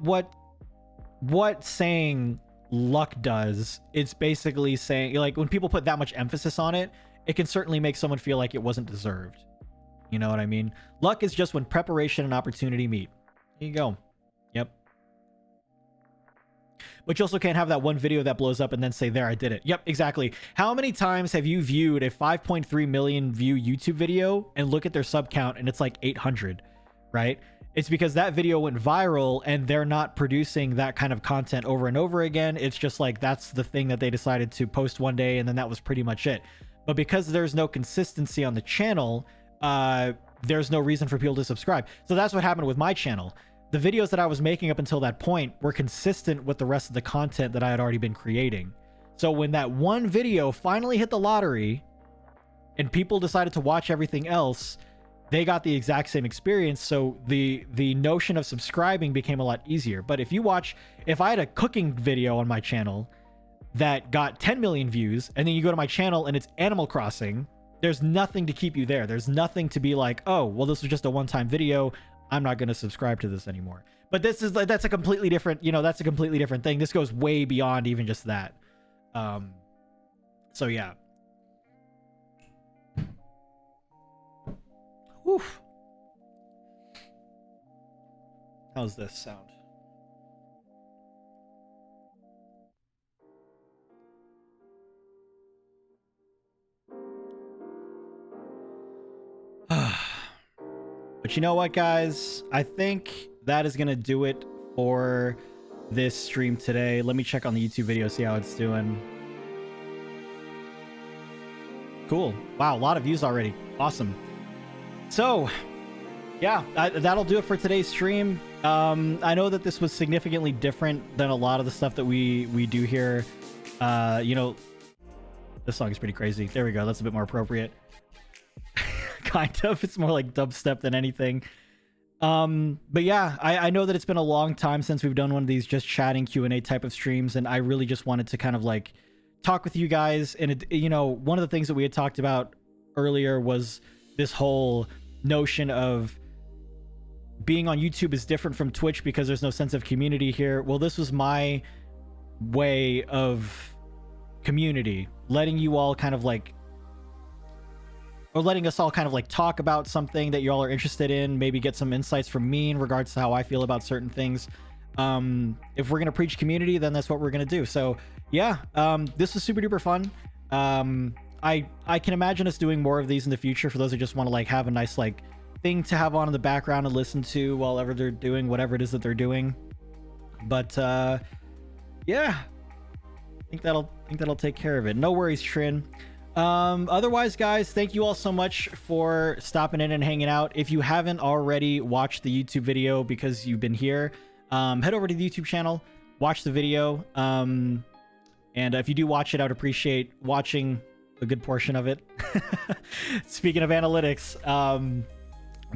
saying luck does. It's basically saying, like, when people put that much emphasis on it, it can certainly make someone feel like it wasn't deserved. You know what I mean? Luck is just when preparation and opportunity meet. There you go. Yep. But you also can't have that one video that blows up and then say, there, I did it. Yep, exactly. How many times have you viewed a 5.3 million view YouTube video and look at their sub count and it's like 800, right? It's because that video went viral and they're not producing that kind of content over and over again. It's just like, that's the thing that they decided to post one day and then that was pretty much it. But because there's no consistency on the channel, there's no reason for people to subscribe. So that's what happened with my channel. The videos that I was making up until that point were consistent with the rest of the content that I had already been creating. So when that one video finally hit the lottery and people decided to watch everything else, they got the exact same experience. So the notion of subscribing became a lot easier. But if I had a cooking video on my channel that got 10 million views, and then you go to my channel and it's Animal Crossing, there's nothing to keep you there. There's nothing to be like, oh, well, this was just a one-time video, I'm not going to subscribe to this anymore. But this is like, that's a completely different, that's a completely different thing. This goes way beyond even just that. So yeah. Oof. How's this sound? But you know what, guys? I think that is going to do it for this stream today. Let me check on the YouTube video, see how it's doing. Cool. Wow, a lot of views already. Awesome. So, yeah, that'll do it for today's stream. I know that this was significantly different than a lot of the stuff that we do here. This song is pretty crazy. There we go. That's a bit more appropriate. Kind of. It's more like dubstep than anything. But yeah, I know that it's been a long time since we've done one of these just chatting Q&A type of streams, and I really just wanted to kind of like talk with you guys. And one of the things that we had talked about earlier was this whole notion of being on YouTube is different from Twitch because there's no sense of community here. Well, this was my way of community, letting you all kind of like, or letting us all kind of like talk about something that you all are interested in, maybe get some insights from me in regards to how I feel about certain things. If we're going to preach community, then that's what we're going to do. So yeah, this was super duper fun. I can imagine us doing more of these in the future for those who just want to like have a nice like thing to have on in the background and listen to while ever they're doing whatever it is that they're doing. But yeah, I think that'll take care of it. No worries, Trin. Otherwise, guys, thank you all so much for stopping in and hanging out. If you haven't already watched the YouTube video because you've been here, head over to the YouTube channel, watch the video. And if you do watch it, I would appreciate watching a good portion of it. Speaking of analytics,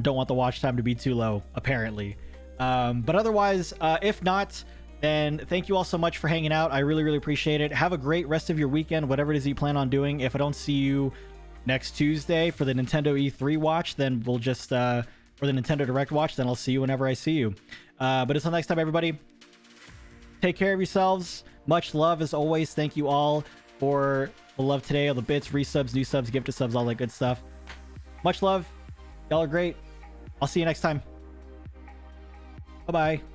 don't want the watch time to be too low, apparently. But otherwise, if not, then thank you all so much for hanging out. I really, really appreciate it. Have a great rest of your weekend, whatever it is you plan on doing. If I don't see you next Tuesday for the Nintendo E3 watch, then we'll just, or the Nintendo Direct watch, then I'll see you whenever I see you. But until next time, everybody, take care of yourselves. Much love as always. Thank you all for the love today, all the bits, resubs, new subs, gifted subs, all that good stuff. Much love. Y'all are great. I'll see you next time. Bye-bye.